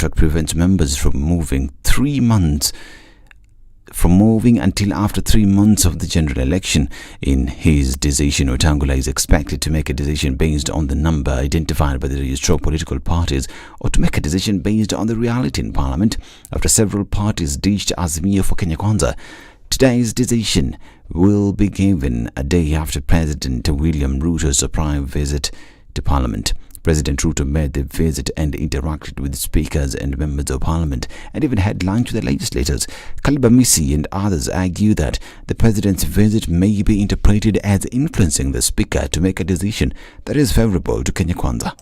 contract prevents members from moving until after 3 months of the general election. In his decision, Wetangula is expected to make a decision based on the number identified by the registrar of political parties, or to make a decision based on the reality in Parliament after several parties ditched Azimio for Kenya Kwanza. Today's decision will be given a day after President William Ruto's surprise visit to Parliament. President Ruto made the visit and interacted with speakers and members of Parliament, and even had lunch with the legislators. Kalibamisi and others argue that the President's visit may be interpreted as influencing the Speaker to make a decision that is favourable to Kenya Kwanza.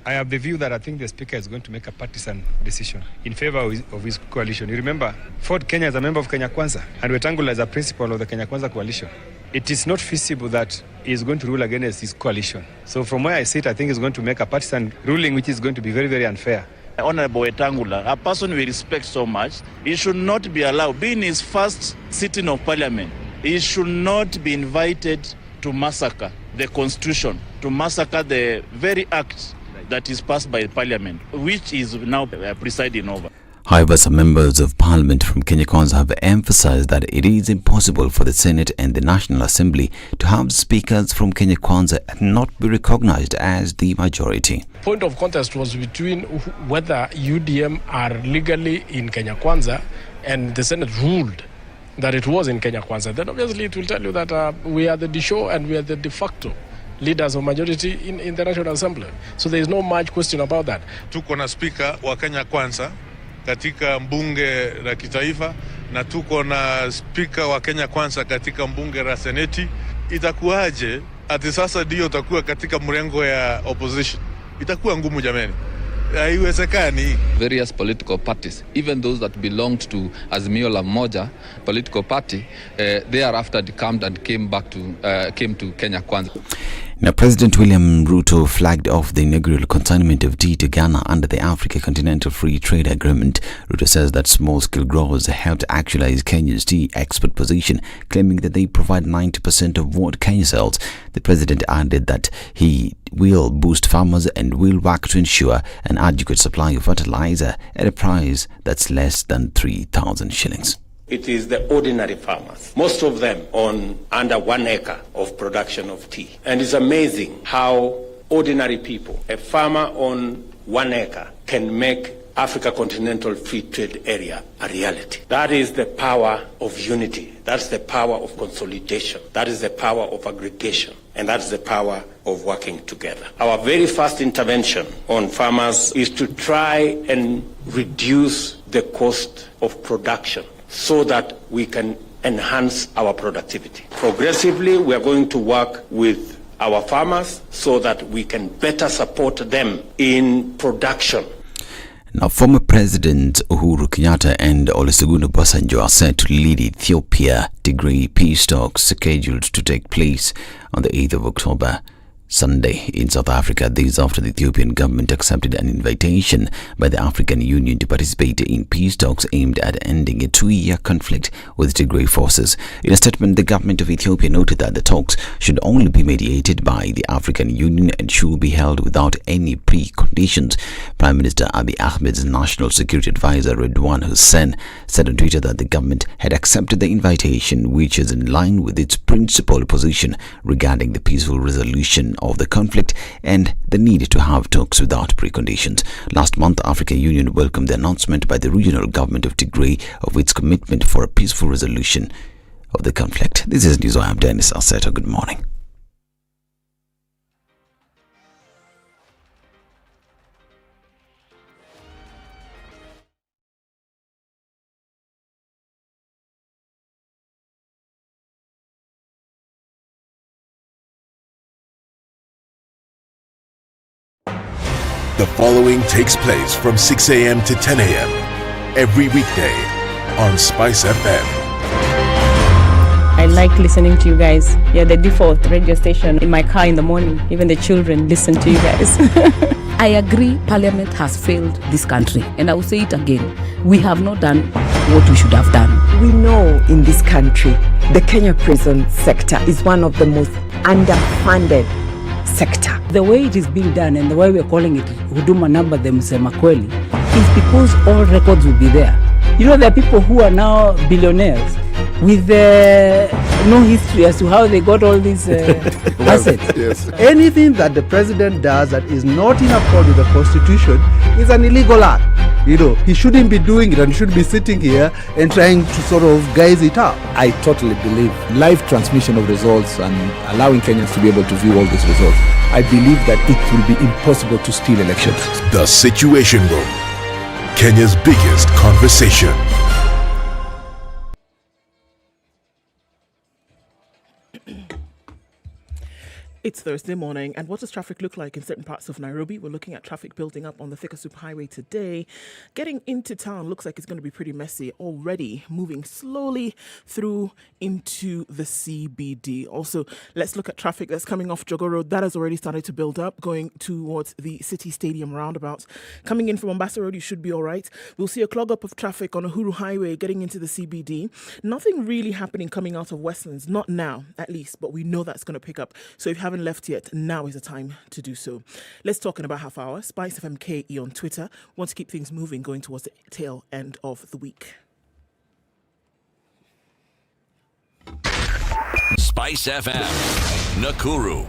I have the view that I think the Speaker is going to make a partisan decision in favor of his coalition. You remember, Ford Kenya is a member of Kenya Kwanza, and Wetangula is a principal of the Kenya Kwanza coalition. It is not feasible that he is going to rule against his coalition. So from where I sit, I think he's going to make a partisan ruling, which is going to be very, very unfair. Honorable Wetangula, a person we respect so much, he should not be allowed, being his first sitting of Parliament, he should not be invited to massacre the Constitution, to massacre the very act that is passed by Parliament, which is now presiding over. However, some members of Parliament from Kenya Kwanza have emphasized that it is impossible for the Senate and the National Assembly to have speakers from Kenya Kwanza and not be recognized as the majority. Point of contest was between whether UDM are legally in Kenya Kwanza, and the Senate ruled that it was in Kenya Kwanza. Then obviously it will tell you that we are the de facto and we are the de facto leaders of majority in the National Assembly. So there is no much question about that. Tuko na speaker wa Kenya Kwanza katika mbunge la kitaifa, na tuko na speaker wa Kenya Kwanza katika mbunge la seneti. Itakuwaje ati sasa ndio utakuwa katika mrengo ya opposition? Itakuwa ngumu jameni. Haiwezekani. Various political parties, even those that belonged to Azimio la Umoja political party, thereafter decamped and came to Kenya Kwanza. Now, President William Ruto flagged off the inaugural consignment of tea to Ghana under the Africa Continental Free Trade Agreement. Ruto says that small-scale growers helped actualize Kenya's tea export position, claiming that they provide 90% of what Kenya sells. The president added that he will boost farmers and will work to ensure an adequate supply of fertilizer at a price that's less than 3,000 shillings. It is the ordinary farmers, most of them on under 1 acre of production of tea. And it's amazing how ordinary people, a farmer on 1 acre, can make Africa Continental Free Trade Area a reality. That is the power of unity. That's the power of consolidation. That is the power of aggregation. And that's the power of working together. Our very first intervention on farmers is to try and reduce the cost of production, so that we can enhance our productivity. Progressively, we are going to work with our farmers so that we can better support them in production. Now, former President Uhuru Kenyatta and Olusegun Obasanjo are set to lead Ethiopia Tigray peace talks scheduled to take place on the 8th of October. Sunday in South Africa. This after the Ethiopian government accepted an invitation by the African Union to participate in peace talks aimed at ending a 2-year conflict with Tigray forces. In a statement, the government of Ethiopia noted that the talks should only be mediated by the African Union and should be held without any preconditions. Prime Minister Abiy Ahmed's National Security Advisor Redwan Hussein said on Twitter that the government had accepted the invitation, which is in line with its principal position regarding the peaceful resolution of the conflict and the need to have talks without preconditions. Last month, the African Union welcomed the announcement by the regional government of Tigray of its commitment for a peaceful resolution of the conflict. This is News. I am Dennis Asseto. Good morning. The following takes place from 6 a.m. to 10 a.m. every weekday on SpiceFM. I like listening to you guys. You're the default radio station in my car in the morning. Even the children listen to you guys. I agree Parliament has failed this country. And I will say it again. We have not done what we should have done. We know in this country, the Kenya prison sector is one of the most underfunded sector. The way it is being done and the way we're calling it Huduma Number the Msema Kweli is because all records will be there. You know, there are people who are now billionaires with no history as to how they got all these assets. Yes. Anything that the president does that is not in accord with the constitution is an illegal act. You know, he shouldn't be doing it and he shouldn't be sitting here and trying to sort of guise it up. I totally believe live transmission of results and allowing Kenyans to be able to view all these results. I believe that it will be impossible to steal elections. The Situation Room, Kenya's biggest conversation. It's Thursday morning, and what does traffic look like in certain parts of Nairobi? We're looking at traffic building up on the Thika Super Highway today. Getting into town looks like it's going to be pretty messy already, moving slowly through into the CBD. Also, let's look at traffic that's coming off Jogoo Road. That has already started to build up, going towards the City Stadium roundabout. Coming in from Ombaso Road, you should be all right. We'll see a clog up of traffic on Uhuru Highway getting into the CBD. Nothing really happening coming out of Westlands, not now at least, but we know that's going to pick up. So if you haven't left yet, now is the time to do so. Let's talk in about half hour. SpiceFM KE on Twitter. Want to keep things moving going towards the tail end of the week. SpiceFM, Nakuru.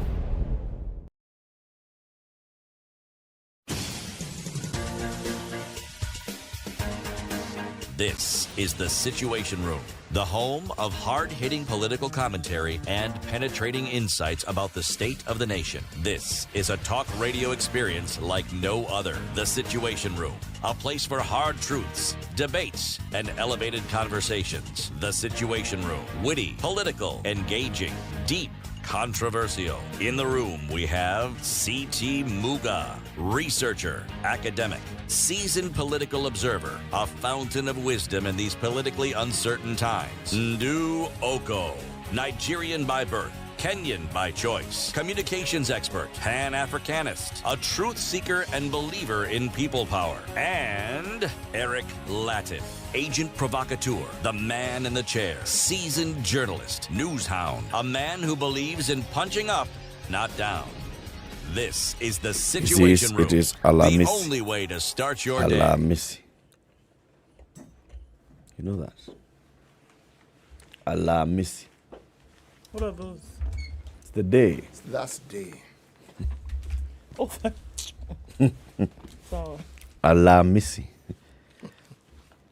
This is the Situation Room, the home of hard-hitting political commentary and penetrating insights about the state of the nation. This is a talk radio experience like no other. The Situation Room, a place for hard truths, debates, and elevated conversations. The Situation Room, witty, political, engaging, deep, controversial. In the room, we have C.T. Muga, researcher, academic, seasoned political observer, a fountain of wisdom in these politically uncertain times. Ndu Oko, Nigerian by birth, Kenyan by choice, communications expert, Pan-Africanist, a truth seeker and believer in people power, and Eric Latif, agent provocateur, the man in the chair, seasoned journalist, news hound, a man who believes in punching up, not down. This is the Situation Room, it is the only way to start your day. Alamisi. You know that? Alamisi. What are those? It's the day. It's the last day. Oh, so. Alamisi.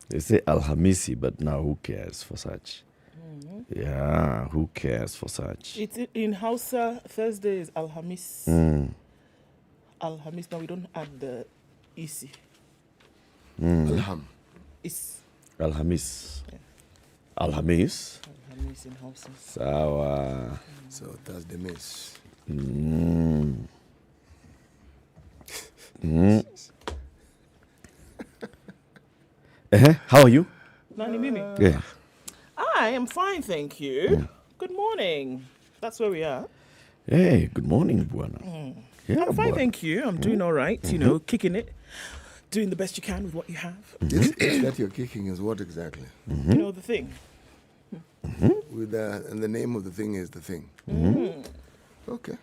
They say Alhamisi, but now who cares for such? Mm-hmm. Yeah, who cares for such? It's in Hausa, Thursday is Alhamis. Alhamis, now we don't add the isi. Alham. Is. Alhamis. Yeah. Alhamis? Alhamis in Hausa. Sawa. So Thursday miss. How are you? Nani Mimi? Yeah. I am fine, thank you. Good morning. That's where we are. Hey, good morning, Buana. Yeah, I'm fine, thank you. I'm doing all right, you know, kicking it, doing the best you can with what you have. Is that you're kicking is what exactly? You know, the thing. With and the name of the thing is the thing. Okay.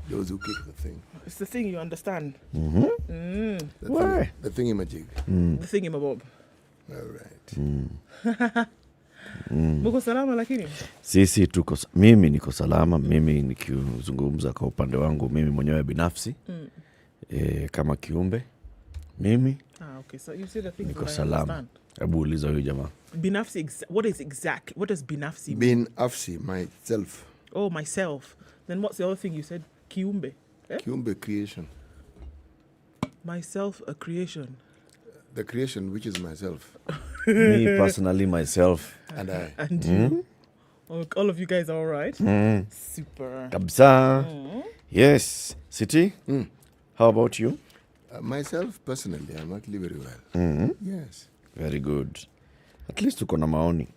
Those who kick the thing. It's the thing you understand. The thingy-majig. The thingy-mabob. All right. Muko salama lakini? Sisi tuko mimi niko salama, mimi nikizungumza kwa upande wangu mimi mwenyewe binafsi. Kama kiumbe mimi okay, so you see the thing niko salama. Hebu uliza huyo jamaa. Binafsi, what does binafsi mean? Binafsi, myself. Oh, myself. Then what's the other thing you said? Kiumbe. Kiumbe, creation. Myself, a creation. The creation, which is myself. Me personally, myself. And I. And you? All of you guys are all right? Super. Kabisa. Yes. City? How about you? Myself, personally, I'm actually very well. Yes. Very good. At least uko na maoni.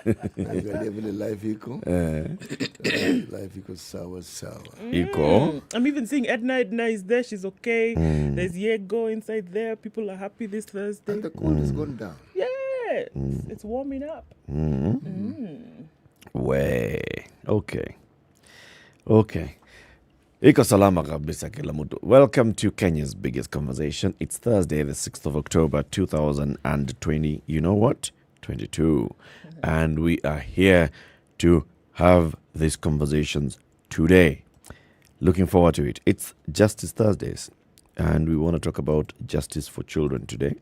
Life iko. Life iko sawa. Iko. I'm even seeing Ednah is there. She's okay. There's Yego inside there. People are happy this Thursday. And the cold has gone down. Yeah. It's warming up. Way. Okay. Iko salama kabisa kila mtu. Welcome to Kenya's biggest conversation. It's Thursday, the 6th of October, 2020. You know what? 22. And we are here to have these conversations today. Looking forward to it. It's Justice Thursdays. And we want to talk about justice for children today,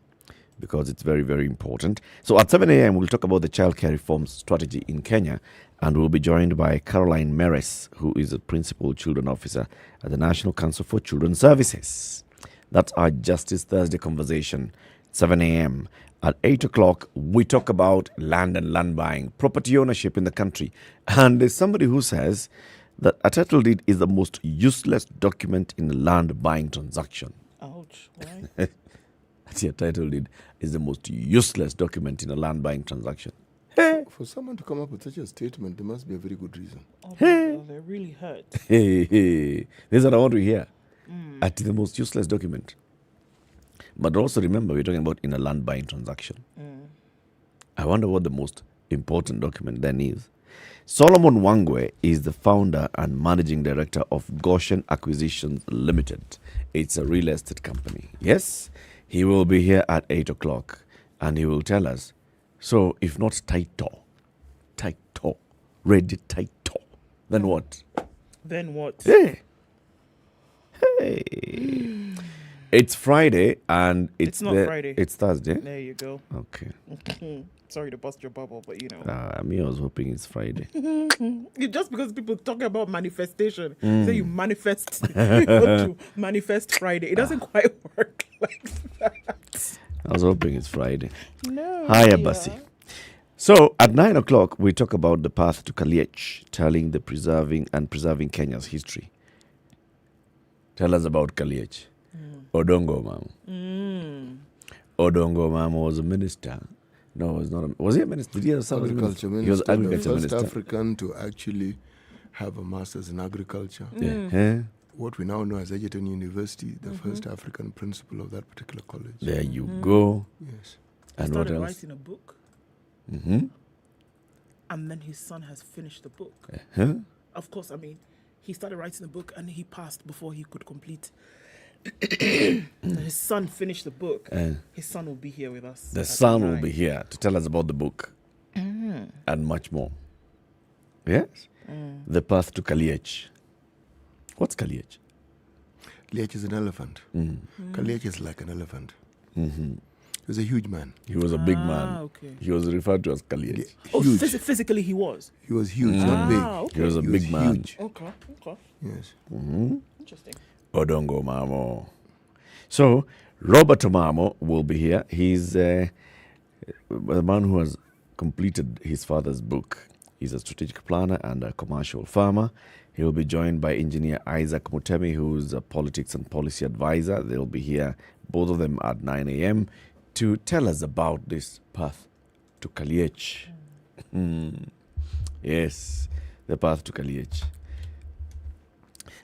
because it's very, very important. So at 7 a.m., we'll talk about the childcare reform strategy in Kenya, and we'll be joined by Caroline Meres, who is a Principal Children Officer at the National Council for Children's Services. That's our Justice Thursday conversation, 7 a.m. At 8 o'clock, we talk about land and land buying, property ownership in the country. And there's somebody who says that a title deed is the most useless document in a land buying transaction. Ouch, why? A title deed is the most useless document in a land buying transaction. For someone to come up with such a statement, there must be a very good reason. Oh, they really hurt. This is what I want to hear. At the most useless document. But also remember, we're talking about in a land buying transaction. I wonder what the most important document then is. Solomon Wangwe is the founder and managing director of Goshen Acquisitions Limited. It's a real estate company. Yes, he will be here at 8 o'clock and he will tell us, so if not title, ready title, then what? Then what? Hey. It's Friday and it's not Friday. It's Thursday. There you go. Okay. Sorry to bust your bubble, but you know. I was hoping it's Friday. Just because people talk about manifestation, say you manifest, you want to manifest Friday. It doesn't quite work like that. I was hoping it's Friday. No. Hiya, Basi. So at 9 o'clock, we talk about the path to Kaliech, telling the preserving Kenya's history. Tell us about Kaliech. Odongo Mamo. Odongo Mamo was a minister. No, was not. Was he a minister? Did he have agriculture minister? He was agriculture the minister. First African to actually have a master's in agriculture. Yeah. What we now know as Egerton University, the first African principal of that particular college. There you go. Yes. He And what started else? writing a book. And then his son has finished the book. Of course, I mean, he started writing the book and he passed before he could complete. His son finished the book. His son will be here with us. The son will be here to tell us about the book and much more. Yes? The path to Kaliech. What's Kaliech? Kaliech is an elephant. Kaliech is like an elephant. He was a huge man. He was a big man. Okay. He was referred to as Kaliech. Physically he was? He was huge, not big. Okay. He was a big man. Huge. Okay. Yes. Interesting. Odongo Mamo. So, Robert Mamo will be here. He's a man who has completed his father's book. He's a strategic planner and a commercial farmer. He will be joined by engineer Isaac Mutemi, who's a politics and policy advisor. They'll be here, both of them at 9 a.m. to tell us about this path to Kaliech. Yes, the path to Kaliech.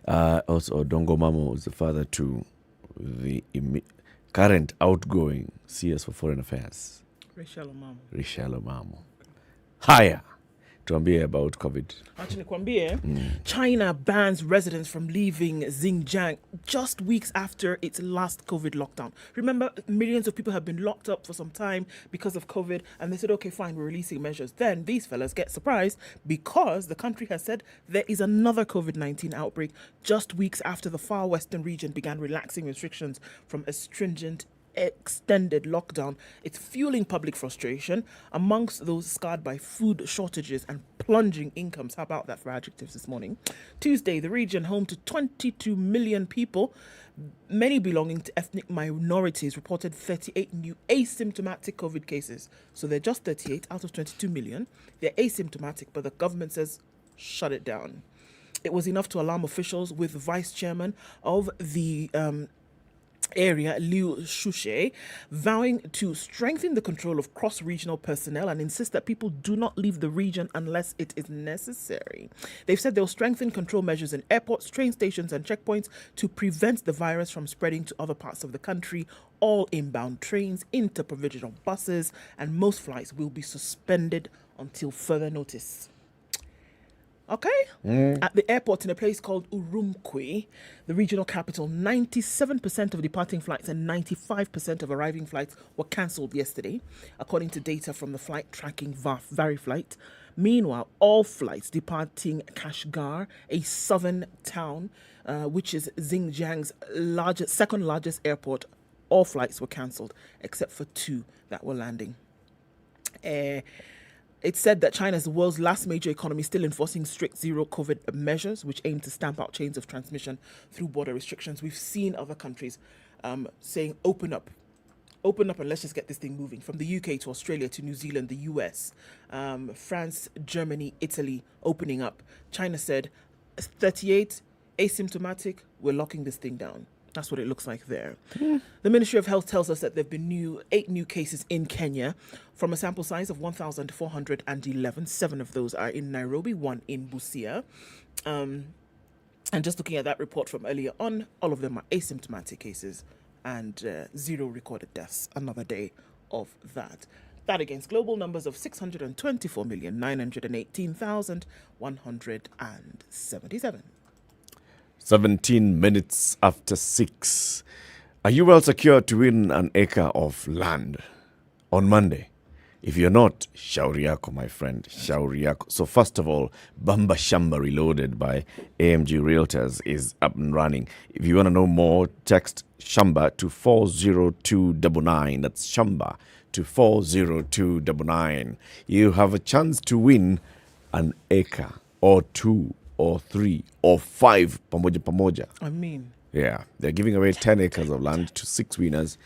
Also, Dongo Mamo is the father to the current outgoing CS for Foreign Affairs, Rachel Omamo. Haya, tuambie about COVID. Actually, nikwambie, China bans residents from leaving Xinjiang just weeks after its last COVID lockdown. Remember, millions of people have been locked up for some time because of COVID, and they said, okay, fine, we're releasing measures. Then these fellas get surprised because the country has said there is another COVID-19 outbreak just weeks after the far western region began relaxing restrictions from a stringent extended lockdown. It's fueling public frustration amongst those scarred by food shortages and plunging incomes. How about that for adjectives this morning? Tuesday, the region, home to 22 million people, many belonging to ethnic minorities, reported 38 new asymptomatic COVID cases. So they're just 38 out of 22 million. They're asymptomatic, but the government says shut it down. It was enough to alarm officials, with vice chairman of the area, Liu Shushe, vowing to strengthen the control of cross-regional personnel and insist that people do not leave the region unless it is necessary. They've said they'll strengthen control measures in airports, train stations and checkpoints to prevent the virus from spreading to other parts of the country. All inbound trains, interprovincial buses and most flights will be suspended until further notice. Okay? At the airport in a place called Urumqi, the regional capital, 97% of departing flights and 95% of arriving flights were cancelled yesterday, according to data from the flight tracking Veriflight. Meanwhile, all flights departing Kashgar, a southern town, which is Xinjiang's second largest airport, all flights were cancelled except for 2 that were landing. It's said that China is the world's last major economy still enforcing strict zero COVID measures, which aim to stamp out chains of transmission through border restrictions. We've seen other countries saying open up and let's just get this thing moving. From the UK to Australia to New Zealand, the US, France, Germany, Italy opening up. China said 38 asymptomatic, we're locking this thing down. That's what it looks like there. The Ministry of Health tells us that there have been 8 new cases in Kenya from a sample size of 1,411. 7 of those are in Nairobi, 1 in Busia. And just looking at that report from earlier on, all of them are asymptomatic cases and 0 recorded deaths. Another day of that. That against global numbers of 624,918,177. 17 minutes after 6. Are you well secured to win an acre of land on Monday? If you're not, shauri yako, my friend, shauri yako. So first of all, Bamba Shamba Reloaded by AMG Realtors is up and running. If you want to know more, text Shamba to 40299. That's Shamba to 40299. You have a chance to win an acre or 2 or 3 or 5 pamoja. I mean. Yeah, they're giving away 10 acres of land to 6 winners.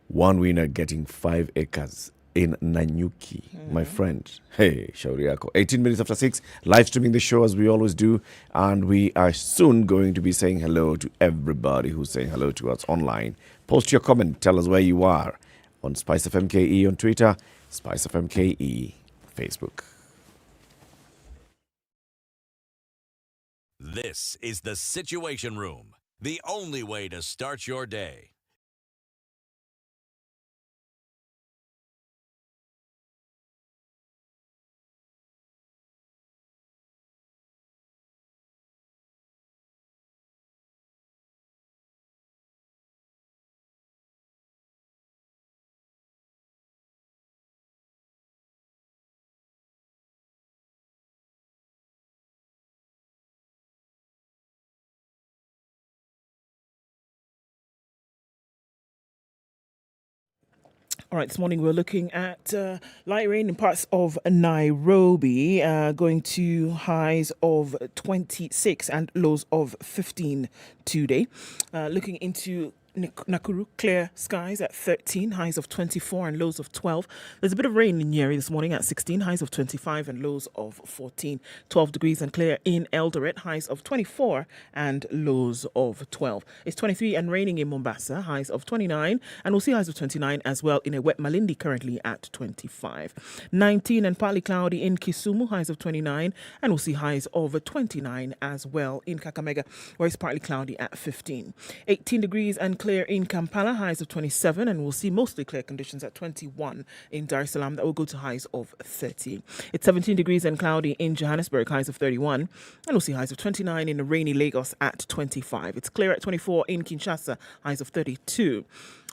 1 winner getting 5 acres in Nanyuki, my friend. Hey, shauri yako. 18 minutes after 6, live streaming the show as we always do. And we are soon going to be saying hello to everybody who's saying hello to us online. Post your comment. Tell us where you are on SpiceFM KE on Twitter, SpiceFM KE Facebook. This is the Situation Room, the only way to start your day. All right, this morning we're looking at light rain in parts of Nairobi, going to highs of 26 and lows of 15 today. Looking into Nakuru, clear skies at 13, highs of 24 and lows of 12. There's a bit of rain in Nyeri this morning at 16, highs of 25 and lows of 14. 12 degrees and clear in Eldoret, highs of 24 and lows of 12. It's 23 and raining in Mombasa, highs of 29, and we'll see highs of 29 as well in a wet Malindi currently at 25. 19 and partly cloudy in Kisumu, highs of 29, and we'll see highs of 29 as well in Kakamega, where it's partly cloudy at 15. 18 degrees and clear in Kampala, highs of 27, and we'll see mostly clear conditions at 21 in Dar es Salaam. That will go to highs of 30. It's 17 degrees and cloudy in Johannesburg, highs of 31, and we'll see highs of 29 in the rainy Lagos at 25. It's clear at 24 in Kinshasa, highs of 32.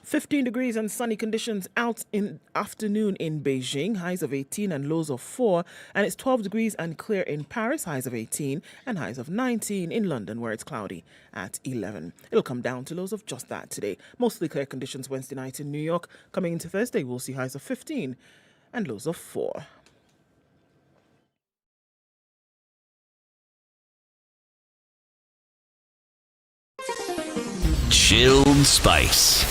15 degrees and sunny conditions out in afternoon in Beijing, highs of 18 and lows of 4. And it's 12 degrees and clear in Paris, highs of 18 and highs of 19 in London, where it's cloudy at 11. It'll come down to lows of just that today. Mostly clear conditions Wednesday night in New York. Coming into Thursday, we'll see highs of 15 and lows of 4. Chilled Spice.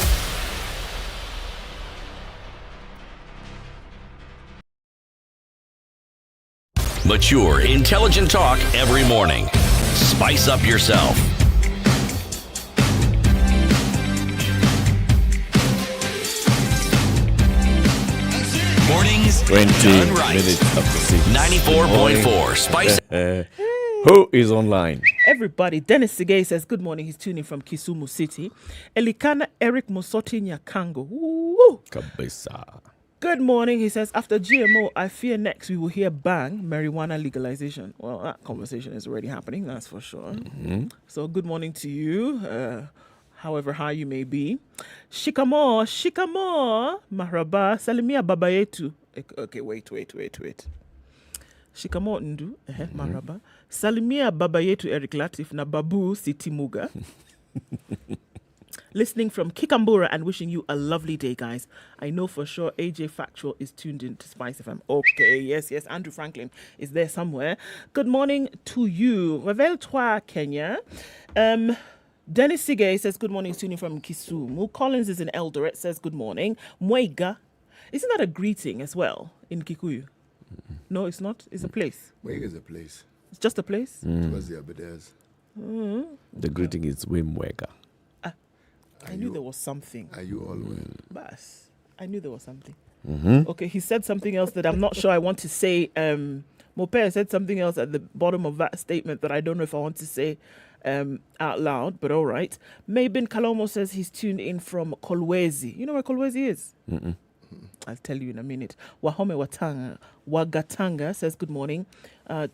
Mature, intelligent talk every morning. Spice up yourself. Mornings 20 done right. minutes after 6. 94.4 Spice. Who is online? Everybody. Dennis Sigay says, good morning. He's tuning from Kisumu City. Elikana Eric Musoti Nyakango. Woo! Kabisa. Good morning. He says, after GMO, I fear next we will hear bang, marijuana legalization. Well, that conversation is already happening, that's for sure. So good morning to you, however high you may be. Shikamo, marhaba, salimia baba yetu. Okay, wait. Shikamo ndu, marhaba. Salimia baba yetu Eric Latif na babu Sitimuga. Listening from Kikambura and wishing you a lovely day, guys. I know for sure AJ Factual is tuned in to SpiceFM. Okay, yes. Andrew Franklin is there somewhere. Good morning to you. Revel toi, Kenya. Dennis Sige says good morning, tuning from Kisumu. Collins is in Eldoret, says good morning. Mwega. Isn't that a greeting as well in Kikuyu? No, it's not. It's a place. Mwega is a place. It's just a place? Towards the Abedares. The greeting is Wimwega. I knew there was something. Are you all well? Bas. I knew there was something. Mm-hmm. Okay, he said something else that I'm not sure I want to say. Mope said something else at the bottom of that statement that I don't know if I want to say out loud, but all right. Maybin Kalomo says he's tuned in from Kolwezi. You know where Kolwezi is? Mm-mm. I'll tell you in a minute. Wahome Wagatanga says good morning.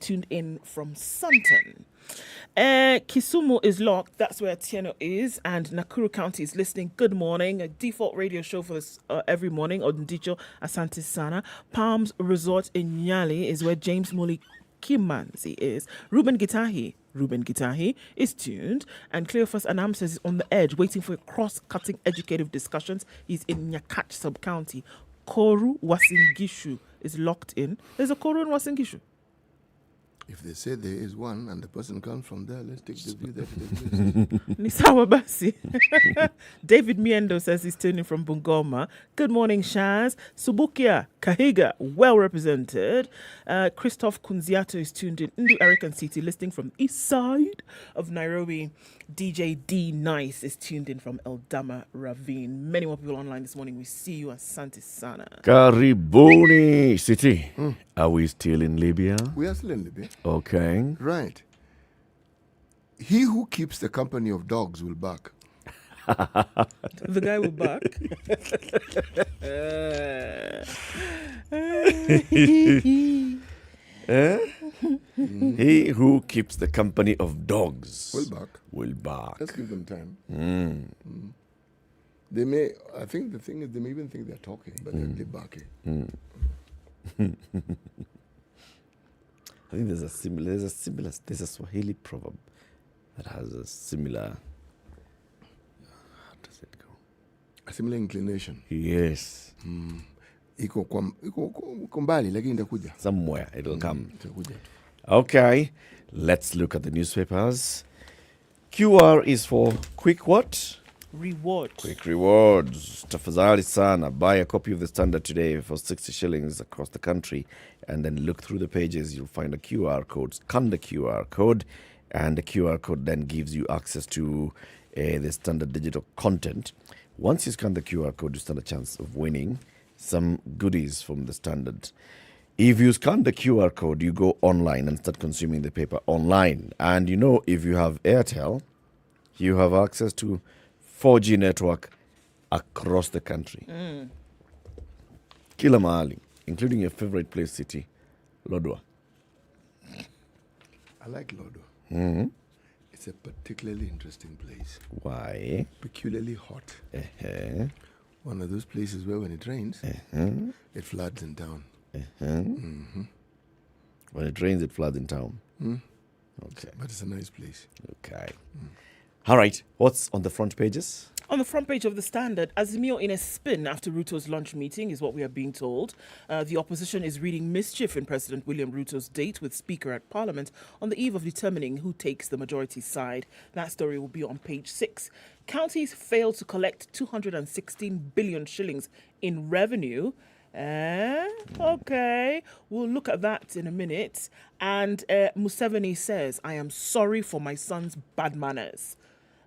Tuned in from Sunton. Kisumu is locked. That's where Tieno is. And Nakuru County is listening. Good morning. A default radio show for this every morning. Odindicho Asante Sana. Palms Resort in Nyali is where James Muli Kimanzi is. Ruben Gitahi is tuned. And Cleophas Anam says he's on the edge, waiting for cross-cutting educative discussions. He's in Nyakach sub-county. Koru Wasingishu is locked in. There's a Koru in Wasingishu. If they say there is one and the person comes from there, let's take the view that Nisawa Basi. David Miendo says he's tuning from Bungoma. Good morning, Shaz. Subukia Kahiga, well represented. Christoph Kunziato is tuned in. Ndu Erican City, listening from east side of Nairobi. DJ D Nice is tuned in from Eldama Ravine. Many more people online this morning. We see you, Asante Sana. Karibuni City. Are we still in Libya? We are still in Libya. Okay. Right. He who keeps the company of dogs will bark. The guy will bark. He who keeps the company of dogs will bark. Let's give them time. They may, I think the thing is, they may even think they're talking, but they're barking. I think there's a Swahili proverb that has a similar, how does it go? A similar inclination. Yes. Iko mbali lakini itakuja. Somewhere it'll come. Okay, let's look at the newspapers. QR is for quick what? Rewards. Quick rewards. Tafadhali sana. Buy a copy of the Standard today for 60 shillings across the country, and then look through the pages. You'll find a QR code. Scan the QR code, and the QR code then gives you access to the Standard digital content. Once you scan the QR code, you stand a chance of winning some goodies from the Standard. If you scan the QR code, you go online and start consuming the paper online. And you know, if you have Airtel, you have access to 4G network across the country. Kila mahali, including your favorite place city, Lodwar. I like Lodwar. It's a particularly interesting place. Why? Peculiarly hot. One of those places where when it rains, it floods in town. When it rains, it floods in town. Okay. But it's a nice place. Okay. All right. What's on the front pages? On the front page of the Standard, Azimio in a spin after Ruto's lunch meeting is what we are being told. The opposition is reading mischief in President William Ruto's date with Speaker at Parliament on the eve of determining who takes the majority side. That story will be on page 6. Counties failed to collect 216 billion shillings in revenue. Okay, we'll look at that in a minute. And Museveni says, I am sorry for my son's bad manners.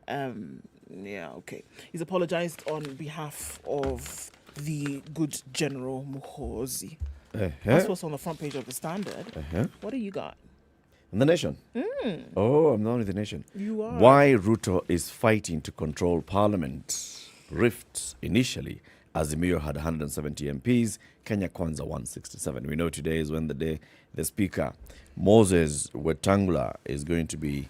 Okay. He's apologized on behalf of the good General Muhoozi. That's what's on the front page of the Standard. What do you got? In the Nation. Oh, I'm not in the Nation. You are. Why Ruto is fighting to control Parliament. Rifts initially Azimio had 170 MPs, Kenya Kwanza 167. We know today is when the Speaker, Moses Wetangula, is going to be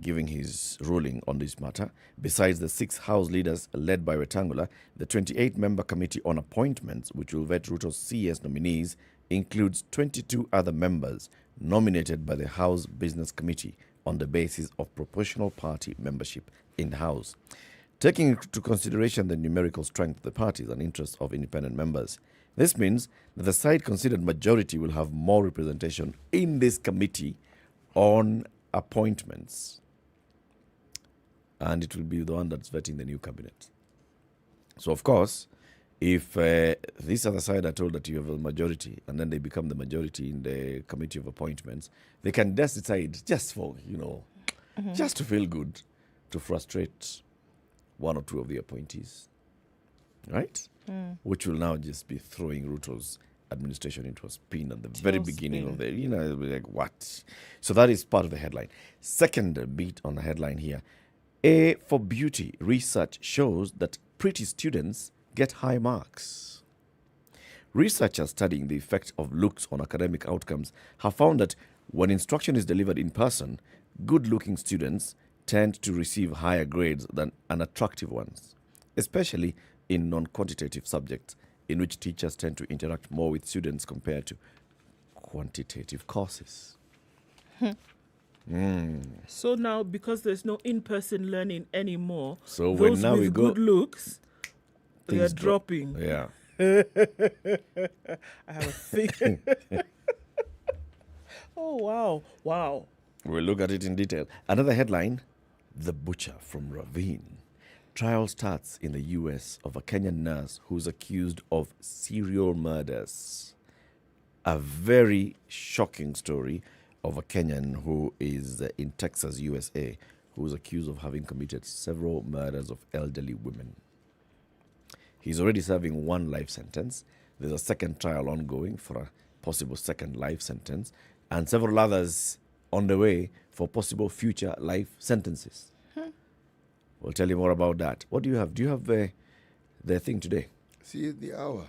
giving his ruling on this matter. Besides the 6 House leaders led by Wetangula, the 28-member Committee on Appointments, which will vet Ruto's CS nominees, includes 22 other members nominated by the House Business Committee on the basis of proportional party membership in the House. Taking into consideration the numerical strength of the parties and interests of independent members, this means that the side considered majority will have more representation in this committee on appointments. And it will be the one that's vetting the new cabinet. So, of course, if this other side are told that you have a majority and then they become the majority in the committee of appointments, they can just decide just for, just to feel good, to frustrate one or two of the appointees, right? Which will now just be throwing Ruto's administration into a spin at the very beginning of the, like what? So that is part of the headline. Second bit on the headline here. A for beauty research shows that pretty students get high marks. Researchers studying the effect of looks on academic outcomes have found that when instruction is delivered in person, good-looking students tend to receive higher grades than unattractive ones, especially in non-quantitative subjects in which teachers tend to interact more with students compared to quantitative courses. So now, because there's no in-person learning anymore, so those when now with we go, good looks, they are drop. dropping. Yeah. I have a thing. Oh, wow. Wow. We'll look at it in detail. Another headline, The Butcher from Ravine. Trial starts in the US of a Kenyan nurse who's accused of serial murders. A very shocking story of a Kenyan who is in Texas, USA, who's accused of having committed several murders of elderly women. He's already serving 1 life sentence. There's a second trial ongoing for a possible second life sentence, and several others on the way for possible future life sentences. We'll tell you more about that. What do you have? Do you have the thing today? See, the hour.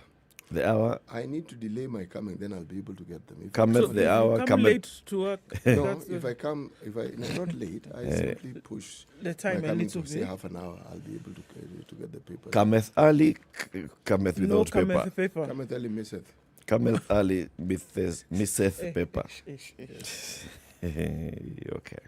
The hour? I need to delay my coming, then I'll be able to get them. Cometh the hour, come late to work. No, if I come, not late, I simply push the time my a little say bit. half an hour, I'll be able to get the paper. Cometh early, cometh without paper. Cometh paper. Cometh early, misseth. Cometh early, misseth paper. Okay.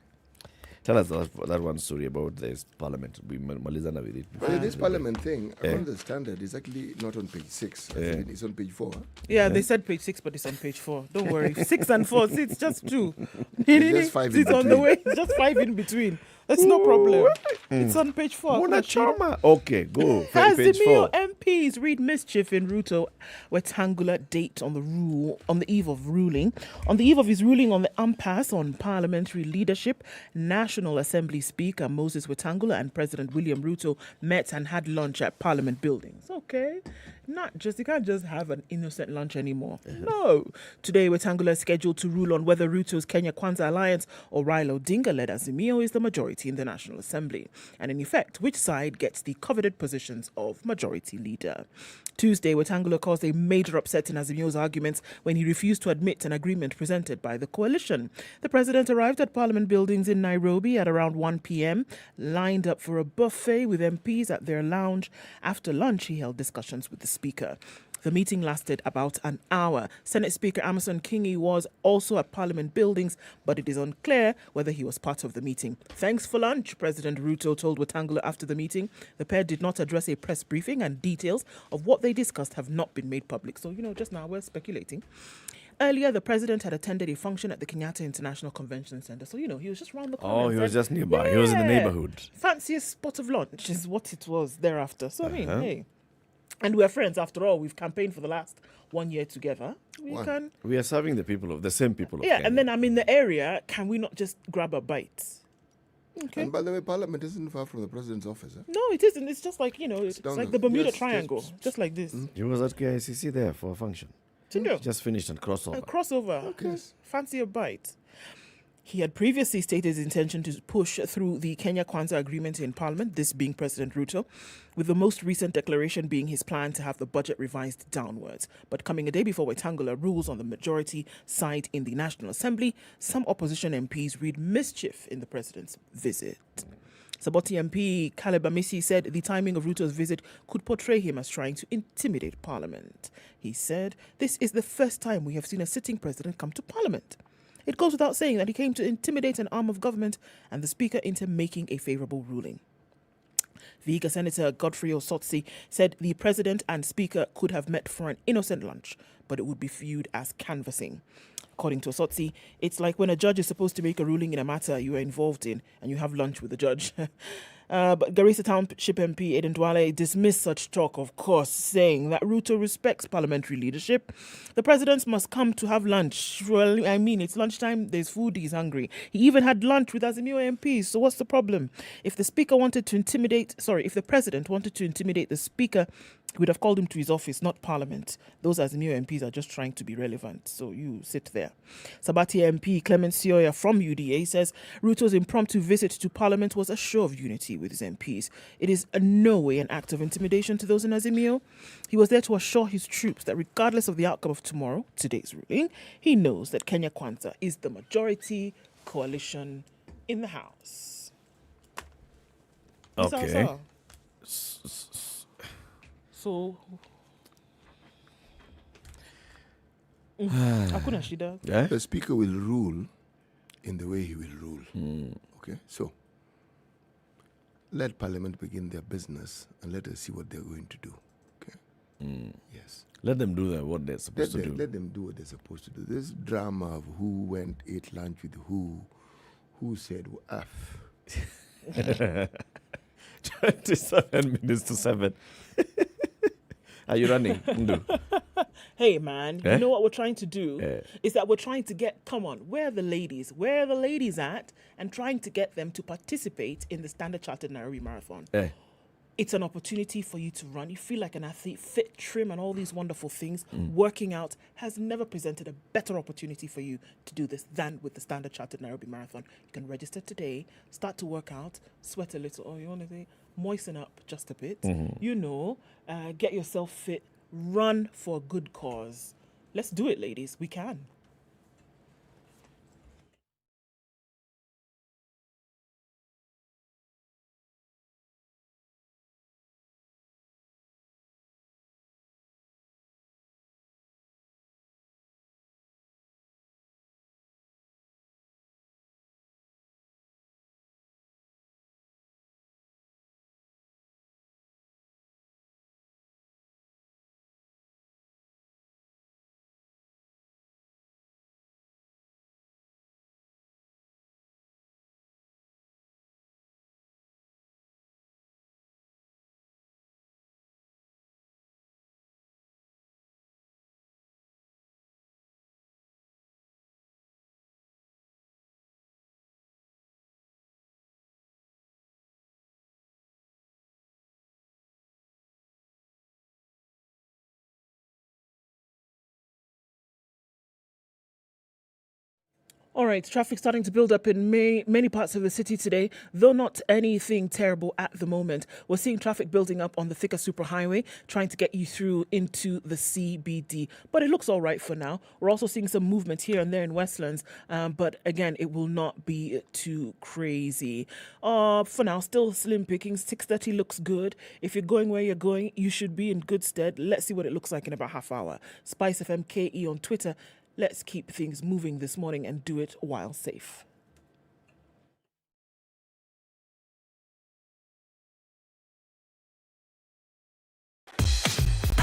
Tell us that one story about this parliament. We malizana with it. Well, this parliament thing, on the Standard, is actually not on page 6. It's on page 4. Yeah, they said page 6, but it's on page 4. Don't worry. 6 and 4, see, it's just 2. It's just 5 in It's on the between. way. It's just 5 in between. That's no problem. It's on page 4. Mona Chama. Okay, go. As Page the 4. MPs read mischief in Ruto Wetangula date on the eve of ruling. On the eve of his ruling on the impasse on parliamentary leadership, National Assembly Speaker Moses Wetangula and President William Ruto met and had lunch at Parliament buildings. Okay. You can't just have an innocent lunch anymore. No. Today, Wetangula is scheduled to rule on whether Ruto's Kenya Kwanza Alliance or Raila Odinga-led Azimio is the majority in the National Assembly, and in effect, which side gets the coveted positions of majority leader. Tuesday, Wetangula caused a major upset in Azimio's arguments when he refused to admit an agreement presented by the coalition. The president arrived at Parliament buildings in Nairobi at around 1 p.m., lined up for a buffet with MPs at their lounge. After lunch, he held discussions with the Speaker. The meeting lasted about an hour. Senate Speaker Amason Kingi was also at Parliament buildings, but it is unclear whether he was part of the meeting. Thanks for lunch, President Ruto told Wetangula after the meeting. The pair did not address a press briefing, and details of what they discussed have not been made public. So, just now we're speculating. Earlier, the president had attended a function at the Kenyatta International Convention Center. So, he was just round the corner. Oh, he was just nearby. He was in the neighborhood. Fanciest spot of lunch is what it was thereafter. So, hey. And we're friends after all. We've campaigned for the last 1 year together. We are serving the same people of Yeah, Kenya. and then I'm in the area. Can we not just grab a bite? Okay. And by the way, Parliament isn't far from the president's office. No, it isn't. It's just like, it's like the Bermuda Triangle. Just like this. He was at KICC there for a function. Just finished and crossover. A crossover. Okay. Fancy a bite. He had previously stated his intention to push through the Kenya Kwanza agreement in Parliament, this being President Ruto, with the most recent declaration being his plan to have the budget revised downwards. But coming a day before Wetangula rules on the majority side in the National Assembly, some opposition MPs read mischief in the president's visit. Saboti MP Caleb Amisi said the timing of Ruto's visit could portray him as trying to intimidate Parliament. He said, "This is the first time we have seen a sitting president come to Parliament. It goes without saying that he came to intimidate an arm of government and the Speaker into making a favourable ruling." Vihiga Senator Godfrey Osotsi said the President and Speaker could have met for an innocent lunch, but it would be viewed as canvassing. According to Osotsi, it's like when a judge is supposed to make a ruling in a matter you are involved in and you have lunch with the judge. But Garissa Township MP Aden Duale dismissed such talk, of course, saying that Ruto respects parliamentary leadership. The president must come to have lunch. Well, I mean, it's lunchtime, there's food, he's hungry. He even had lunch with Azimio MPs, so what's the problem? If the president wanted to intimidate the Speaker, he would have called him to his office, not Parliament. Those Azimio MPs are just trying to be relevant, so you sit there. Sabati MP Clement Sioya from UDA says Ruto's impromptu visit to Parliament was a show of unity with his MPs. It is in no way an act of intimidation to those in Azimio. He was there to assure his troops that regardless of the outcome of today's ruling, he knows that Kenya Kwanza is the majority coalition in the House. Okay. So, hakuna shida. Yeah? The Speaker will rule in the way he will rule. Okay, so let Parliament begin their business and let us see what they're going to do. Okay. Yes. Let them do what they're supposed to do. Let them do what they're supposed to do. This drama of who went, ate lunch with who said F. 27 minutes to 7. Are you running? Hey, man, you know what we're trying to do? Is that we're trying to get, come on, where are the ladies? Where are the ladies at? And trying to get them to participate in the Standard Chartered Nairobi Marathon. It's an opportunity for you to run. You feel like an athlete, fit, trim, and all these wonderful things. Working out has never presented a better opportunity for you to do this than with the Standard Chartered Nairobi Marathon. You can register today, start to work out, sweat a little, or you want to say, moisten up just a bit. Get yourself fit, run for a good cause. Let's do it, ladies. We can. All right, traffic starting to build up in many parts of the city today, though not anything terrible at the moment. We're seeing traffic building up on the Thika Superhighway, trying to get you through into the CBD. But it looks all right for now. We're also seeing some movement here and there in Westlands, but again, it will not be too crazy. For now, still slim pickings. 6:30 looks good. If you're going where you're going, you should be in good stead. Let's see what it looks like in about half hour. SpiceFM KE on Twitter. Let's keep things moving this morning and do it while safe.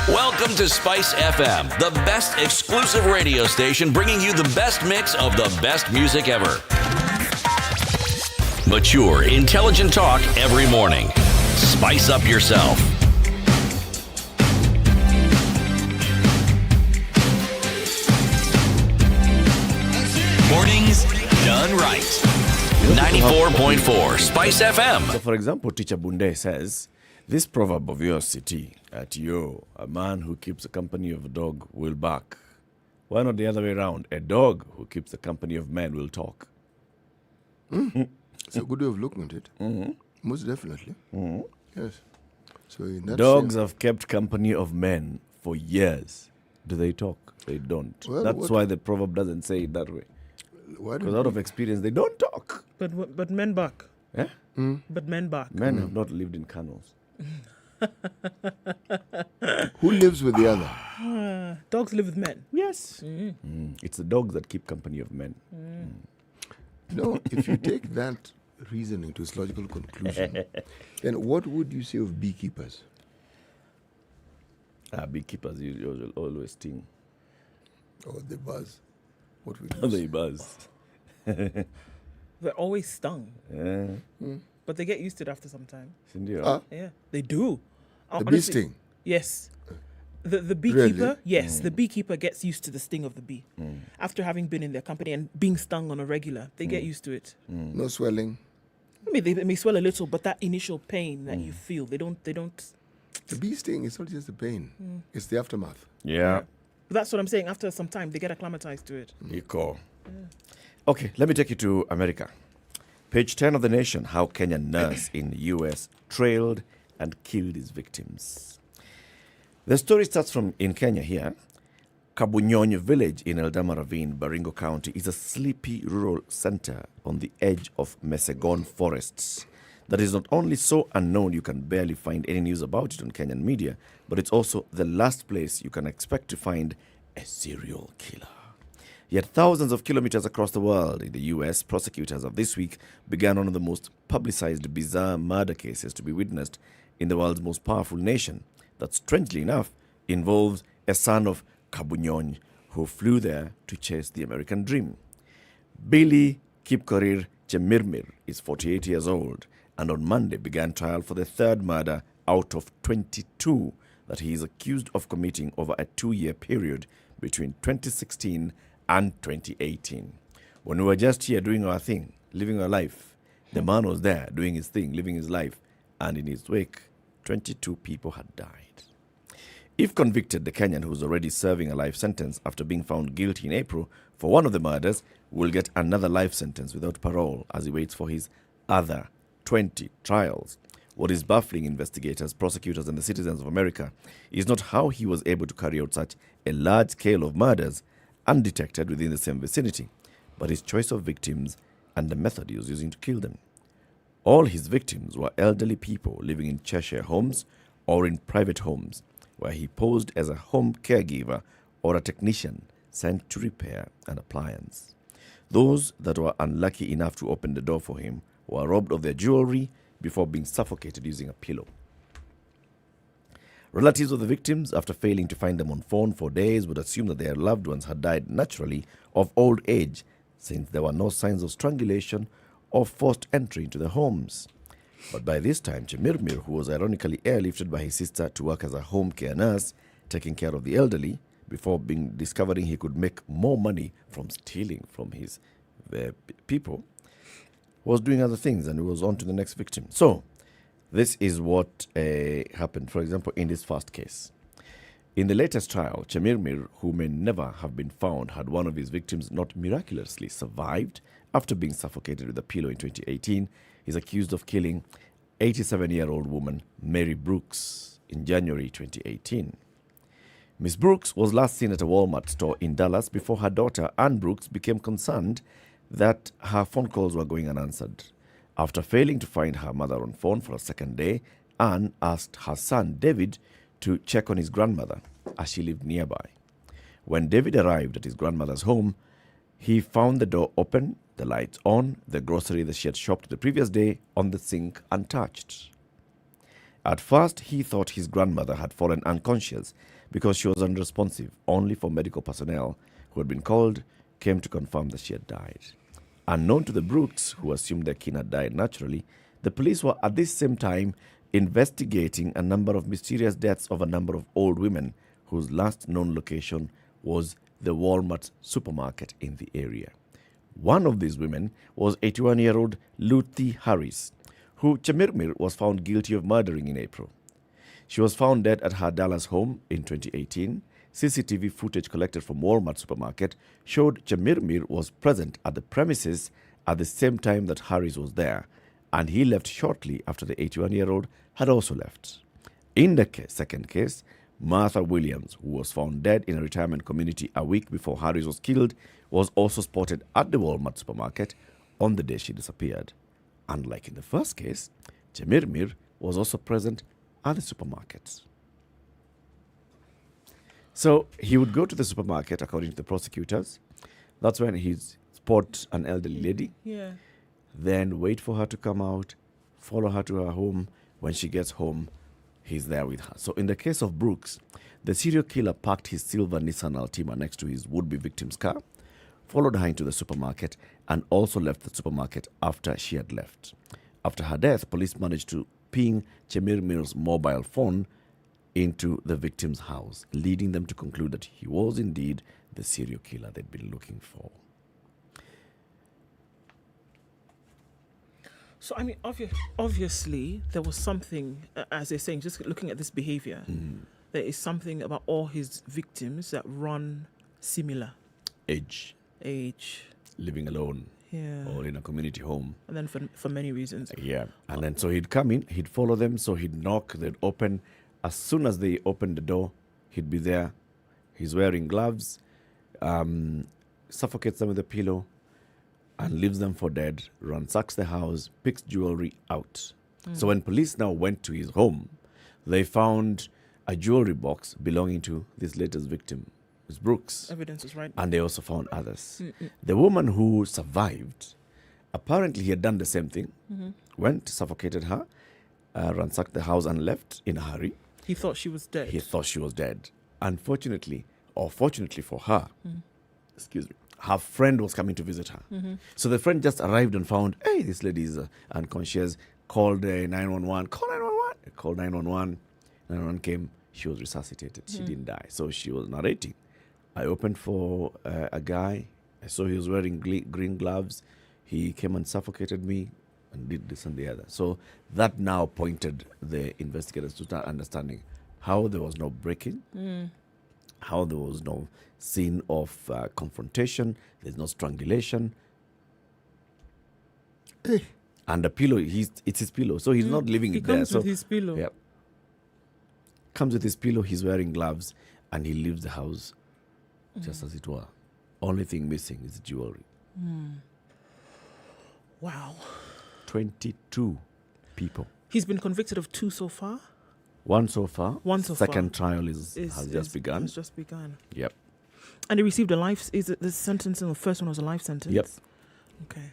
Welcome to Spice FM, the best exclusive radio station bringing you the best mix of the best music ever. Mature, intelligent talk every morning. Spice up yourself. Mornings done right. 94.4 Spice FM. So, for example, Teacher Bunde says, this proverb of your city, a man who keeps the company of a dog will bark. Why not the other way around? A dog who keeps the company of men will talk. It's a good way of looking at it. Most definitely. Yes. So in that Dogs sense, have kept company of men for years. Do they talk? They don't. Well, That's why the proverb doesn't say it that way. Because out of experience, they don't talk. But men bark. Yeah? But men bark. Men have not lived in kennels. who lives with the other? Dogs live with men. Yes. It's the dogs that keep company of men. No, if you take that reasoning to its logical conclusion, then what would you say of beekeepers? Beekeepers usually always sting. Oh, they buzz. What would They buzz. They're always stung. Yeah. But they get used to it after some time. Sindio? Yeah, they do. The bee sting? Yes. The beekeeper, Really? yes, the beekeeper gets used to the sting of the bee. After having been in their company and being stung on a regular, they get used to it. No swelling. I mean, they may swell a little, but that initial pain that you feel, they don't. The bee sting is not just the pain; it's the aftermath. Yeah. But that's what I'm saying. After some time, they get acclimatized to it. Eco. Okay, let me take you to America. Page 10 of The Nation, how Kenyan nurse in U.S. trailed and killed his victims. The story starts from in Kenya here. Kabunyonyo village in Eldama Ravine, Baringo County, is a sleepy rural center on the edge of Mesegon forests that is not only so unknown you can barely find any news about it on Kenyan media, but it's also the last place you can expect to find a serial killer. Yet thousands of kilometers across the world, in the US, prosecutors have this week began one of the most publicized bizarre murder cases to be witnessed in the world's most powerful nation that, strangely enough, involves a son of Kabunyonyo who flew there to chase the American dream. Billy Kipkorir Chemirmir is 48 years old and on Monday began trial for the third murder out of 22 that he is accused of committing over a 2-year period between 2016 and 2018. When we were just here doing our thing, living our life, the man was there doing his thing, living his life, and in his wake, 22 people had died. If convicted, the Kenyan, who is already serving a life sentence after being found guilty in April for one of the murders, will get another life sentence without parole as he waits for his other 20 trials. What is baffling investigators, prosecutors, and the citizens of America is not how he was able to carry out such a large scale of murders undetected within the same vicinity, but his choice of victims and the method he was using to kill them. All his victims were elderly people living in Cheshire homes or in private homes, where he posed as a home caregiver or a technician sent to repair an appliance. Those that were unlucky enough to open the door for him were robbed of their jewelry before being suffocated using a pillow. Relatives of the victims, after failing to find them on phone for days, would assume that their loved ones had died naturally of old age, since there were no signs of strangulation or forced entry into their homes. But by this time, Chemirmir, who was ironically airlifted by his sister to work as a home care nurse, taking care of the elderly, before discovering he could make more money from stealing from his people, was doing other things, and he was on to the next victim. So, this is what happened, for example, in this first case. In the latest trial, Chemirmir, who may never have been found, had one of his victims not miraculously survived after being suffocated with a pillow in 2018. He's accused of killing 87-year-old woman Mary Brooks in January 2018. Miss Brooks was last seen at a Walmart store in Dallas before her daughter, Ann Brooks, became concerned that her phone calls were going unanswered. After failing to find her mother on phone for a second day, Ann asked her son, David, to check on his grandmother, as she lived nearby. When David arrived at his grandmother's home, he found the door open, the lights on, the grocery that she had shopped the previous day on the sink untouched. At first, he thought his grandmother had fallen unconscious because she was unresponsive. Only for medical personnel who had been called came to confirm that she had died. Unknown to the Brooks, who assumed their kin had died naturally, the police were at this same time investigating a number of mysterious deaths of a number of old women whose last known location was the Walmart supermarket in the area. One of these women was 81-year-old Luthi Harris, who Chemirmir was found guilty of murdering in April. She was found dead at her Dallas home in 2018. CCTV footage collected from Walmart supermarket showed Chemirmir was present at the premises at the same time that Harris was there, and he left shortly after the 81-year-old had also left. In the second case, Martha Williams, who was found dead in a retirement community a week before Harris was killed, was also spotted at the Walmart supermarket on the day she disappeared. Unlike in the first case, Chemirmir was also present at the supermarket. So he would go to the supermarket, according to the prosecutors. That's when he'd spot an elderly lady, then wait for her to come out, follow her to her home. When she gets home, he's there with her. So in the case of Brooks, the serial killer parked his silver Nissan Altima next to his would-be victim's car, followed her into the supermarket, and also left the supermarket after she had left. After her death, police managed to ping Chemirmir's mobile phone into the victim's house, leading them to conclude that he was indeed the serial killer they'd been looking for. So, I mean, obviously, there was something, as they're saying, just looking at this behavior, there is something about all his victims that run similar. Age. Living alone. Yeah. Or in a community home. And then for many reasons. Yeah. And then so he'd come in, he'd follow them, so he'd knock, they'd open. As soon as they opened the door, he'd be there. He's wearing gloves, suffocates them with a pillow, and leaves them for dead, ransacks the house, picks jewelry out. So when police now went to his home, they found a jewelry box belonging to this latest victim, Ms. Brooks. Evidence is right. And they also found others. The woman who survived, apparently he had done the same thing, went, suffocated her, ransacked the house and left in a hurry. He thought she was dead. He thought she was dead. Unfortunately, or fortunately for her, excuse me, her friend was coming to visit her. So the friend just arrived and found, hey, this lady is unconscious, called 911, call 911, called 911, 911 came, she was resuscitated, she didn't die. So she was narrating. I opened for a guy, I saw he was wearing green gloves, he came and suffocated me and did this and the other. So that now pointed the investigators to start understanding how there was no breaking, how there was no scene of confrontation, there's no strangulation. And the pillow, it's his pillow, so he's not leaving it there. He comes with his pillow. Yeah. Comes with his pillow, he's wearing gloves, and he leaves the house just as it were. Only thing missing is jewelry. Wow. 22 people. He's been convicted of 2 so far? One so far. Second trial has just begun. Has just begun. Yep. And he received a life, is it the sentence, and the first one was a life sentence? Yep. Okay.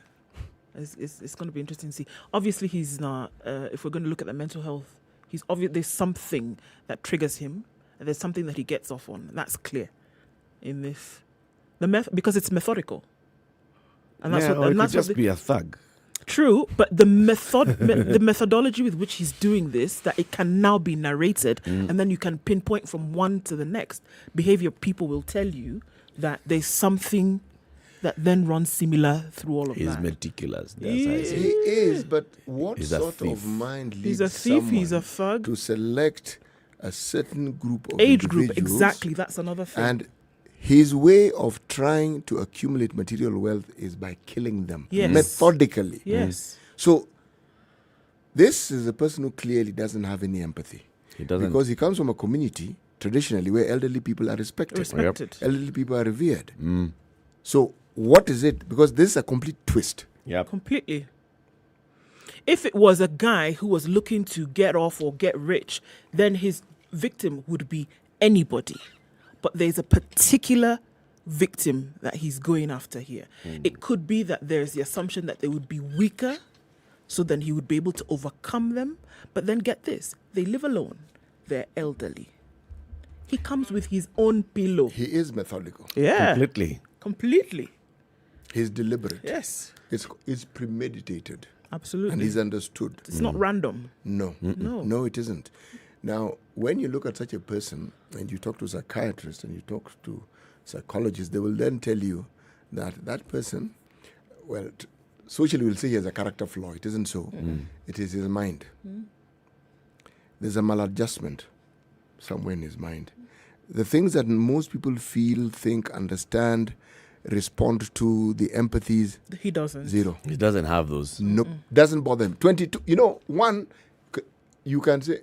It's going to be interesting to see. Obviously, he's not, if we're going to look at the mental health, there's something that triggers him, and there's something that he gets off on. That's clear in this. Because it's methodical. And that's it could just be a thug. True, but the methodology with which he's doing this, that it can now be narrated, and then you can pinpoint from one to the next. Behavior people will tell you that there's something that then runs similar through all of He's that. meticulous. He is, but what sort of mind leads He's a thief, he's a thug. to select a certain group of age group, individuals? exactly, that's another thing. And his way of trying to accumulate material wealth is by killing them methodically. Yes. So this is a person who clearly doesn't have any empathy. He doesn't. Because he comes from a community, traditionally, where elderly people are respected. Elderly people are revered. So what is it? Because this is a complete twist. Yep. Completely. If it was a guy who was looking to get off or get rich, then his victim would be anybody. But there's a particular victim that he's going after here. It could be that there's the assumption that they would be weaker, so then he would be able to overcome them. But then get this, they live alone. They're elderly. He comes with his own pillow. He is methodical. Yeah. Completely. He's deliberate. Yes. It's premeditated. Absolutely. And he's understood. It's not random. No, it isn't. Now, when you look at such a person and you talk to psychiatrists and you talk to psychologists, they will then tell you that person, well, socially we'll say he has a character flaw. It isn't so. It is his mind. There's a maladjustment somewhere in his mind. The things that most people feel, think, understand, respond to the empathies? He doesn't. Zero. He doesn't have those. Nope. Doesn't bother him. 22. You know, one, you can say,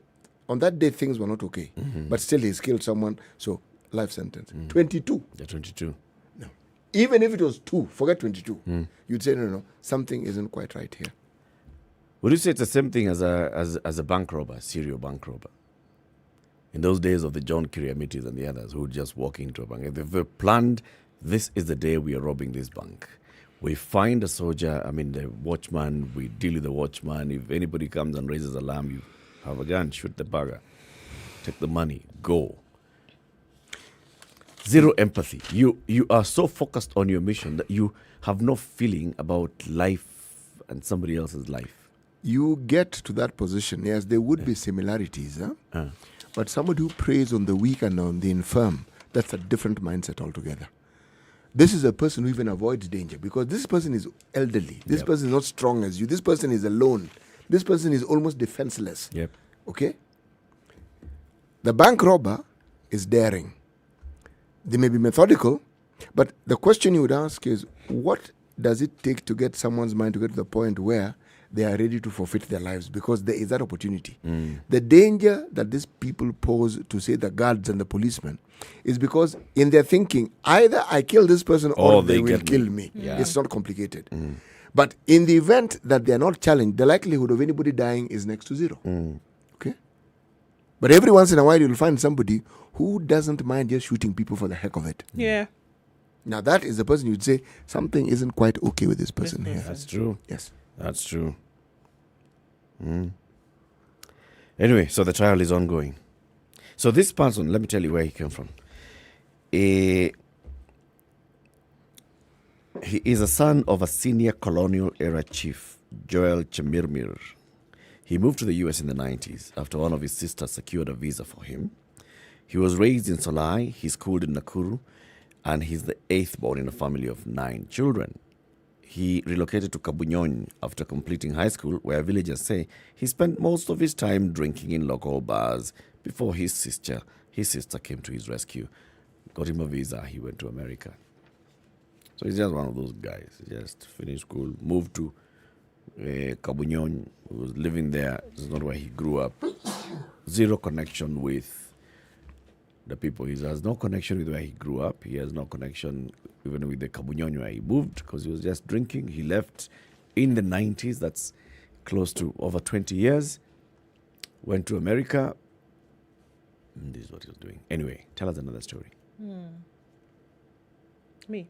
on that day things were not okay. But still he's killed someone, so life sentence. 22. Yeah, 22. No. Even if it was 2, forget 22. You'd say, no, something isn't quite right here. Would you say it's the same thing as a bank robber, serial bank robber? In those days of the John Kiriamitis and the others who would just walk into a bank. If they've planned, this is the day we are robbing this bank. We find a soldier, the watchman, we deal with the watchman. If anybody comes and raises alarm, you have a gun, shoot the bugger, take the money, go. Zero empathy. You are so focused on your mission that you have no feeling about life and somebody else's life. You get to that position, yes, there would be similarities, but somebody who preys on the weak and on the infirm, that's a different mindset altogether. This is a person who even avoids danger because this person is elderly. This person is not strong as you. This person is alone. This person is almost defenseless. Yep. Okay? The bank robber is daring. They may be methodical, but the question you would ask is, what does it take to get someone's mind to get to the point where they are ready to forfeit their lives? Because there is that opportunity. The danger that these people pose to, say, the guards and the policemen is because in their thinking, either I kill this person or they will kill me. Yeah. It's not complicated. But in the event that they are not challenged, the likelihood of anybody dying is next to zero. Okay? But every once in a while, you'll find somebody who doesn't mind just shooting people for the heck of it. Yeah. Now, that is the person you'd say, something isn't quite okay with this person here. That's true. Yes. That's true. Anyway, so the trial is ongoing. So this person, let me tell you where he came from. He is a son of a senior colonial era chief, Joel Chemirmir. He moved to the US in the 90s after one of his sisters secured a visa for him. He was raised in Solai, he schooled in Nakuru, and he's the 8th born in a family of 9 children. He relocated to Kabunyonyi after completing high school, where villagers say he spent most of his time drinking in local bars before his sister came to his rescue. Got him a visa, he went to America. So he's just one of those guys. He just finished school, moved to Kabunyonyi, was living there. This is not where he grew up. Zero connection with the people. He has no connection with where he grew up. He has no connection even with the Kabunyonyi where he moved because he was just drinking. He left in the 90s. That's close to over 20 years. Went to America. And this is what he was doing. Anyway, tell us another story. Me.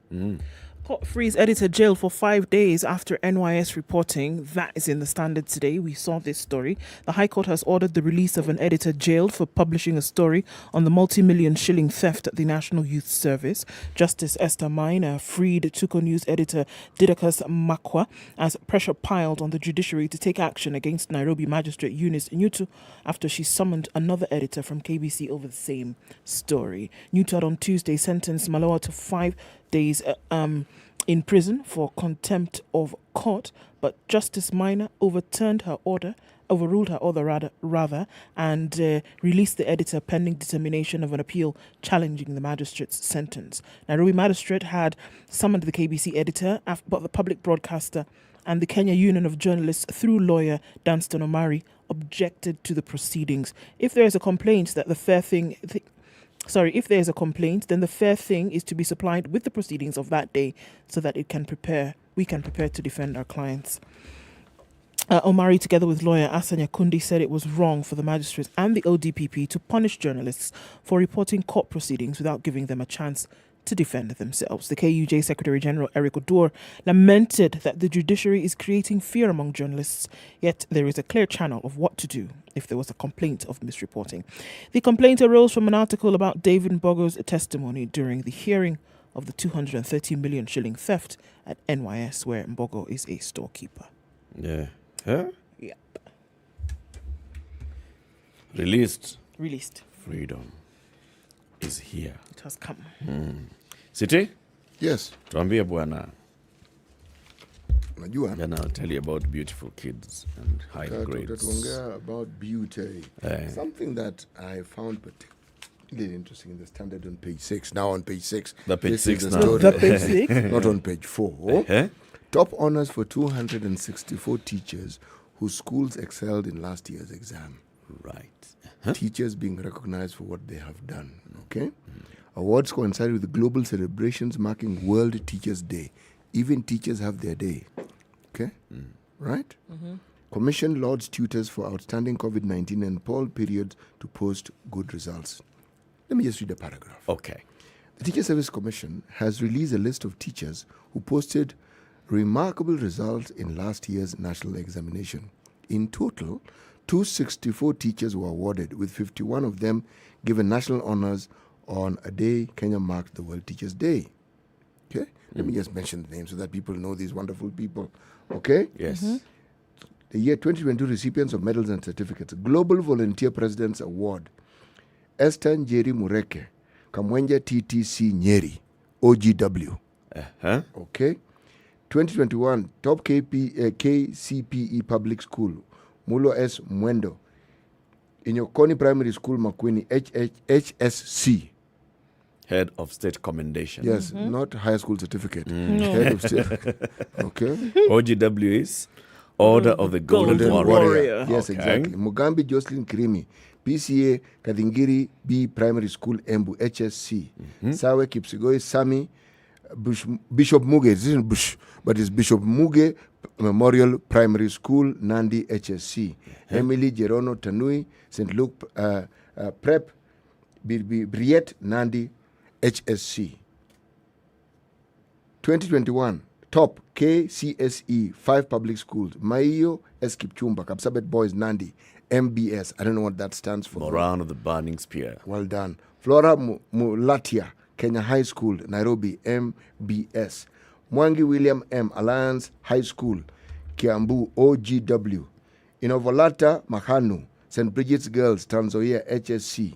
Court frees editor jailed for 5 days after NYS reporting. That is in the Standard today. We saw this story. The High Court has ordered the release of an editor jailed for publishing a story on the multi-million shilling theft at the National Youth Service. Justice Esther Maina freed Tuko News editor Didacus Makwa as pressure piled on the judiciary to take action against Nairobi magistrate Eunice Nyutu after she summoned another editor from KBC over the same story. Nyutu had on Tuesday sentenced Maloa to 5 days in prison for contempt of court, but Justice Maina overruled her order, and released the editor pending determination of an appeal challenging the magistrate's sentence. Nairobi magistrate had summoned the KBC editor, but the public broadcaster and the Kenya Union of Journalists, through lawyer Danstan Omari, objected to the proceedings. If there is a complaint that the fair thing... if there is a complaint, then the fair thing is to be supplied with the proceedings of that day so that we can prepare to defend our clients. Omari, together with lawyer Asanya Kundi, said it was wrong for the magistrates and the ODPP to punish journalists for reporting court proceedings without giving them a chance to defend themselves. The KUJ Secretary General Eric Odur lamented that the judiciary is creating fear among journalists, yet there is a clear channel of what to do if there was a complaint of misreporting. The complaint arose from an article about David Mbogo's testimony during the hearing of the 230 million shilling theft at NYS, where Mbogo is a storekeeper. Yeah. Huh? Yep. Released. Freedom is here. It has come. City? Yes. Tuambie bwana. Najua. Then I'll tell you about beautiful kids and high grades. Tutaongea about beauty. Something that I found Really interesting in the Standard on page 6. Now on page 6. The page This 6 is the now. story. The page 6? Not on page 4. Top honors for 264 teachers whose schools excelled in last year's exam. Right. Teachers being recognized for what they have done. Okay? Awards coincide with the global celebrations marking World Teachers' Day. Even teachers have their day. Okay? Right? Commission lauds tutors for outstanding COVID-19 and poll periods to post good results. Let me just read a paragraph. Okay. The Teacher Service Commission has released a list of teachers who posted remarkable results in last year's national examination. In total, 264 teachers were awarded, with 51 of them given national honors on a day Kenya marked the World Teachers' Day. Okay? Let me just mention the names so that people know these wonderful people. Okay? Yes. The year 2022 recipients of medals and certificates. Global Volunteer President's Award. Esther Nyeri Mureke, Kamwenja TTC Nyeri, OGW. Okay? 2021 Top KCPE Public School, Mulo S. Mwendo. Inyokoni Primary School, Makwini, HSC. Head of State Commendation. Yes, not high school certificate. Head of State. Okay. OGW is Order of the Golden Warrior. Yes, exactly. Mugambi Jocelyn Kirimi, PCA Kadingiri B Primary School, Embu, HSC. Sawe Kipsigoi Sami, Bishop Muge, this isn't Bush, but it's Bishop Muge Memorial Primary School, Nandi, HSC. Emily Gerono Tanui, St. Luke Prep, Briette, Nandi, HSC. 2021 Top KCSE 5 public schools. Maiyo S. Kipchumba, Kapsabet Boys, Nandi, MBS. I don't know what that stands for. Moran of the Burning Spear. Well done. Flora Mulatia, Kenya High School, Nairobi, MBS. Mwangi William M. Alliance High School, Kiambu, OGW. Inovolata Mahanu, St. Bridget's Girls, Trans Nzoia, HSC.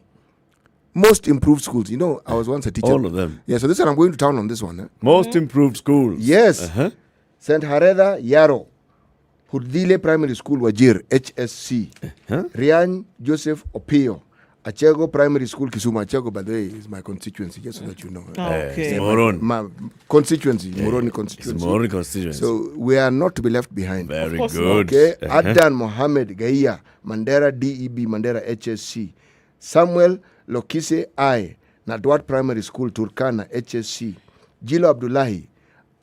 Most improved schools. You know, I was once a teacher. All of them. Yeah, so this one, I'm going to town on this one. Most improved schools. Yes. St. Hareda Yaro, Hurdile Primary School, Wajir, HSC. Rian Joseph Opio, Achego Primary School, Kisumu. Achego, by the way, is my constituency, just so that you know. Okay. Moron. My constituency, Moroni constituency. Moroni constituency. So we are not to be left behind. Very good. Okay. Adan Mohammed Gaia, Mandera DEB, Mandera HSC. Samuel Lokise I, Nadwat Primary School, Turkana, HSC. Jilo Abdullahi,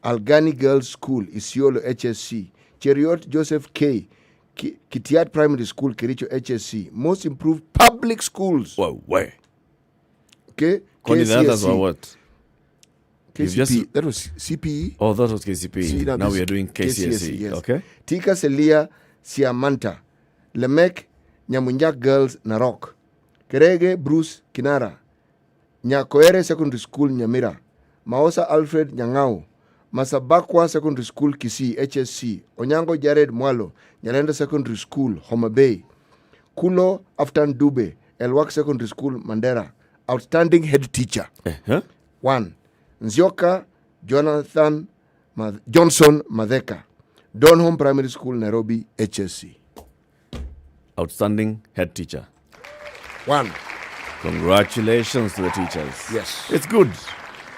Algani Girls School, Isiolo, HSC. Cheriot Joseph K, Kitiat Primary School, Kericho, HSC. Most improved public schools. Wow, where? Okay. The others were what? KCPE. That was CPE. Oh, that was KCPE. Now we are doing KCSE. Yes. Okay. Tika Selia Siamanta, Lemek Nyamunyak Girls, Narok. Kerege Bruce Kinara, Nyakoere Secondary School, Nyamira. Maosa Alfred Nyangao, Masabakwa Secondary School, Kisii, HSC. Onyango Jared Mwalo, Nyalenda Secondary School, Homa Bay. Kulo Aftan Dube, Elwak Secondary School, Mandera. Outstanding head teacher. 1. Nzioka Jonathan Johnson Madheka, Donholm Primary School, Nairobi, HSC. Outstanding head teacher. 1. Congratulations to the teachers. Yes. It's good.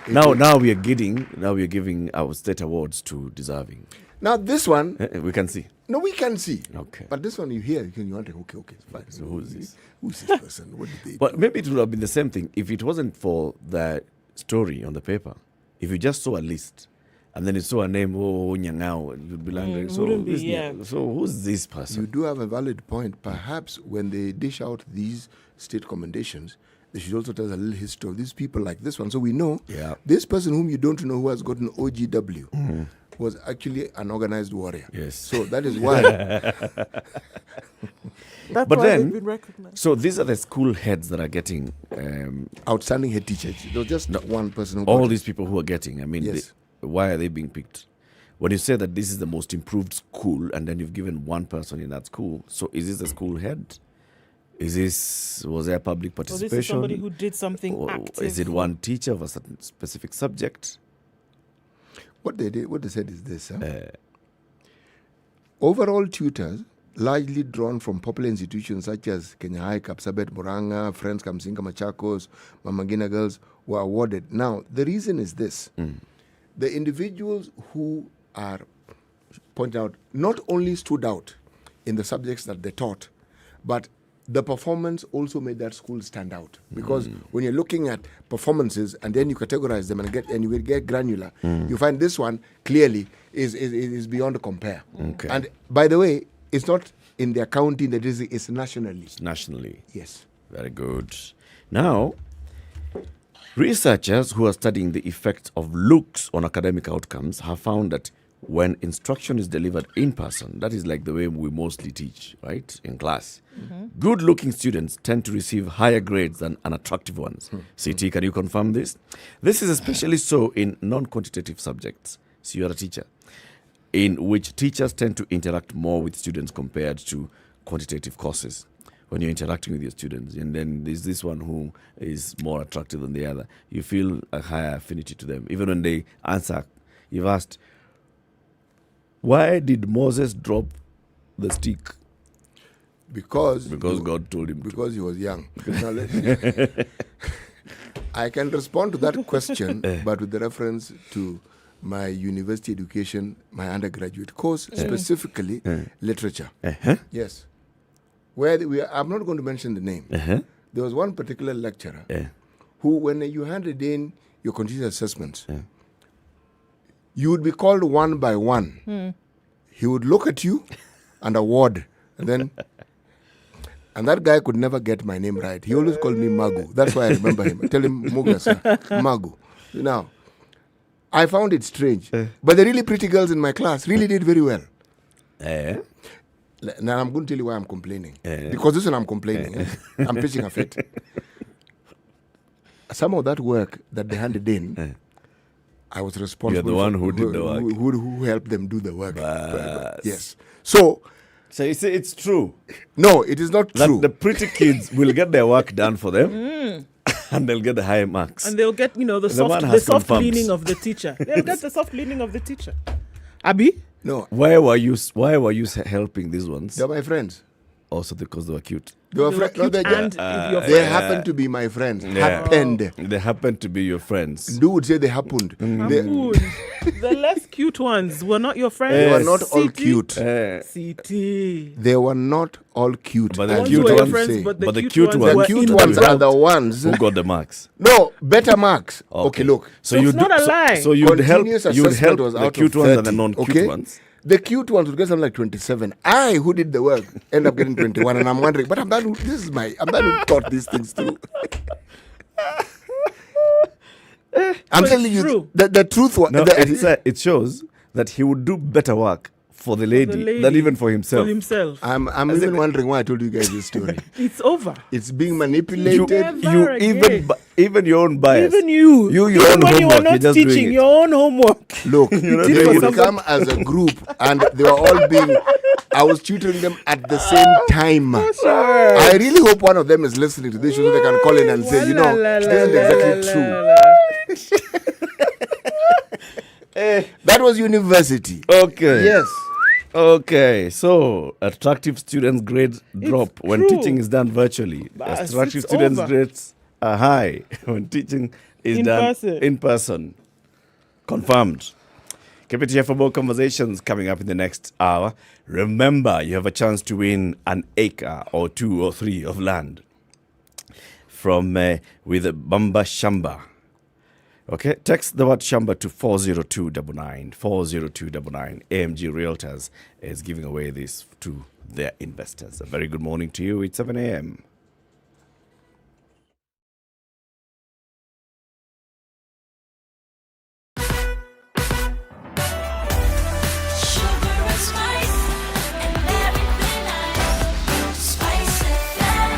Now we are giving our state awards to deserving. Now this one we can see. No, we can see. Okay. But this one you hear, you want to okay, it's fine. So who's this? Who's this person? What did they But do? maybe it would have been the same thing if it wasn't for the story on the paper. If you just saw a list and then you saw a name, Nyangao, you'd be like, so who's this person? You do have a valid point. Perhaps when they dish out these state commendations, they should also tell us a little history of these people like this one. So we know this person whom you don't know who has gotten OGW was actually an organized warrior. Yes. So that is why. That's but why then, they've been recognized. So these are the school heads that are getting outstanding head teachers. There was just one person who all got these people who are getting. I mean, Yes. why are they being picked? When you say that this is the most improved school and then you've given one person in that school, so is this the school head? Was there public So participation? this is somebody who did something Or active. is it one teacher of a certain specific subject? What they said is this. Overall tutors largely drawn from popular institutions such as Kenya High, Kapsabet, Murang'a, Friends, Kamsinga, Machakos, Mama Ngina Girls were awarded. Now, the reason is this. The individuals who are pointed out not only stood out in the subjects that they taught, but the performance also made that school stand out. Because when you're looking at performances and then you categorize them and you will get granular, you find this one clearly is beyond compare. Okay. And by the way, it's not in their county that it's nationally. It's nationally. Yes. Very good. Now, researchers who are studying the effects of looks on academic outcomes have found that when instruction is delivered in person, that is like the way we mostly teach, right, in class, good-looking students tend to receive higher grades than unattractive ones. CT, can you confirm this? This is especially so in non-quantitative subjects. So you are a teacher, in which teachers tend to interact more with students compared to quantitative courses. When you're interacting with your students, and then there's this one who is more attractive than the other, you feel a higher affinity to them. Even when they answer, you've asked, why did Moses drop the stick? Because God told him because he was young. Now, I can respond to that question, but with the reference to my university education, my undergraduate course, specifically literature. Yes. I'm not going to mention the name. There was one particular lecturer who, when you handed in your continuous assessments, you would be called one by one. He would look at you and award. And that guy could never get my name right. He always called me Magu. That's why I remember him. I tell him, Muga, sir, Magu. Now, I found it strange. But the really pretty girls in my class really did very well. Now, I'm going to tell you why I'm complaining. Because this one I'm complaining. I'm pitching a fit. Some of that work that they handed in, I was responsible. You're the one who did the work. Who helped them do the work. Yes. So you say it's true. No, it is not true. The pretty kids will get their work done for them. And they'll get the high marks. And they'll get, the soft leaning of the teacher. They'll get the soft leaning of the teacher. Abi? No. Why were you helping these ones? They're my friends. Also because they were cute. They were they happened to be my friends. Happened. They happened to be your friends. Dude would say they happened. The less cute ones were not your friends. They were not all cute. CT. They were not all cute. But the cute ones, friends, but the cute ones are the ones who got the marks. No, better marks. Okay, look. So it's not a lie. So you'd help the cute ones and the non-cute ones. The cute ones would get something like 27. I, who did the work, end up getting 21, and I'm wondering, but I'm the one who taught these things too. I'm telling you, the truth was... it shows that he would do better work for the lady than even for himself. I'm even wondering why I told you guys this story. It's over. It's being manipulated. Even your own bias. Even you. Your even own when homework. you were not teaching your own homework. Look, they would come as a group and they were all being... I was tutoring them at the same time. I really hope one of them is listening to this so they can call in and say, this isn't exactly true. That was university. Okay. Yes. Okay, so attractive students' grades drop when teaching is done virtually. Attractive students' grades are high when teaching is done in person. Confirmed. Keep it here for more conversations coming up in the next hour. Remember, you have a chance to win an acre or 2 or 3 of land from with Bamba Shamba. Okay, text the word Shamba to 40299. 40299. AMG Realtors is giving away this to their investors. A very good morning to you. It's 7 a.m.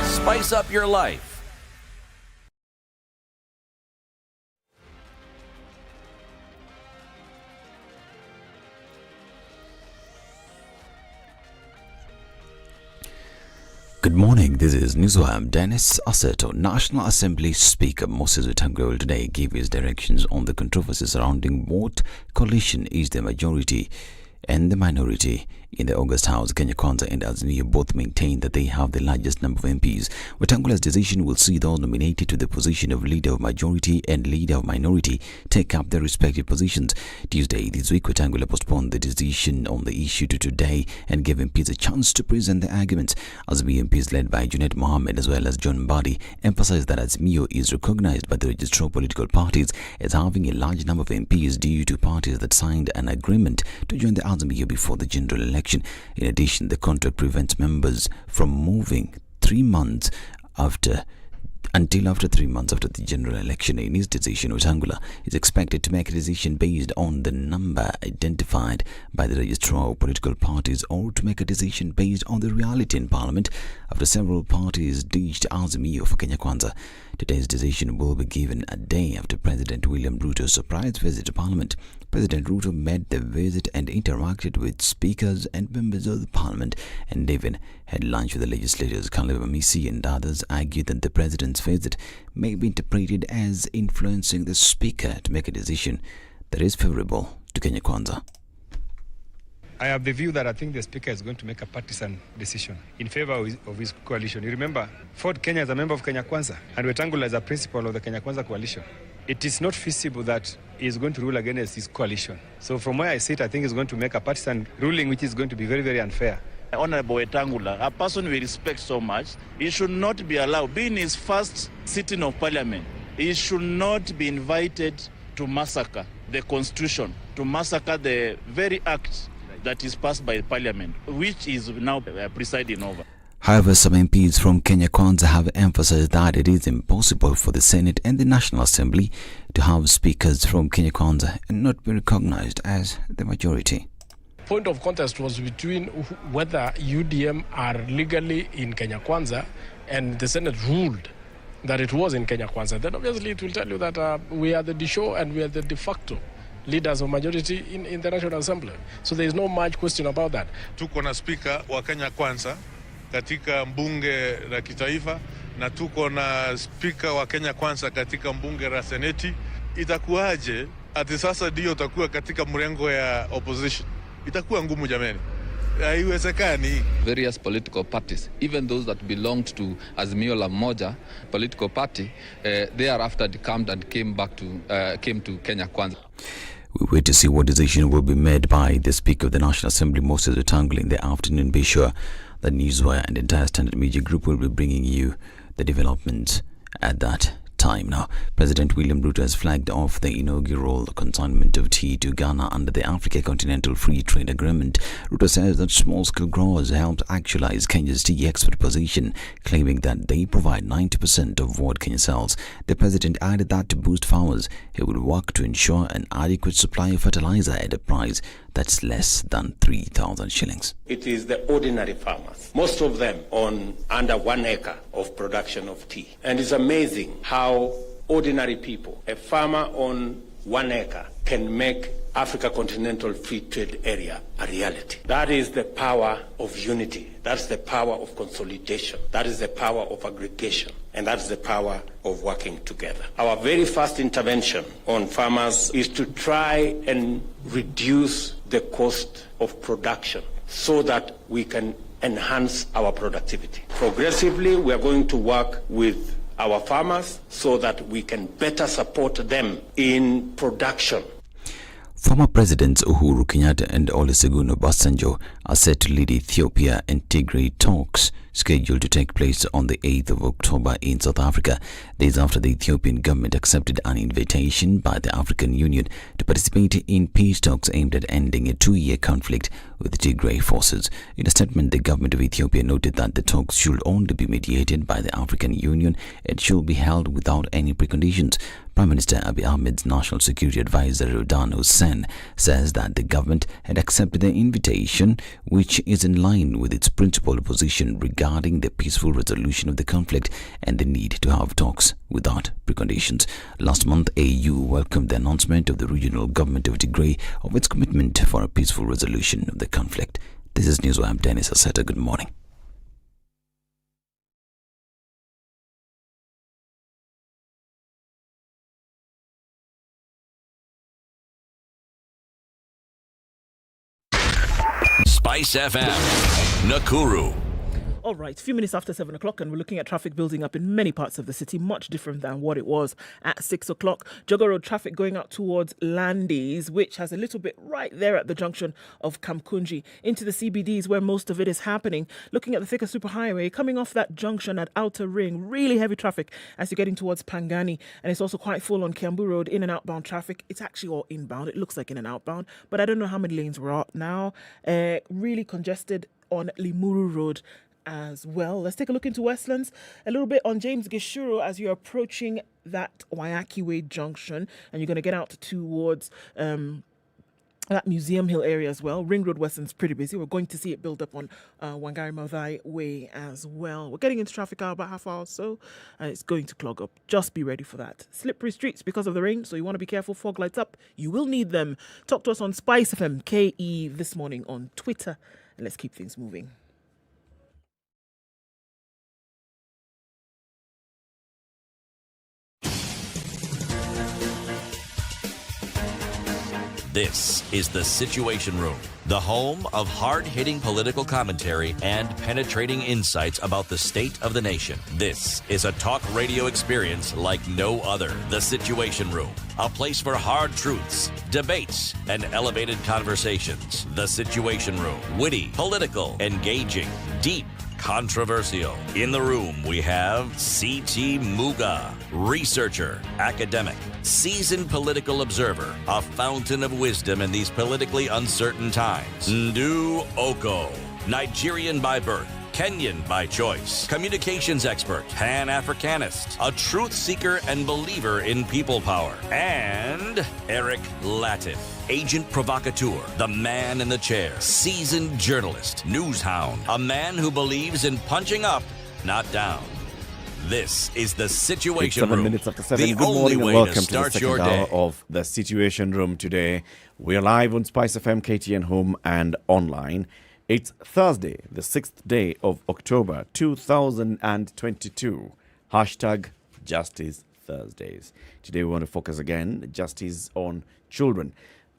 Spice up your life. Good morning, this is Newswire. Dennis Asseto, National Assembly Speaker Moses Wetangula today gave his directions on the controversy surrounding what coalition is the majority and the minority In the August House, Kenya Kwanza and Azimio both maintain that they have the largest number of MPs. Wetangula's decision will see those nominated to the position of Leader of Majority and Leader of Minority take up their respective positions. Tuesday this week, Wetangula postponed the decision on the issue to today and gave MPs a chance to present their arguments. Azimio MPs led by Junet Mohammed as well as John Mbadi emphasized that Azimio is recognized by the registrar of political parties as having a large number of MPs due to parties that signed an agreement to join the Azimio before the general election. In addition, the contract prevents members from moving 3 months until after 3 months after the general election. In his decision, Wetangula is expected to make a decision based on the number identified by the registrar of political parties, or to make a decision based on the reality in Parliament after several parties ditched Azimio for Kenya Kwanza. Today's decision will be given a day after President William Ruto's surprise visit to Parliament. President Ruto met the visit and interacted with speakers and members of the Parliament, and even had lunch with the legislators. Caleb Amisi and others argued that the President's visit may be interpreted as influencing the Speaker to make a decision that is favorable to Kenya Kwanza. I have the view that I think the Speaker is going to make a partisan decision in favor of his coalition. You remember, Ford Kenya is a member of Kenya Kwanza, and Wetangula is a principal of the Kenya Kwanza coalition. It is not feasible that he is going to rule against his coalition. So from where I sit, I think he's going to make a partisan ruling, which is going to be very, very unfair. Honorable Wetangula, a person we respect so much, he should not be allowed, being his first sitting of Parliament, he should not be invited to massacre the Constitution, to massacre the very act that is passed by Parliament, which is now presiding over. However, some MPs from Kenya Kwanza have emphasized that it is impossible for the Senate and the National Assembly to have speakers from Kenya Kwanza and not be recognized as the majority. Point of contest was between whether UDM are legally in Kenya Kwanza, and the Senate ruled that it was in Kenya Kwanza. Then obviously it will tell you that we are the de jure and we are the de facto leaders of majority in the National Assembly. So there is no much question about that. Tuko na speaker wa Kenya Kwanza katika mbunge la kitaifa, na tuko na speaker wa Kenya Kwanza katika mbunge la seneti. Itakuwaje ati sasa ndio utakuwa katika mrengo ya opposition? Itakuwa ngumu jameni. Haiwezekani. Various political parties, even those that belonged to Azimio la Moja political party, thereafter decamped and came to Kenya Kwanza. We wait to see what decision will be made by the Speaker of the National Assembly, Moses Wetangula, in the afternoon. Be sure that Newswire and the entire Standard Media Group will be bringing you the developments at that time. Now, President William Ruto has flagged off the inaugural consignment of tea to Ghana under the Africa Continental Free Trade Agreement. Ruto says that small-scale growers helped actualize Kenya's tea export position, claiming that they provide 90% of what Kenya sells. The president added that to boost farmers, he would work to ensure an adequate supply of fertilizer at a price that's less than 3,000 shillings. It is the ordinary farmers, most of them on under 1 acre of production of tea. And it's amazing how ordinary people, a farmer on 1 acre, can make Africa Continental Free Trade Area a reality. That is the power of unity. That's the power of consolidation. That is the power of aggregation. And that's the power of working together. Our very first intervention on farmers is to try and reduce the cost of production so that we can enhance our productivity. Progressively, we are going to work with our farmers so that we can better support them in production. Former Presidents Uhuru Kenyatta and Olusegun Obasanjo are set to lead Ethiopia and Tigray talks scheduled to take place on the 8th of October in South Africa, days after the Ethiopian government accepted an invitation by the African Union to participate in peace talks aimed at ending a 2-year conflict with the Tigray forces. In a statement, the government of Ethiopia noted that the talks should only be mediated by the African Union and should be held without any preconditions. Prime Minister Abiy Ahmed's National Security Advisor Rodan Hussein says that the government had accepted the invitation, which is in line with its principal position regarding the peaceful resolution of the conflict and the need to have talks without preconditions. Last month, AU welcomed the announcement of the regional government of Tigray of its commitment for a peaceful resolution of the conflict. This is Newswire. I'm Dennis Aseta. Good morning. SpiceFM, Nakuru. All right, a few minutes after 7 o'clock, and we're looking at traffic building up in many parts of the city, much different than what it was at 6 o'clock. Jogger Road traffic going out towards Landis, which has a little bit right there at the junction of Kamkunji, into the CBDs where most of it is happening. Looking at the Thika Superhighway, coming off that junction at Outer Ring, really heavy traffic as you're getting towards Pangani, and it's also quite full on Kiambu Road, in and outbound traffic. It's actually all inbound. It looks like in and outbound, but I don't know how many lanes we're at now. Really congested on Limuru Road as well. Let's take a look into Westlands a little bit on James Gishuru as you're approaching that Wayaki Way junction, and you're going to get out towards that Museum Hill area as well. Ring Road Westland's pretty busy. We're going to see it build up on Wangari Maathai Way as well. We're getting into traffic hour about half hour or so, and it's going to clog up. Just be ready for that. Slippery streets because of the rain, so you want to be careful. Fog lights up. You will need them. Talk to us on SpiceFM KE this morning on Twitter, and let's keep things moving. This is The Situation Room, the home of hard-hitting political commentary and penetrating insights about the state of the nation. This is a talk radio experience like no other. The Situation Room, a place for hard truths, debates, and elevated conversations. The Situation Room, witty, political, engaging, deep, controversial. In the room, we have C.T. Muga, researcher, academic, seasoned political observer, a fountain of wisdom in these politically uncertain times. Ndu Oko, Nigerian by birth, Kenyan by choice, communications expert, Pan-Africanist, a truth seeker and believer in people power, and Eric Latif, agent provocateur, the man in the chair, seasoned journalist, news hound, a man who believes in punching up, not down. This is The Situation Room. 7 minutes after 7. The Good only morning and way welcome to to the start second your hour day. of The Situation Room today. We're live on SpiceFM, KTN Home and online. It's Thursday, the 6th day of October 2022. Hashtag Justice Thursdays. Today we want to focus again, justice on children.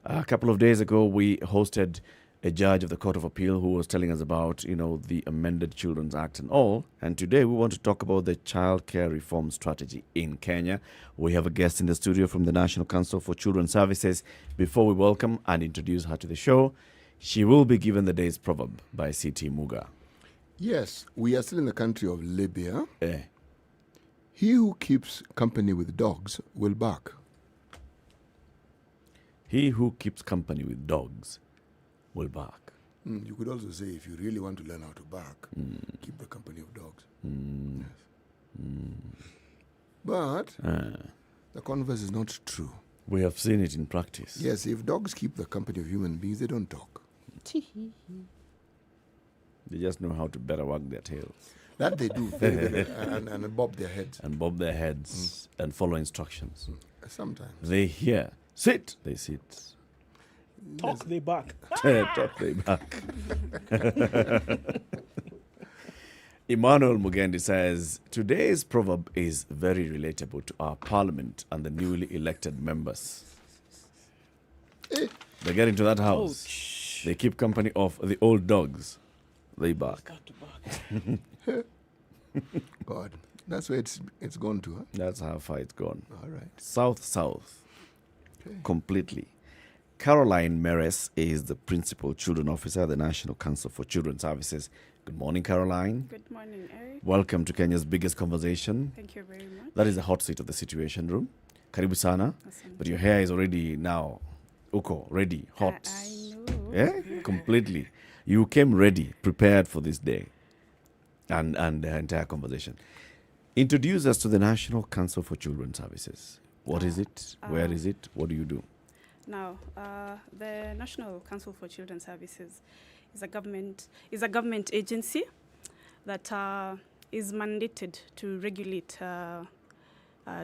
A couple of days ago, we hosted a judge of the Court of Appeal who was telling us about, the amended Children's Act and all. And today we want to talk about the child care reform strategy in Kenya. We have a guest in the studio from the National Council for Children's Services. Before we welcome and introduce her to the show, she will be given the day's proverb by C.T. Muga. Yes, we are still in the country of Libya. He who keeps company with dogs will bark. He who keeps company with dogs will bark. You could also say, if you really want to learn how to bark, keep the company of dogs. Yes. But the converse is not true. We have seen it in practice. Yes, if dogs keep the company of human beings, they don't talk. They just know how to better wag their tails. That they do, and bob their heads. And bob their heads and follow instructions. Sometimes. They hear. Sit, they sit. Talk, they bark. Talk, they bark. Emmanuel Mugendi says, today's proverb is very relatable to our parliament and the newly elected members. They get into that house. They keep company of the old dogs. They bark. God, that's where it's gone to, huh? That's how far it's gone. All right. South. Completely. Caroline Meres is the Principal Children Officer at the National Council for Children's Services. Good morning, Caroline. Good morning, Eric. Welcome to Kenya's biggest conversation. Thank you very much. That is the hot seat of the Situation Room. Karibu sana. Awesome. But your hair is already now, ready, hot. I know. Yeah, completely. You came ready, prepared for this day and the entire conversation. Introduce us to the National Council for Children's Services. What is it? Where is it? What do you do? Now, the National Council for Children's Services is a government agency that is mandated to regulate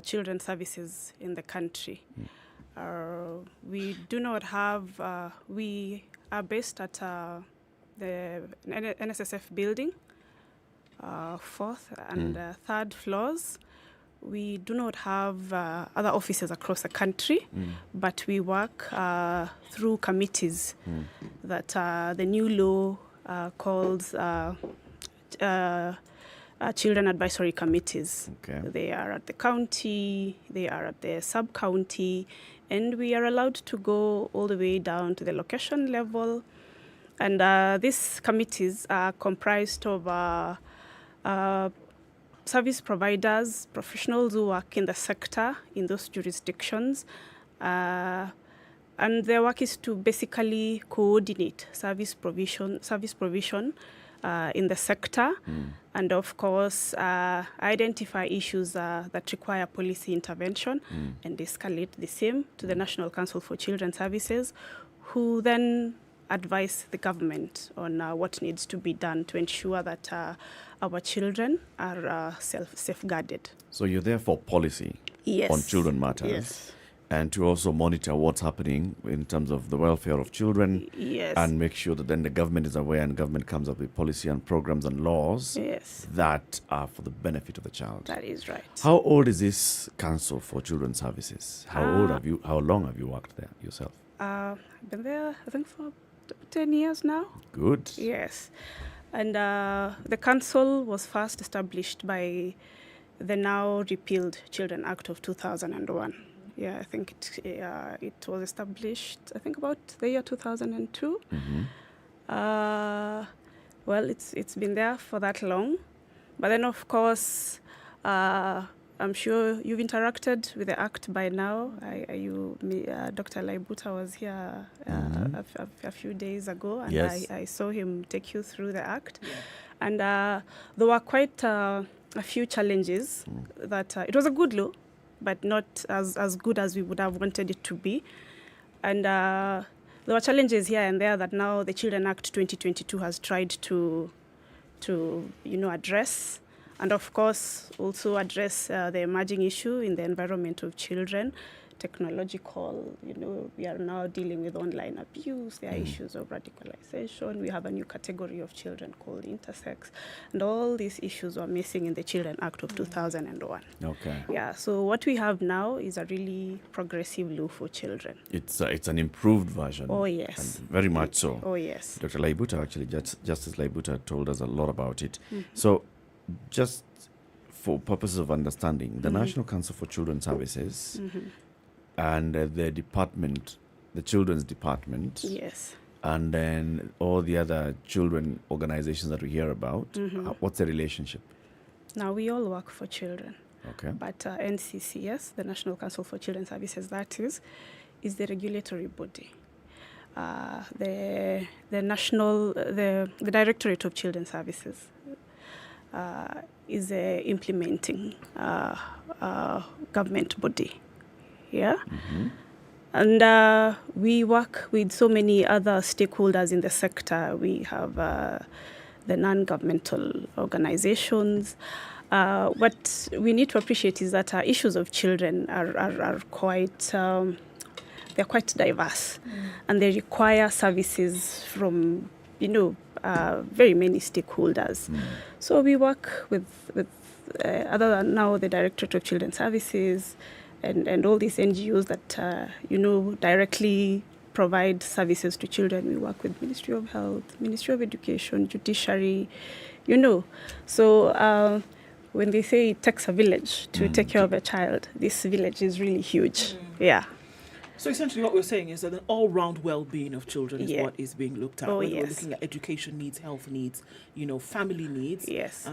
children's services in the country. We do not have. We are based at the NSSF building, 4th and 3rd floors. we do not have other offices across the country, but we work through committees that the new law calls children advisory committees. Okay. They are at the county, they are at the sub-county, and we are allowed to go all the way down to the location level. And these committees are comprised of service providers, professionals who work in the sector in those jurisdictions. And their work is to basically coordinate service provision in the sector, and of course identify issues that require policy intervention and escalate the same to the National Council for Children's Services, who then advise the government on what needs to be done to ensure that our children are safeguarded. So you're there for policy Yes. on children matters. Yes. And to also monitor what's happening in terms of the welfare of children. Yes. And make sure that then the government is aware and government comes up with policy and programs and laws Yes. that are for the benefit of the child. That is right. How old is this Council for Children's Services? How long have you worked there yourself? I've been there, I think, for 10 years now. Good. Yes. And the council was first established by the now repealed Children Act of 2001. Yeah, I think it was established, I think, about the year 2002. Well, it's been there for that long. But then, of course, I'm sure you've interacted with the Act by now. Dr. Laibuta was here a few days ago, and Yes. I saw him take you through the Act. And there were quite a few challenges. That it was a good law, but not as good as we would have wanted it to be. And there were challenges here and there that now the Children Act 2022 has tried to address. And of course, also address the emerging issue in the environment of children, technological, we are now dealing with online abuse, there are issues of radicalization, we have a new category of children called intersex, and all these issues were missing in the Children Act of 2001. Okay. Yeah, so what we have now is a really progressive law for children. It's an improved version. Oh, yes. And very much so. Oh, yes. Dr. Laibuta, actually, Justice Laibuta told us a lot about it. So, just for purposes of understanding, the National Council for Children's Services and the department, the Children's Department, yes, and then all the other children organizations that we hear about, what's the relationship? Now, we all work for children. Okay. But NCCS, the National Council for Children's Services, that is the regulatory body. The Directorate of Children's Services is a implementing government body. Yeah. And we work with so many other stakeholders in the sector. We have the non-governmental organizations. What we need to appreciate is that issues of children are quite they're quite diverse, and they require services from very many stakeholders. So we work with other than now the Directorate of Children's Services and all these NGOs that directly provide services to children. We work with Ministry of Health, Ministry of Education, Judiciary, So when they say it takes a village to take care of a child, this village is really huge. Yeah. So essentially what we're saying is that an all-round well-being of children is what is being looked at. Oh, Whether yes. we're looking at education needs, health needs, family needs. Yes.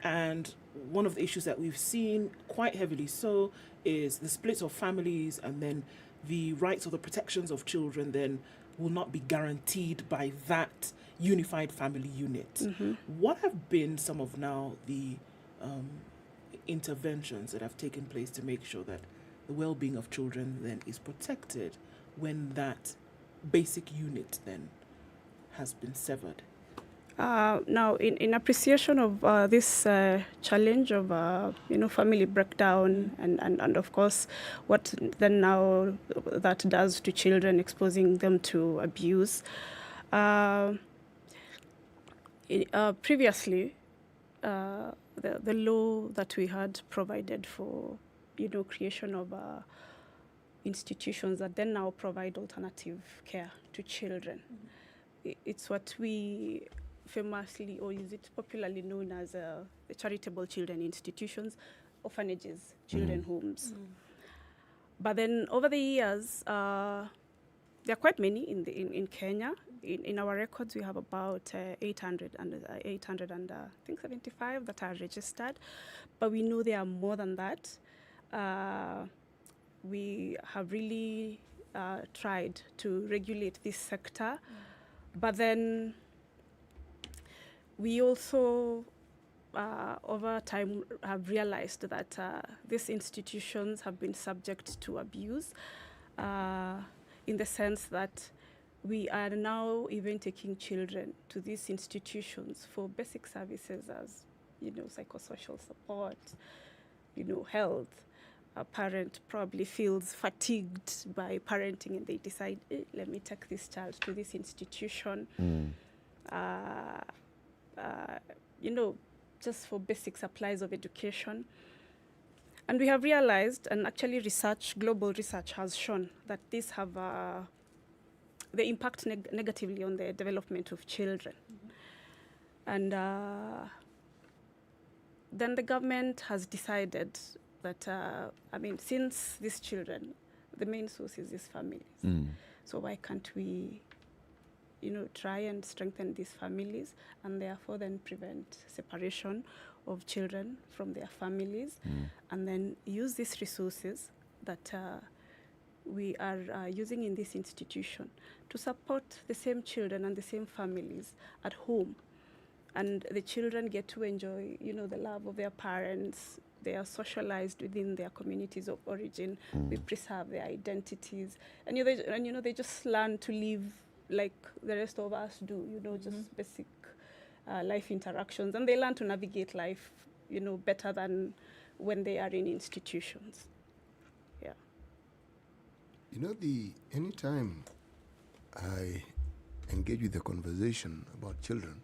And one of the issues that we've seen quite heavily so is the split of families, and then the rights or the protections of children then will not be guaranteed by that unified family unit. What have been some of now the interventions that have taken place to make sure that the well-being of children then is protected when that basic unit then has been severed? Now, in appreciation of this challenge of family breakdown and of course what then now that does to children, exposing them to abuse. Previously, the law that we had provided for, creation of institutions that then now provide alternative care to children. It's what we famously, or is it popularly known as the charitable children institutions, orphanages, children homes. But then over the years, there are quite many in Kenya. In our records, we have about 800 and I think 75 that are registered. But we know there are more than that. We have really tried to regulate this sector. But then we also, over time, have realized that these institutions have been subject to abuse in the sense that we are now even taking children to these institutions for basic services as, psychosocial support, health. A parent probably feels fatigued by parenting and they decide, let me take this child to this institution, just for basic supplies of education. And we have realized, and actually global research has shown that these have, they impact negatively on the development of children. And then the government has decided that, since these children, the main source is these families. So why can't we, try and strengthen these families and therefore then prevent separation of children from their families and then use these resources that we are using in this institution to support the same children and the same families at home. And the children get to enjoy, the love of their parents. They are socialized within their communities of origin. We preserve their identities. And, they just learn to live like the rest of us do, just basic life interactions. And they learn to navigate life, better than when they are in institutions. Yeah. Anytime I engage with the conversation about children,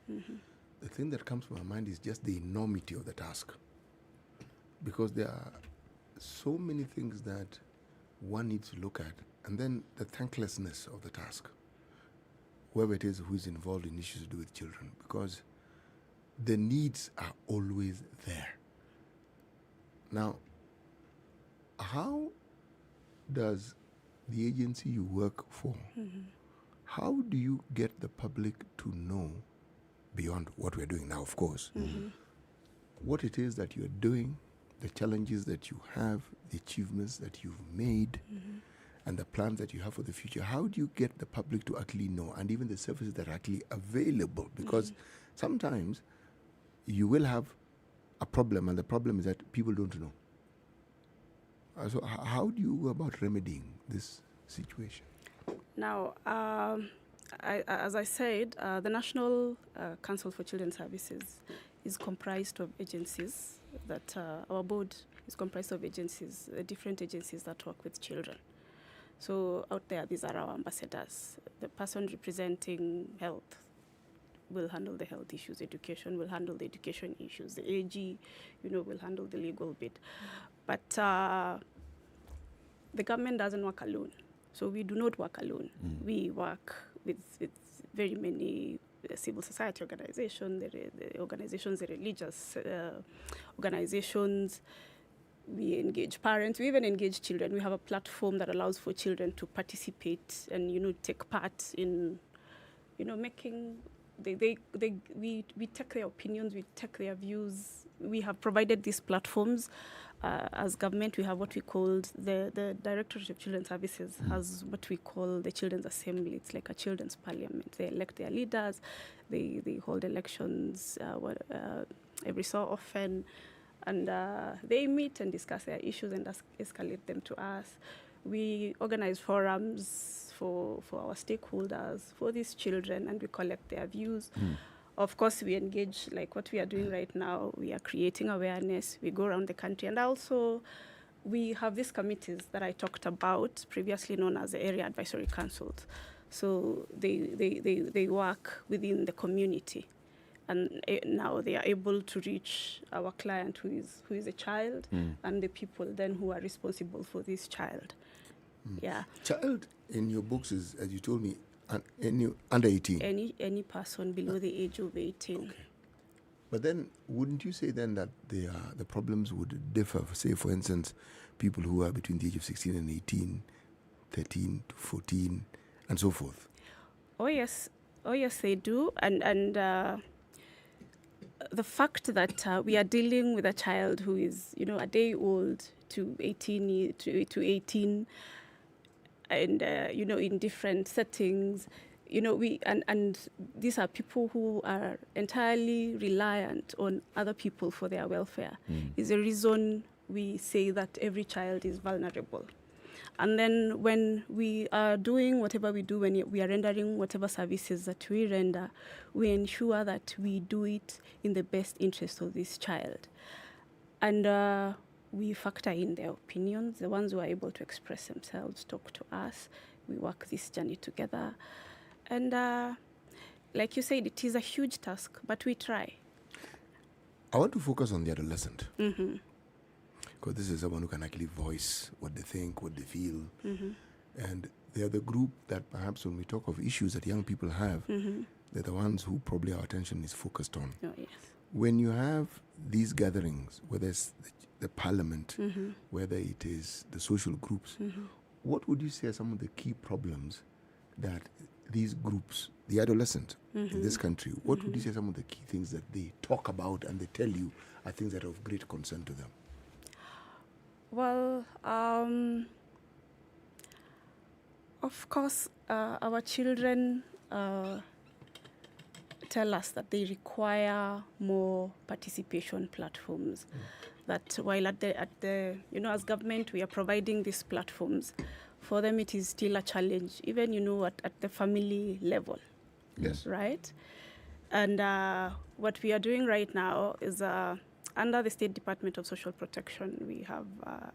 the thing that comes to my mind is just the enormity of the task. Because there are so many things that one needs to look at, and then the thanklessness of the task, whoever it is who is involved in issues to do with children, because the needs are always there. Now, how does the agency you work for, how do you get the public to know, beyond what we're doing now, of course, what it is that you're doing, the challenges that you have, the achievements that you've made, and the plans that you have for the future? How do you get the public to actually know, and even the services that are actually available? Because sometimes you will have a problem, and the problem is that people don't know. So how do you go about remedying this situation? Now, as I said, the National Council for Children's Services is comprised of agencies that our board is comprised of agencies, different agencies that work with children. So out there, these are our ambassadors. The person representing health will handle the health issues, education will handle the education issues, the AG, will handle the legal bit. But the government doesn't work alone. So we do not work alone. We work with very many civil society organizations, the religious organizations. We engage parents. We even engage children. We have a platform that allows for children to participate and take part in making. We take their opinions. We take their views. We have provided these platforms. As government, we have what we call the Directorate of Children's Services has what we call the Children's Assembly. It's like a children's parliament. They elect their leaders. They hold elections every so often. And they meet and discuss their issues and escalate them to us. We organize forums for our stakeholders, for these children, and we collect their views. Of course, we engage, like what we are doing right now. We are creating awareness. We go around the country. And also, we have these committees that I talked about, previously known as the Area Advisory Councils. So they work within the community. And now they are able to reach our client who is a child and the people then who are responsible for this child. Yeah. Child in your books is, as you told me, under 18. Any person below the age of 18. Okay. But then, wouldn't you say then that the problems would differ? Say, for instance, people who are between the age of 16 and 18, 13 to 14, and so forth. Oh yes, they do. And the fact that we are dealing with a child who is, a day old to 18 to 18, and in different settings. And these are people who are entirely reliant on other people for their welfare. Is the reason we say that every child is vulnerable. And then when we are doing whatever we do, when we are rendering whatever services that we render, we ensure that we do it in the best interest of this child. And we factor in their opinions, the ones who are able to express themselves, talk to us. We work this journey together. And like you said, it is a huge task, but we try. I want to focus on the adolescent. Mm-hmm. Because this is someone who can actually voice what they think, what they feel. Mm-hmm. And they are the group that perhaps when we talk of issues that young people have, they're the ones who probably our attention is focused on. Oh, yes. When you have these gatherings, whether it's the parliament, whether it is the social groups, what would you say are some of the key problems that these groups, the adolescent in this country, what would you say some of the key things that they talk about and they tell you are things that are of great concern to them? Well, of course, our children tell us that they require more participation platforms. That while at the as government we are providing these platforms, for them it is still a challenge, even at the family level. Yes. Right. And what we are doing right now is under the State Department of Social Protection, we have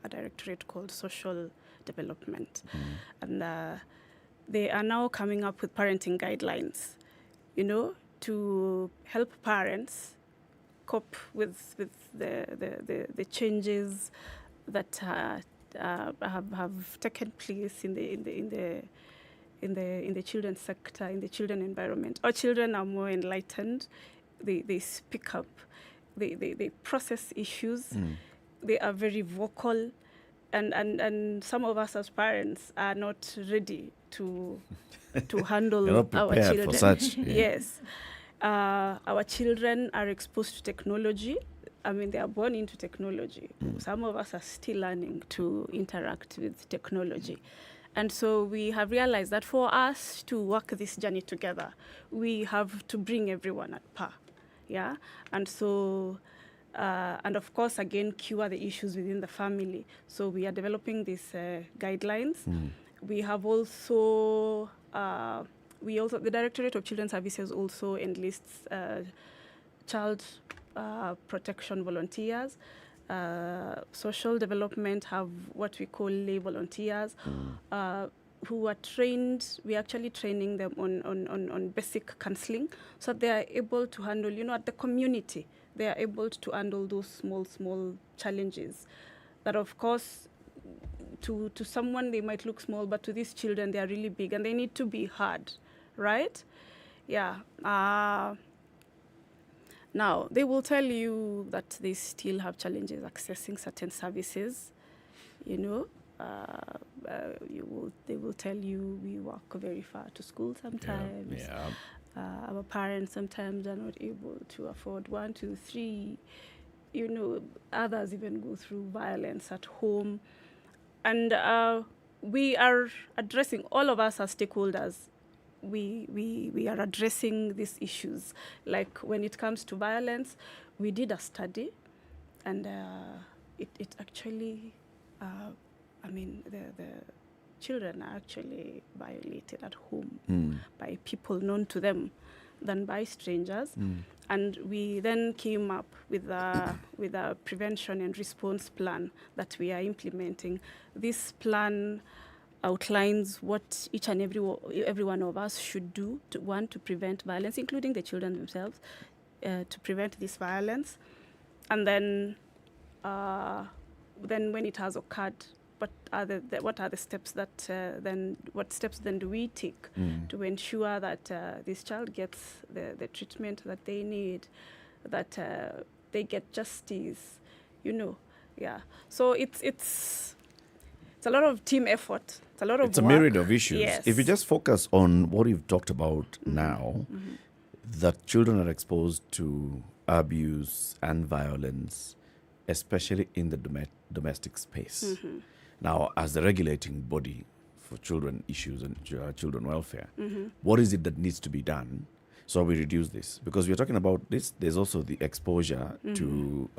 a directorate called Social Development. And they are now coming up with parenting guidelines, to help parents cope with the changes that have taken place in the children's sector, in the children environment. Our children are more enlightened. They speak up. They process issues. They are very vocal, and some of us as parents are not ready to handle our children. For such, yeah. Yes, our children are exposed to technology. I mean, they are born into technology. Some of us are still learning to interact with technology. And so we have realized that for us to work this journey together, we have to bring everyone at par. Yeah, and so, and of course, again, cure the issues within the family. So we are developing these guidelines. We have also, the Directorate of Children's Services also enlists child protection volunteers. Social development have what we call lay volunteers. Who are trained, we're actually training them on basic counseling so that they are able to handle, at the community, they are able to handle those small challenges that, of course, to someone they might look small, but to these children, they are really big and they need to be heard, right? Yeah. Now, they will tell you that they still have challenges accessing certain services, they will tell you we walk very far to school sometimes. Yeah. Our parents sometimes are not able to afford 1, 2, 3. Others even go through violence at home. And we are addressing, all of us as stakeholders, we are addressing these issues. Like when it comes to violence, we did a study, and it actually, the children are actually violated at home by people known to them than by strangers. And we then came up with a prevention and response plan that we are implementing. This plan outlines what each and every one of us should do to prevent violence, including the children themselves. to prevent this violence. And then when it has occurred, what are the steps that what steps then do we take to ensure that this child gets the treatment that they need, that they get justice, So it's a lot of team effort. It's a lot of It's work. a myriad of issues. Yes. If you just focus on what we've talked about now, that children are exposed to abuse and violence, especially in the domestic space. Now, as the regulating body for children issues and children welfare, what is it that needs to be done so we reduce this? Because we're talking about this, there's also the exposure to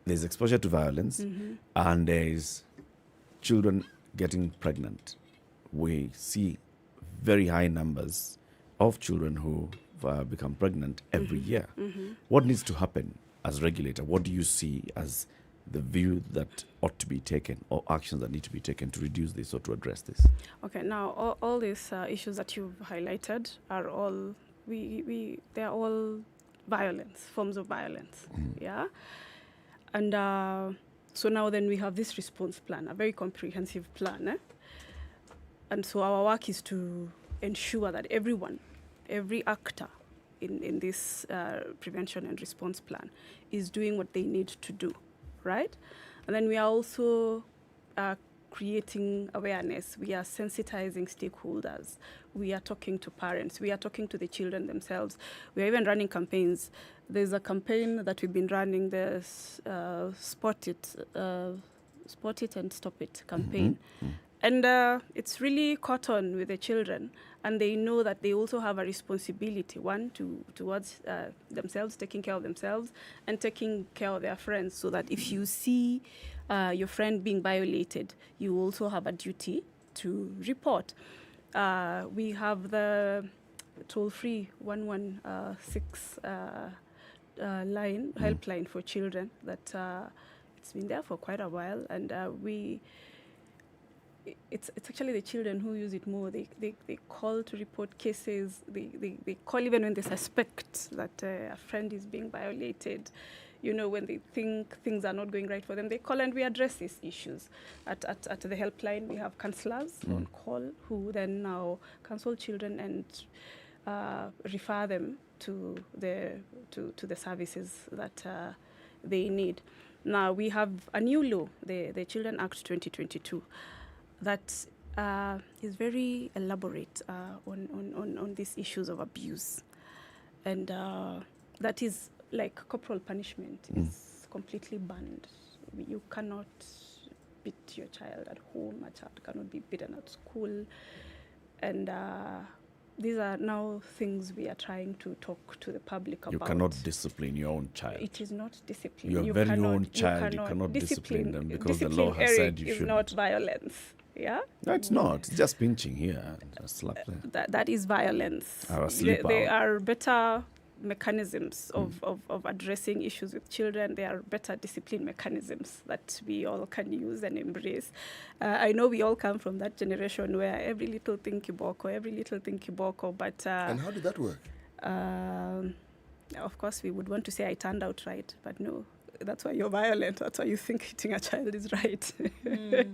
there's exposure to violence, and there's children getting pregnant. We see very high numbers of children who become pregnant every year. What needs to happen as regulator? What do you see as the view that ought to be taken, or actions that need to be taken to reduce this or to address this? Okay, now all these issues that you've highlighted are all they're all violence, forms of violence. Yeah, and so now then we have this response plan, a very comprehensive plan, and so our work is to ensure that every actor in this prevention and response plan is doing what they need to do, right? And then we are also creating awareness. We are sensitizing stakeholders. We are talking to parents. We are talking to the children themselves. We are even running campaigns. There's a campaign that we've been running, the Spot It and Stop It campaign. And it's really caught on with the children, and they know that they also have a responsibility, one, towards themselves, taking care of themselves, and taking care of their friends, so that if you see your friend being violated, you also have a duty to report. We have the toll-free 116 helpline for children that it's been there for quite a while, and it's actually the children who use it more. They call to report cases. They call even when they suspect that a friend is being violated. When they think things are not going right for them, they call, and we address these issues. At the helpline, we have counselors on call who then now counsel children and refer them to the services that they need. Now we have a new law, the Children Act 2022. That is very elaborate on these issues of abuse. And that is like corporal punishment is completely banned. You cannot beat your child at home. A child cannot be beaten at school. And these are now things we are trying to talk to the public about. You cannot discipline your own child. It is not discipline. Your very own child, you cannot discipline them because the law has said you should. Discipline is not violence. Yeah? No, it's not. It's just pinching here. Just slap there. That is violence. There are better mechanisms of addressing issues with children. There are better discipline mechanisms that we all can use and embrace. I know we all come from that generation where every little thing kiboko, but... and how did that work? Of course, we would want to say I turned out right, but no. That's why you're violent. That's why you think hitting a child is right.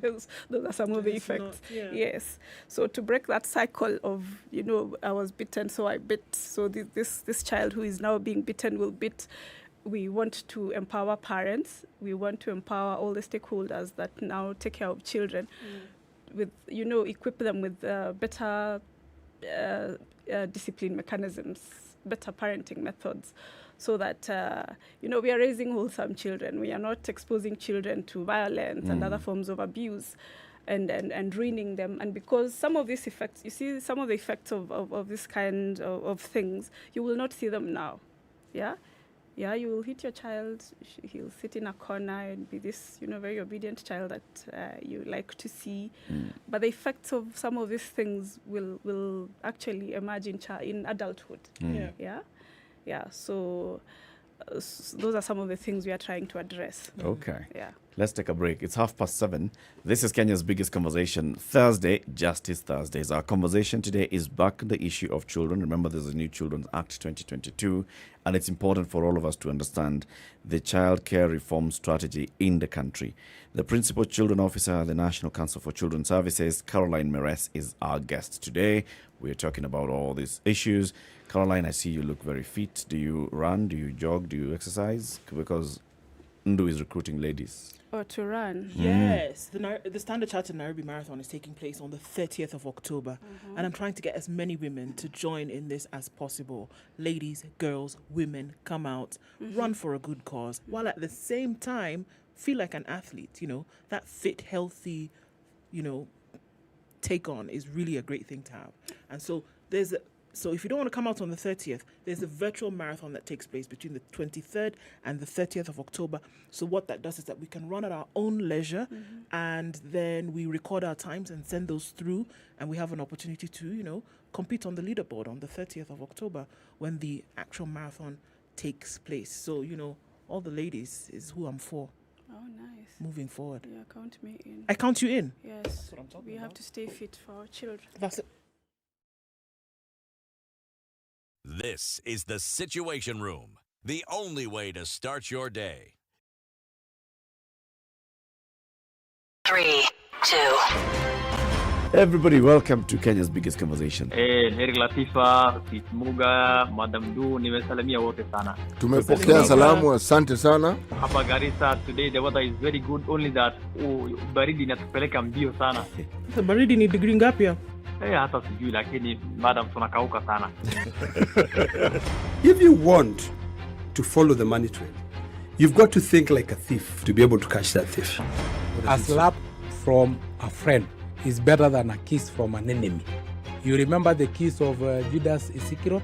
Those are some of the effects. Yes. So to break that cycle of, I was bitten, so I bit. So this child who is now being bitten will bit. We want to empower parents. We want to empower all the stakeholders that now take care of children. With equip them with better discipline mechanisms, better parenting methods. So that, we are raising wholesome children. We are not exposing children to violence and other forms of abuse and ruining them. And because some of these effects, you see some of the effects of this kind of things, you will not see them now. Yeah? Yeah, you will hit your child, he'll sit in a corner and be this, very obedient child that you like to see. But the effects of some of these things will actually emerge in adulthood. Yeah. So those are some of the things we are trying to address. Okay. Yeah. Let's take a break. It's 7:30. This is Kenya's biggest conversation. Thursday, Justice Thursdays. Our conversation today is back on the issue of children. Remember, there's a new Children's Act 2022, and it's important for all of us to understand the child care reform strategy in the country. The Principal Children Officer at the National Council for Children's Services, Caroline Meres, is our guest today. We're talking about all these issues. Caroline, I see you look very fit. Do you run? Do you jog? Do you exercise? Because Ndu is recruiting ladies. Or to run. Yes, the Standard Chartered Nairobi Marathon is taking place on the 30th of October, and I'm trying to get as many women to join in this as possible. Ladies, girls, women, come out, run for a good cause, while at the same time feel like an athlete. You know, that fit, healthy, take on is really a great thing to have. And so So if you don't want to come out on the 30th, there's a virtual marathon that takes place between the 23rd and the 30th of October. So what that does is that we can run at our own leisure, and then we record our times and send those through, and we have an opportunity to, compete on the leaderboard on the 30th of October when the actual marathon takes place. So, all the ladies is who I'm for. Oh, nice. Moving forward. Yeah, count me in. I count you in? Yes. That's what I'm talking we about. have to stay fit for our children. That's it. This is the Situation Room, the only way to start your day. 3, 2. Everybody, welcome to Kenya's biggest conversation. Heri Latifa, Muga, Madam Du, nimesalimia wote sana. Tumepokea salamu, asante sana. Hapa Garissa today the weather is very good, only that baridi inatupeleka mbio sana. The baridi ni degree ngapi hapo? Hata sijui lakini madam tunakauka sana. If you want to follow the money trail, you've got to think like a thief to be able to catch that thief. A slap from a friend is better than a kiss from an enemy. You remember the kiss of Judas Iscariot?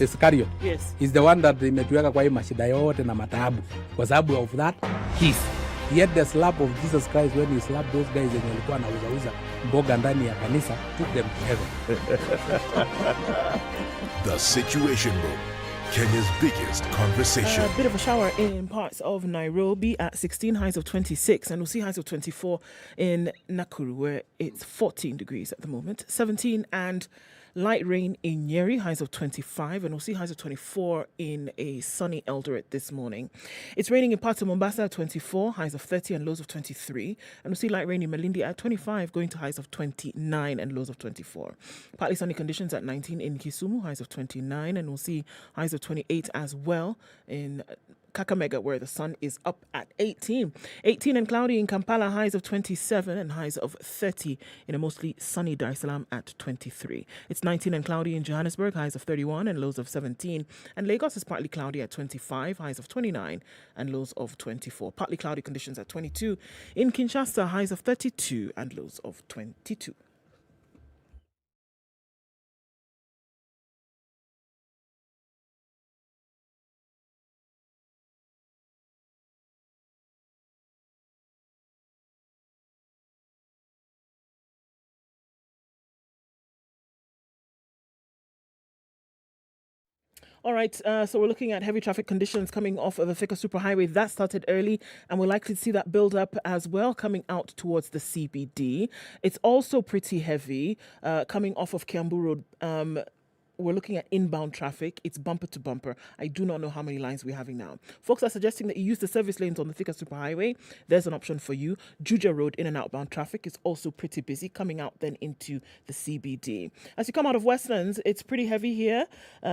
Iscariot. Yes. Is the one that imetuweka kwa hii mashida yote na mataabu. Kwa sababu of that kiss. Yet the slap of Jesus Christ when he slapped those guys and walikuwa wanauza mboga ndani ya kanisa took them to heaven. The Situation Room, Kenya's biggest conversation. A bit of a shower in parts of Nairobi at 16, highs of 26, and we'll see highs of 24 in Nakuru, where it's 14 degrees at the moment, 17 and light rain in Nyeri, highs of 25, and we'll see highs of 24 in a sunny Eldoret this morning. It's raining in parts of Mombasa at 24, highs of 30 and lows of 23, and we'll see light rain in Malindi at 25, going to highs of 29 and lows of 24. Partly sunny conditions at 19 in Kisumu, highs of 29, and we'll see highs of 28 as well in Kakamega, where the sun is up at 18. 18 and cloudy in Kampala, highs of 27 and highs of 30 in a mostly sunny Dar es Salaam at 23. It's 19 and cloudy in Johannesburg, highs of 31 and lows of 17. And Lagos is partly cloudy at 25, highs of 29 and lows of 24. Partly cloudy conditions at 22. In Kinshasa, highs of 32 and lows of 22. All right, so we're looking at heavy traffic conditions coming off of the Thika Superhighway. That started early, and we're likely to see that build up as well coming out towards the CBD. It's also pretty heavy coming off of Kiambu Road. We're looking at inbound traffic. It's bumper to bumper. I do not know how many lines we're having now. Folks are suggesting that you use the service lanes on the Thika Superhighway. There's an option for you. Juja Road in and outbound traffic is also pretty busy coming out then into the CBD. As you come out of Westlands, it's pretty heavy here.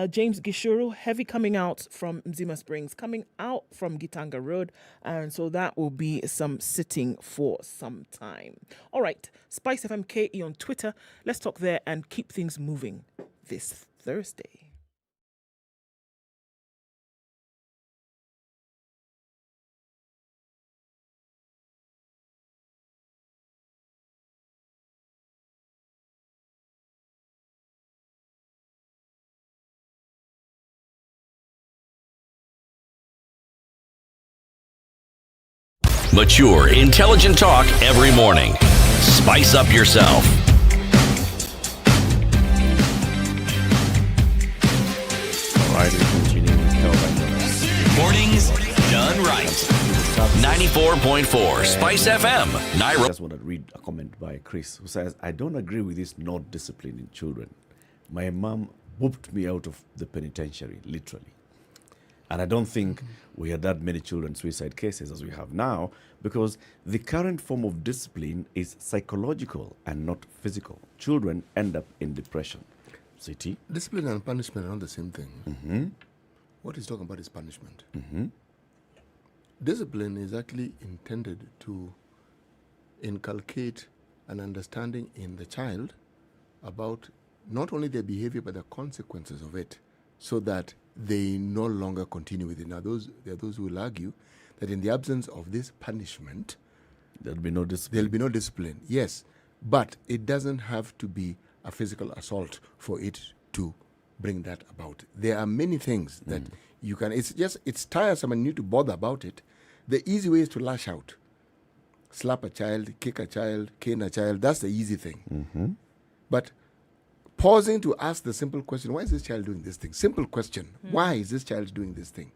James Gishuru, heavy coming out from Mzima Springs, coming out from Gitanga Road. And so that will be some sitting for some time. All right, SpiceFM KE on Twitter. Let's talk there and keep things moving this Thursday. Mature, intelligent talk every morning. Spice up yourself. All right, we continue with Caroline 94.4 Spice FM, I Nairobi. just want to read a comment by Chris who says, I don't agree with this not disciplining children. My mom whooped me out of the penitentiary, literally. And I don't think we had that many children suicide cases as we have now, because the current form of discipline is psychological and not physical. Children end up in depression. City? Discipline and punishment are not the same thing. Mm-hmm. What he's talking about is punishment. Mm-hmm. Discipline is actually intended to inculcate an understanding in the child about not only their behavior but the consequences of it, so that they no longer continue with it. Now, there are those who will argue that in the absence of this punishment, there'll be no discipline. There'll be no discipline. Yes, but it doesn't have to be a physical assault for it to bring that about. There are many things that you can. It's tiresome and you need to bother about it. The easy way is to lash out, slap a child, kick a child, cane a child. That's the easy thing. Mm-hmm. But pausing to ask the simple question: why is this child doing this thing? Simple question: why is this child doing this thing?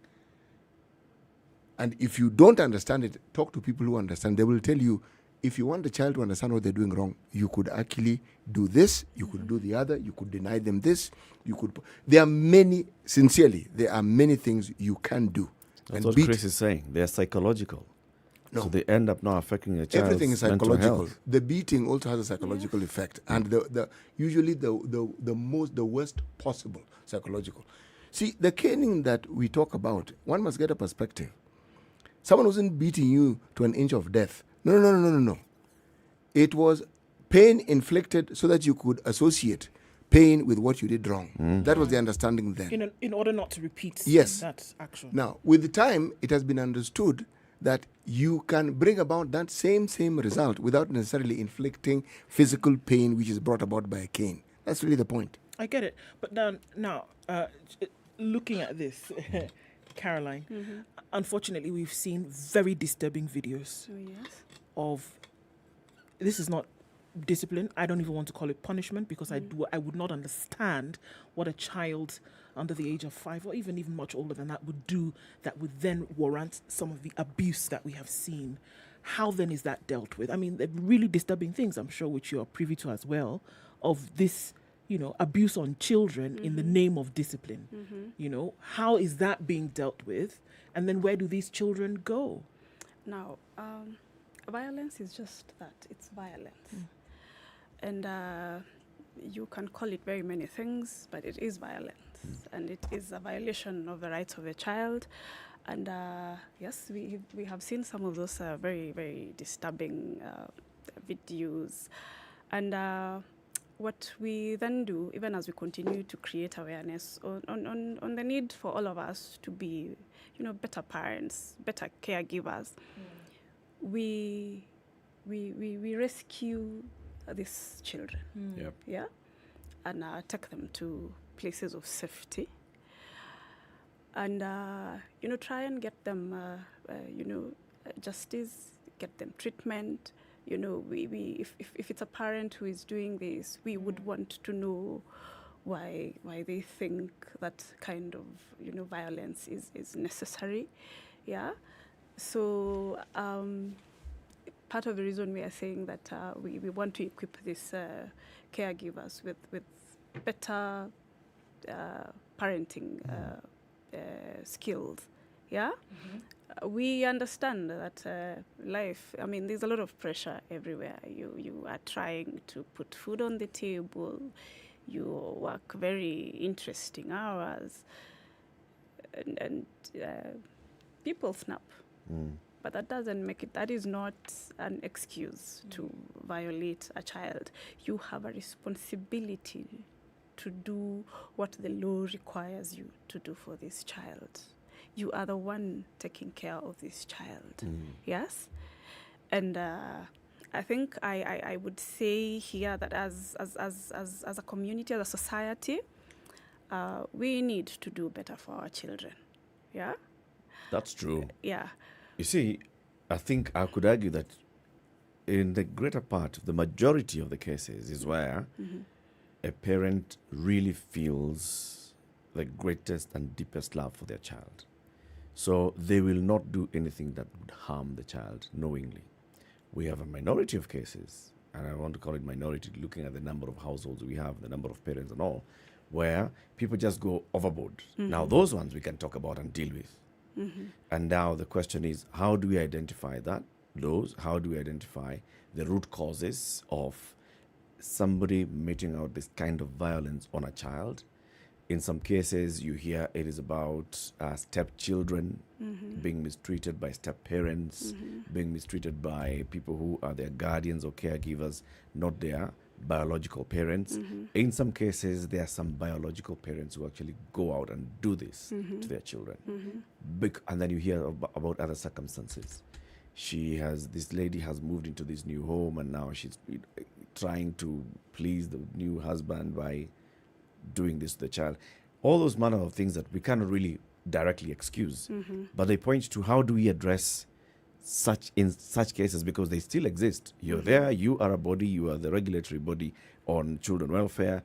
And if you don't understand it, talk to people who understand. They will tell you, if you want the child to understand what they're doing wrong, you could actually do this, you could do the other, you could deny them this, there are many things you can do. That's what Chris is saying. They're psychological. No. So they end up now affecting a child's Everything is mental psychological. health. The beating also has a psychological effect, and usually the worst possible psychological. See, the caning that we talk about, one must get a perspective. Someone wasn't beating you to an inch of death. No. It was pain inflicted so that you could associate pain with what you did wrong. That was the understanding then. In order not to repeat that action. Now, with the time, it has been understood that you can bring about that same result without necessarily inflicting physical pain which is brought about by a cane. That's really the point. I get it. But now looking at this, Caroline, unfortunately, we've seen very disturbing videos of, this is not discipline. I don't even want to call it punishment, because I would not understand what a child under the age of 5 or even much older than that would do that would then warrant some of the abuse that we have seen. How then is that dealt with? I mean, they're really disturbing things, I'm sure, which you are privy to as well, of this, abuse on children in the name of discipline. How is that being dealt with? And then where do these children go? Now, violence is just that. It's violence. And you can call it very many things, but it is violence. And it is a violation of the rights of a child. And yes, we have seen some of those very, very disturbing videos. And what we then do, even as we continue to create awareness on the need for all of us to be, better parents, better caregivers, we rescue these children, and take them to places of safety, and try and get them, justice, get them treatment. If it's a parent who is doing this, we would want to know why they think that kind of violence is necessary. So part of the reason we are saying that we want to equip these caregivers with better parenting skills. We understand that life, there's a lot of pressure everywhere. You are trying to put food on the table, you work very interesting hours, and people snap. But that doesn't make it, that is not an excuse to violate a child. You have a responsibility to do what the law requires you to do for this child. You are the one taking care of this child. Yes? And I think I would say here that as a community, as a society, we need to do better for our children. That's true. Yeah. You see, I think I could argue that in the greater part, the majority of the cases is where a parent really feels the greatest and deepest love for their child. So they will not do anything that would harm the child knowingly. We have a minority of cases, and I want to call it minority, looking at the number of households we have, the number of parents and all, where people just go overboard. Now, those ones we can talk about and deal with. And now the question is, how do we identify those? How do we identify the root causes of somebody meting out this kind of violence on a child? In some cases, you hear it is about stepchildren being mistreated by step-parents, being mistreated by people who are their guardians or caregivers, not their biological parents. In some cases, there are some biological parents who actually go out and do this to their children. And then you hear about other circumstances. This lady has moved into this new home, and now she's trying to please the new husband by doing this to the child. All those manner of things that we cannot really directly excuse, but they point to how do we address such cases, because they still exist. You're there, you are a body, you are the regulatory body on children welfare.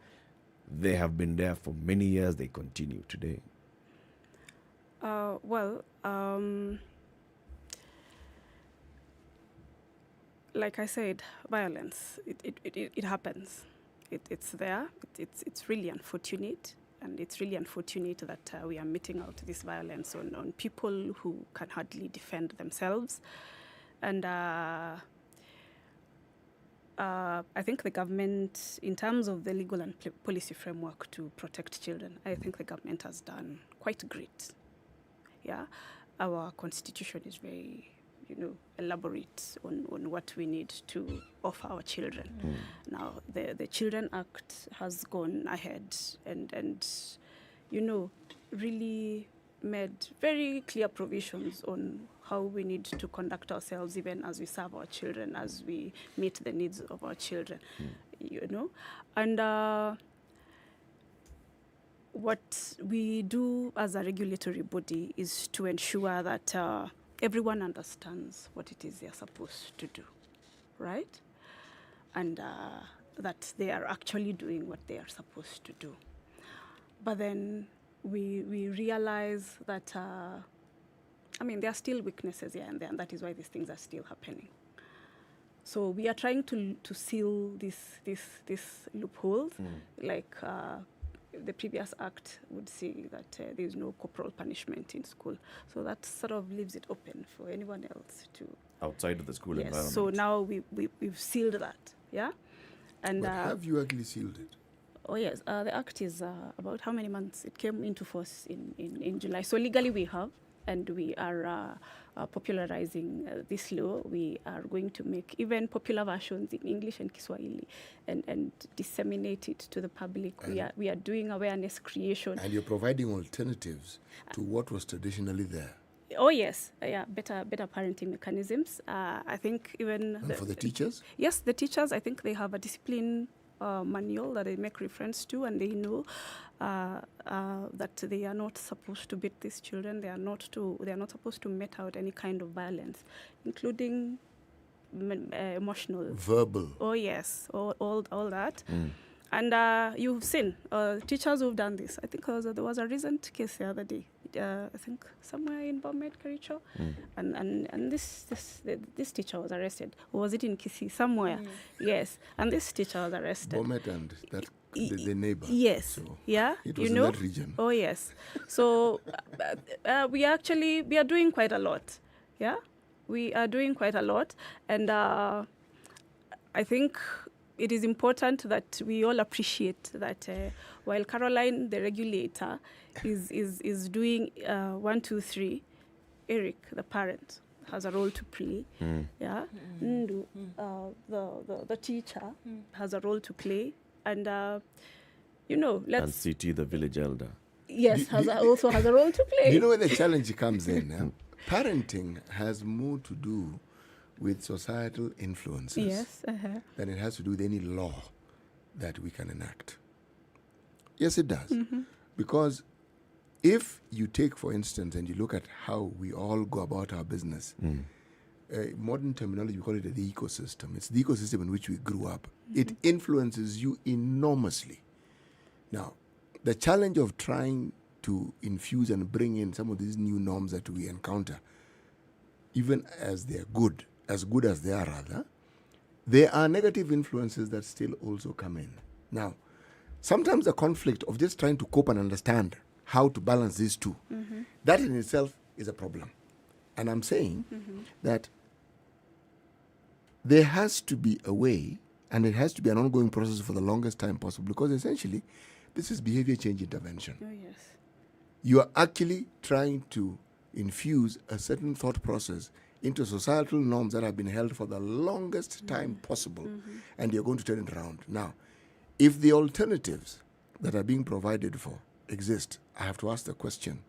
They have been there for many years, they continue today. Like I said, violence, it happens. It's there. It's really unfortunate, and it's really unfortunate that we are meting out this violence on people who can hardly defend themselves. And I think the government, in terms of the legal and policy framework to protect children, I think the government has done quite great. Yeah, our constitution is very elaborate on what we need to offer our children. Now, the Children Act has gone ahead and really made very clear provisions on how we need to conduct ourselves, even as we serve our children, as we meet the needs of our children, And what we do as a regulatory body is to ensure that everyone understands what it is they're supposed to do, right? And that they are actually doing what they are supposed to do. But then we realize that, there are still weaknesses here and there, and that is why these things are still happening. So we are trying to seal these loopholes, like the previous act would say that there is no corporal punishment in school. So that sort of leaves it open for anyone else to... Outside of the school environment. So now we've sealed that, yeah? And but have you actually sealed it? Oh, yes. The act is about how many months? It came into force in July. So legally we have, and we are popularizing this law. We are going to make even popular versions in English and Kiswahili and disseminate it to the public. We are doing awareness creation. And you're providing alternatives to what was traditionally there. Oh, yes. Better parenting mechanisms. I think even... And for the teachers? Yes, the teachers, I think they have a discipline manual that they make reference to, and they know that they are not supposed to beat these children. They are not supposed to met out any kind of violence, including emotional, verbal. Oh yes, all that. And you've seen teachers who've done this. I think there was a recent case the other day. I think somewhere in Bomet, Kericho, and this teacher was arrested. Or was it in Kisii? Somewhere, yes. And this teacher was arrested. Bomet and that the neighbor. Yes, so yeah. It was in that region. Oh yes. So we are doing quite a lot. Yeah, we are doing quite a lot, and I think it is important that we all appreciate that while Caroline, the regulator, is doing 1, 2, 3, Eric, the parent, has a role to play. Yeah, Ndu, the teacher, has a role to play, and and CT, the village elder. Yes, also has a role to play. You know where the challenge comes in? Parenting has more to do with societal influences than it has to do with any law that we can enact. Yes, it does. Because if you take, for instance, and you look at how we all go about our business, modern terminology, we call it the ecosystem. It's the ecosystem in which we grew up. It influences you enormously. Now, the challenge of trying to infuse and bring in some of these new norms that we encounter, even as they are good as they are rather, there are negative influences that still also come in. Now, sometimes the conflict of just trying to cope and understand how to balance these two, that in itself is a problem. And I'm saying that there has to be a way, and it has to be an ongoing process for the longest time possible, because essentially this is behavior change intervention. Oh, yes. You are actually trying to infuse a certain thought process into societal norms that have been held for the longest time possible, and you're going to turn it around. Now, if the alternatives that are being provided for exist, I have to ask the question,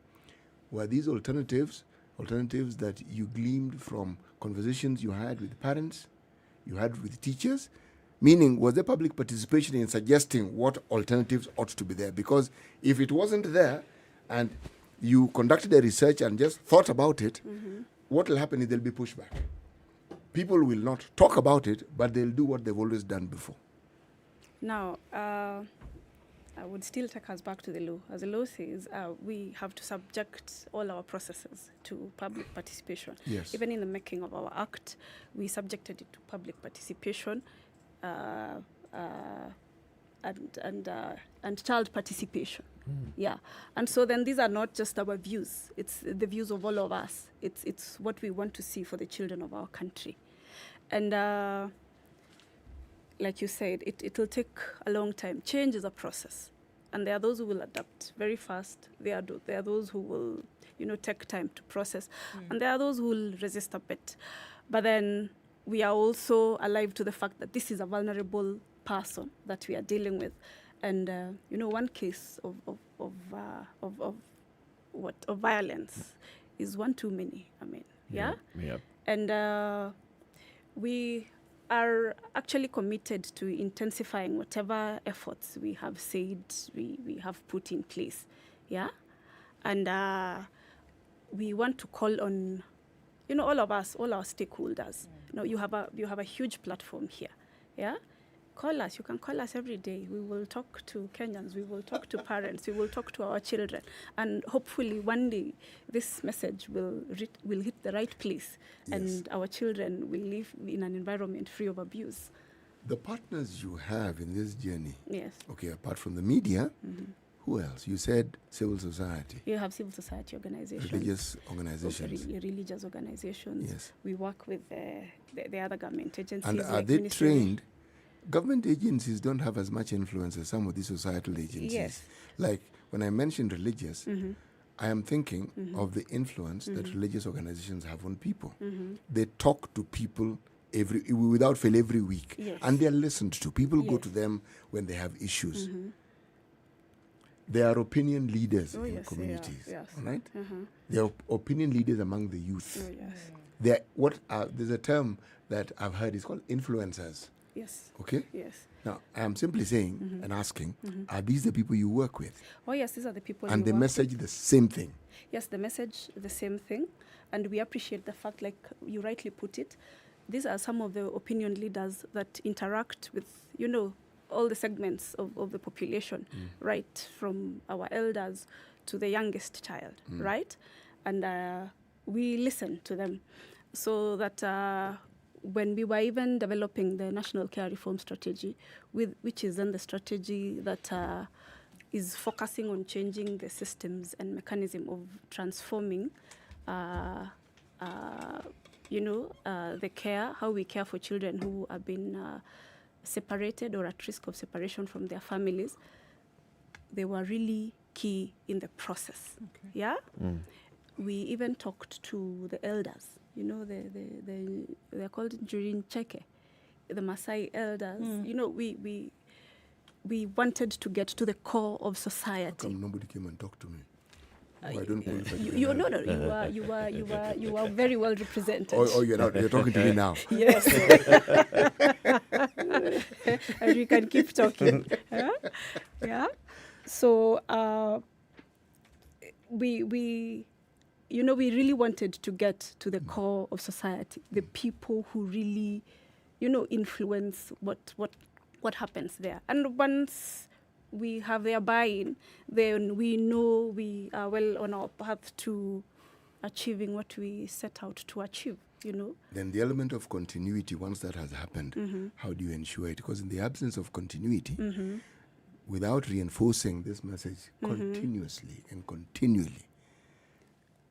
were these alternatives that you gleaned from conversations you had with parents, you had with teachers? Meaning, was there public participation in suggesting what alternatives ought to be there? Because if it wasn't there and you conducted a research and just thought about it, what will happen is there'll be pushback. People will not talk about it, but they'll do what they've always done before. Now, I would still take us back to the law. As the law says, we have to subject all our processes to public participation. Yes. Even in the making of our act, we subjected it to public participation and child participation. Yeah. And so then these are not just our views. It's the views of all of us. It's what we want to see for the children of our country. And like you said, it will take a long time. Change is a process. And there are those who will adapt very fast. There are those who will, take time to process. And there are those who will resist a bit. But then we are also alive to the fact that this is a vulnerable person that we are dealing with. And, one case of violence is one too many, yeah? Yep. And we are actually committed to intensifying whatever efforts we have said we have put in place, yeah? And we want to call on, all of us, all our stakeholders. You have a huge platform here, yeah? Call us. You can call us every day. We will talk to Kenyans. We will talk to parents. We will talk to our children. And hopefully one day this message will hit the right place, Yes. and our children will live in an environment free of abuse. The partners you have in this journey, Yes. okay, apart from the media, who else? You said civil society. You have civil society organizations. Religious organizations. Religious organizations. Yes. We work with the other government agencies. And are like they Ministry- trained? Government agencies don't have as much influence as some of these societal agencies. Yes. Like when I mentioned religious, I am thinking of the influence that religious organizations have on people. They talk to people without fail every week. Yes. And they are listened to. People go Yes. to them when they have issues. They are opinion leaders Oh, in yes, communities. yes. All right? Mhm. They are opinion leaders among the youth. Oh, yes. There's a term that I've heard, it's called influencers. Yes. Okay? Yes. Now, I am simply saying and asking, are these the people you work with? Oh, yes, these are the people. And we the work message with. the same thing? Yes, the message the same thing, and we appreciate the fact, like you rightly put it, these are some of the opinion leaders that interact with, all the segments of the population, right, from our elders to the youngest child, right? And we listen to them, so that when we were even developing the National Care Reform Strategy, which is then the strategy that is focusing on changing the systems and mechanism of transforming, the care, how we care for children who have been separated or at risk of separation from their families. They were really key in the process. Okay. Yeah. We even talked to the elders. They're called Njurin Cheke, the Maasai elders. We wanted to get to the core of society. How come nobody came and talked to me? I don't qualify. You are very well represented. Oh, you're talking to me now. Yes. And we can keep talking. Yeah. So we really wanted to get to the core of society, the people who really, influence what happens there. And once we have their buy-in, then we know we are well on our path to achieving what we set out to achieve, Then the element of continuity, once that has happened, how do you ensure it? Because in the absence of continuity, without reinforcing this message continuously and continually,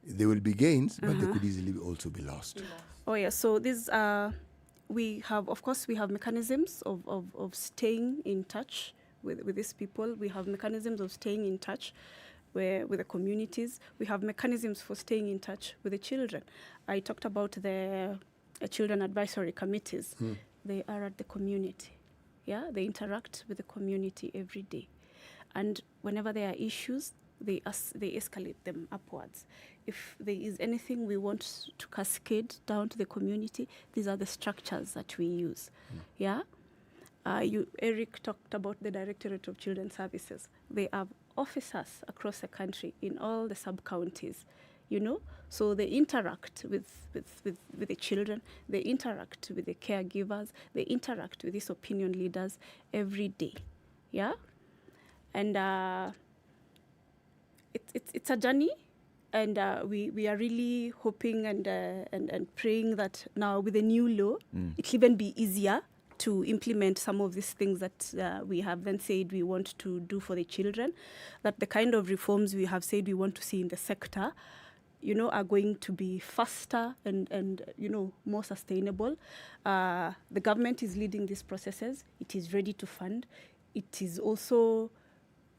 there will be gains, but they could easily also be lost. Oh yeah, so this we have mechanisms of staying in touch with these people. We have mechanisms of staying in touch with the communities. We have mechanisms for staying in touch with the children. I talked about the children advisory committees. They are at the community. Yeah, they interact with the community every day. And whenever there are issues, they escalate them upwards. If there is anything we want to cascade down to the community, these are the structures that we use. Yeah? Eric talked about the Directorate of Children's Services. They have officers across the country in all the sub-counties, So they interact with the children, they interact with the caregivers, they interact with these opinion leaders every day. Yeah? And it's a journey, and we are really hoping and praying that now with the new law, it'll even be easier to implement some of these things that we have then said we want to do for the children, that the kind of reforms we have said we want to see in the sector, are going to be faster and more sustainable. The government is leading these processes. It is ready to fund. It is also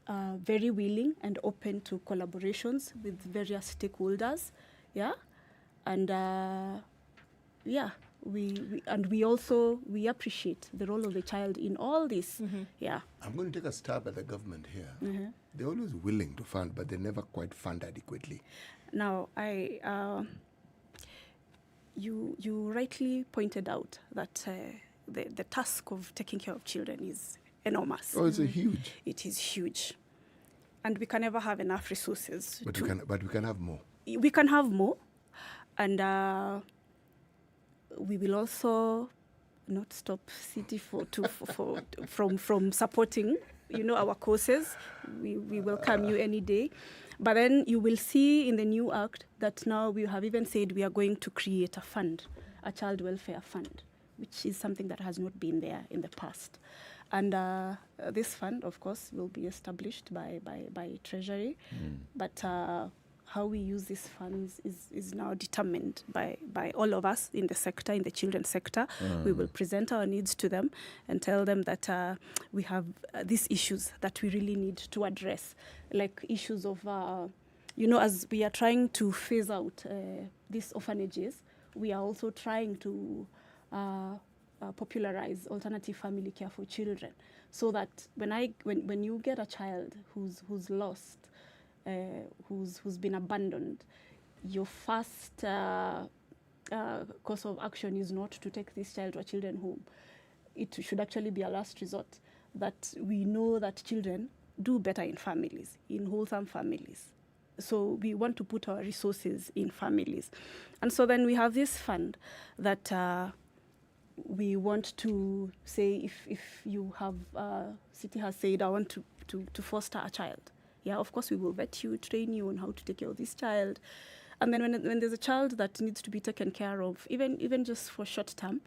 very willing and open to collaborations with various stakeholders. Yeah, and we appreciate the role of the child in all this. Yeah, I'm going to take a stab at the government here. They're always willing to fund, but they never quite fund adequately. Now, you rightly pointed out that the task of taking care of children is enormous. Oh, it's huge. It is huge, and we can never have enough resources. But we can have more. We can have more, and we will also not stop City from supporting, our causes. We welcome you any day. But then you will see in the new act that now we have even said we are going to create a fund, a child welfare fund, which is something that has not been there in the past. And this fund, of course, will be established by Treasury. But how we use these funds is now determined by all of us in the sector, in the children's sector. We will present our needs to them and tell them that we have these issues that we really need to address, like issues of, as we are trying to phase out these orphanages, we are also trying to popularize alternative family care for children, so that when you get a child who's lost, who's been abandoned, your first course of action is not to take this child to a children's home. It should actually be a last resort. That we know that children do better in families, in wholesome families. So we want to put our resources in families. And so then we have this fund that we want to say, if you have, City has said, I want to foster a child. Yeah, of course, we will vet you, train you on how to take care of this child. And then when there's a child that needs to be taken care of, even just for short term,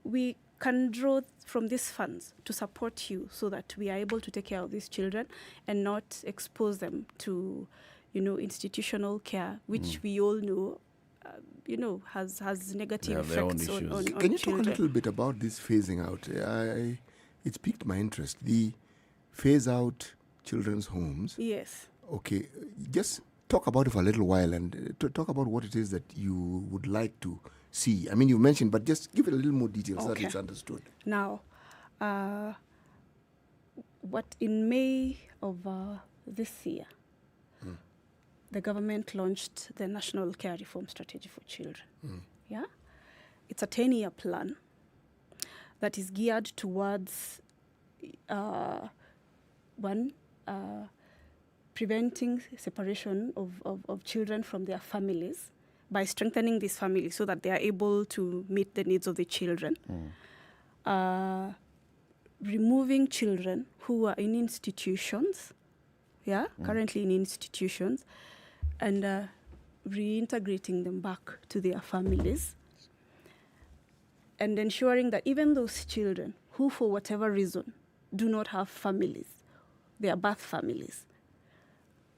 we can draw from these funds to support you so that we are able to take care of these children and not expose them to, institutional care, which we all know, has negative effects on children. Can you talk a little bit about this phasing out? It's piqued my interest. The phase out children's homes. Yes. Okay, just talk about it for a little while and talk about what it is that you would like to see. I mean, you mentioned, but just give it a little more detail so that it's understood. Now, in May of this year, the government launched the National Care Reform Strategy for Children. Yeah, it's a 10-year plan that is geared towards preventing separation of children from their families by strengthening these families so that they are able to meet the needs of the children. removing children who are in institutions, currently in institutions, and reintegrating them back to their families, and ensuring that even those children who, for whatever reason, do not have families, their birth families,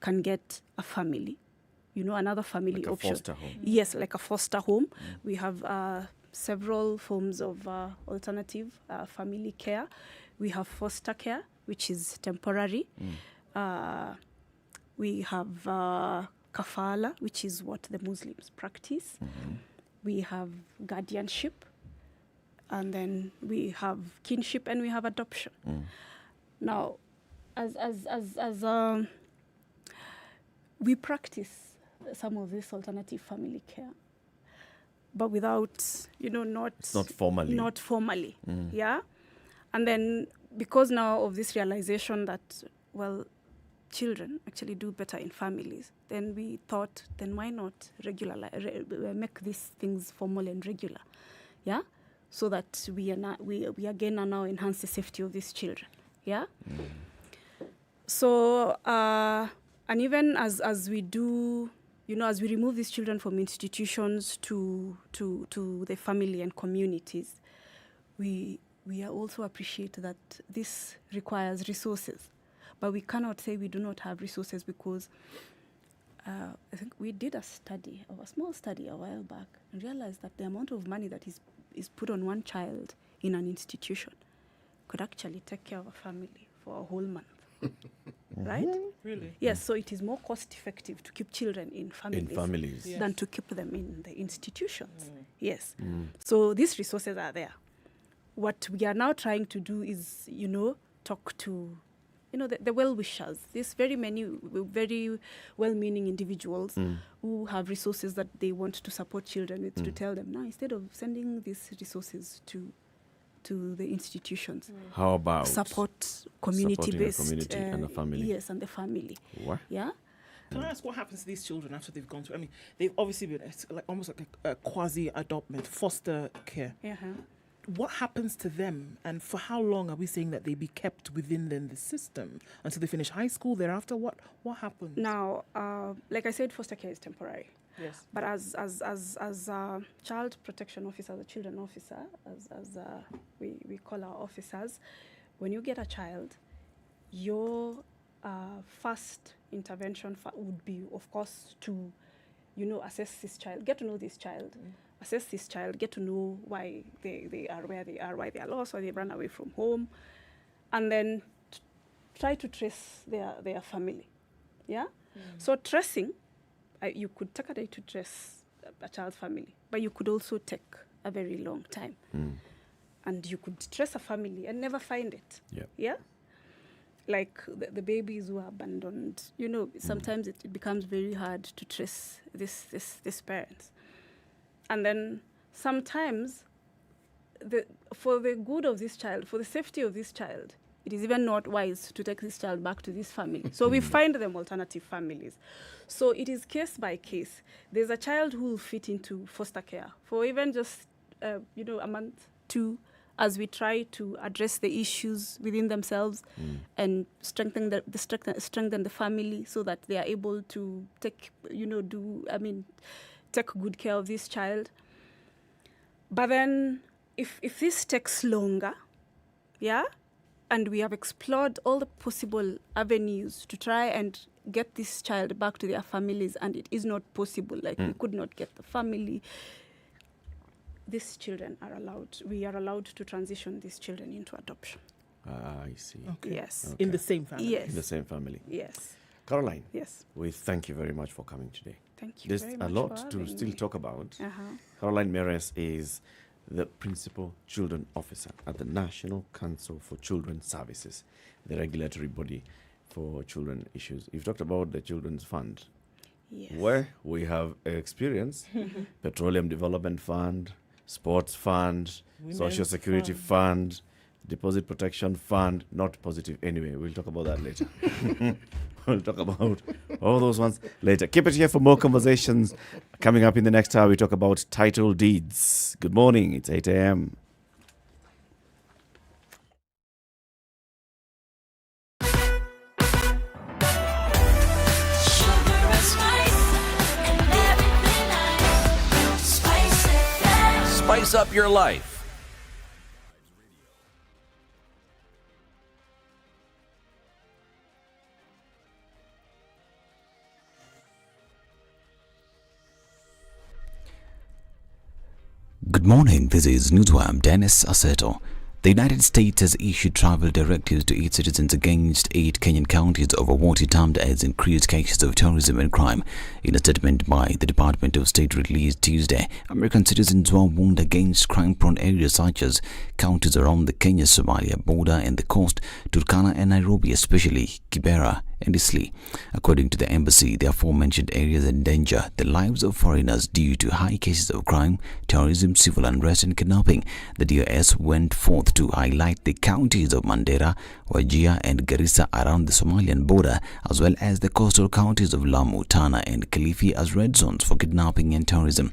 can get a family, another family like option. A foster home. Yes, like a foster home. We have several forms of alternative family care. We have foster care, which is temporary. We have kafala, which is what the Muslims practice. We have guardianship, and then we have kinship, and we have adoption. Now, as we practice some of this alternative family care, but without, It's not formally. Not formally, yeah? And then because now of this realization that, children actually do better in families, then we thought, then why not make these things formal and regular, yeah? So that we again are now enhance the safety of these children, yeah? So, and even as we do, as we remove these children from institutions to the family and communities, we also appreciate that this requires resources. But we cannot say we do not have resources because I think we did a small study a while back, and realized that the amount of money that is put on one child in an institution could actually take care of a family for a whole month. Right? Really? Yes, so it is more cost effective to keep children in families, than to keep them in the institutions. Yes. So these resources are there. What we are now trying to do is, talk to, the well-wishers, these very well-meaning individuals who have resources that they want to support children with, to tell them, now, instead of sending these resources to the institutions, how about support community-based community and the family? Yes, and the family. What? Yeah. Can I ask what happens to these children after they've gone through? I mean, they've obviously been almost like a quasi-adoptment, foster care. What happens to them, and for how long are we saying that they be kept within the system until they finish high school? Thereafter, what happens? Now, like I said, foster care is temporary. Yes. But as a child protection officer, the children officer, as we call our officers, when you get a child, your first intervention would be, of course, to, assess this child, get to know this child. Assess this child, get to know why they are where they are, why they are lost, why they run away from home, and then try to trace their family. Yeah? So tracing, you could take a day to trace a child's family, but you could also take a very long time. And you could trace a family and never find it. Yeah? Like the babies who are abandoned, sometimes it becomes very hard to trace this parents. And then sometimes, for the good of this child, for the safety of this child, it is even not wise to take this child back to this family. So we find them alternative families. So it is case by case. There's a child who will fit into foster care for even just, a month, 2, as we try to address the issues within themselves and strengthen the family so that they are able to take good care of this child. But then if this takes longer, and we have explored all the possible avenues to try and get this child back to their families, and it is not possible, we could not get the family, these children we are allowed to transition these children into adoption. I see. Okay. Yes. In the same family? Yes. In the same family. Yes. Caroline. Yes. We thank you very much for coming today. Thank you There's very a much lot for to having still me. talk about. Uh-huh. Caroline Meres is the Principal Children Officer at the National Council for Children's Services, the regulatory body for children issues. You've talked about the Children's Fund, where we have experience, Petroleum Development Fund, Sports Fund, Social Security Fund, Deposit Protection Fund, not positive anyway. We'll talk about that later. We'll talk about all those ones later. Keep it here for more conversations. Coming up in the next hour, we talk about title deeds. Good morning. It's 8 a.m. Spice up your life. Good morning, this is Newswire. I'm Dennis Aseto. The United States has issued travel directives to its citizens against 8 Kenyan counties over what it termed as increased cases of terrorism and crime. In a statement by the Department of State released Tuesday, American citizens were warned against crime-prone areas such as counties around the Kenya-Somalia border and the coast, Turkana and Nairobi, especially Kibera and Isli. According to the embassy, the aforementioned areas endanger the lives of foreigners due to high cases of crime, terrorism, civil unrest and kidnapping. The DOS went forth to highlight the counties of Mandera, Wajir and Garissa around the Somalian border, as well as the coastal counties of Lamu, Tana and Kilifi as red zones for kidnapping and terrorism.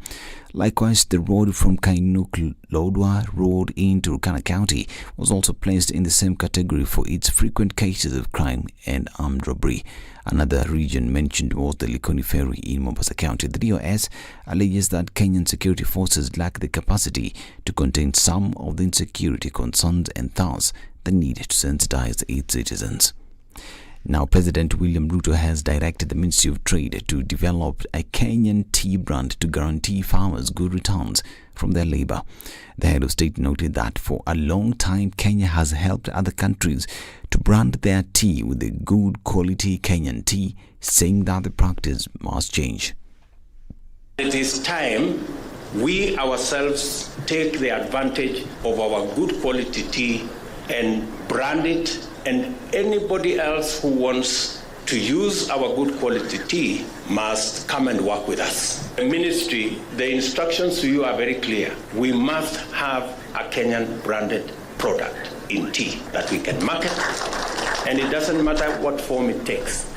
Likewise, the road from Kainuk Lodwar Road into Turkana County was also placed in the same category for its frequent cases of crime and armed robbery. Another region mentioned was the Likoni Ferry in Mombasa County. The DOS alleges that Kenyan security forces lack the capacity to contain some of the insecurity concerns and thus the need to sensitize its citizens. Now, President William Ruto has directed the Ministry of Trade to develop a Kenyan tea brand to guarantee farmers good returns from their labor. The head of state noted that for a long time, Kenya has helped other countries to brand their tea with the good quality Kenyan tea, saying that the practice must change. It is time we ourselves take the advantage of our good quality tea and brand it, and anybody else who wants to use our good quality tea must come and work with us. The ministry, the instructions to you are very clear. We must have a Kenyan branded product in tea that we can market, and it doesn't matter what form it takes.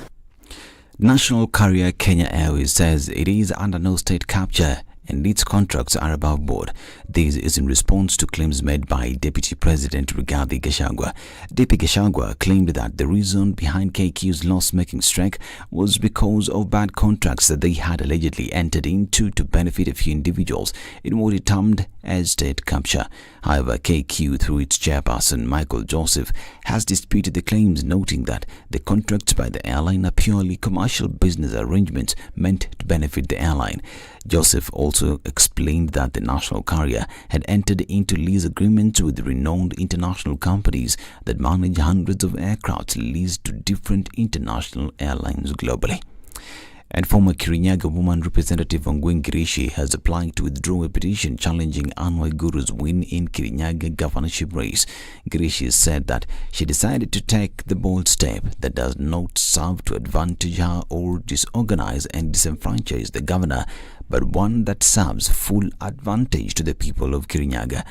National carrier Kenya Airways says it is under no state capture and its contracts are above board. This is in response to claims made by Deputy President Rigathi Gachagua. Deputy Gachagua claimed that the reason behind KQ's loss-making streak was because of bad contracts that they had allegedly entered into to benefit a few individuals in what he termed as state capture. However, KQ, through its chairperson Michael Joseph, has disputed the claims, noting that the contracts by the airline are purely commercial business arrangements meant to benefit the airline. Joseph also explained that the national carrier had entered into lease agreements with renowned international companies that manage hundreds of aircraft leased to different international airlines globally. And former Kirinyaga woman Representative Ongwen Girishi has applied to withdraw a petition challenging Anne Waiguru's win in Kirinyaga governorship race. Girishi said that she decided to take the bold step that does not serve to advantage her or disorganize and disenfranchise the governor, but one that serves full advantage to the people of Kirinyaga.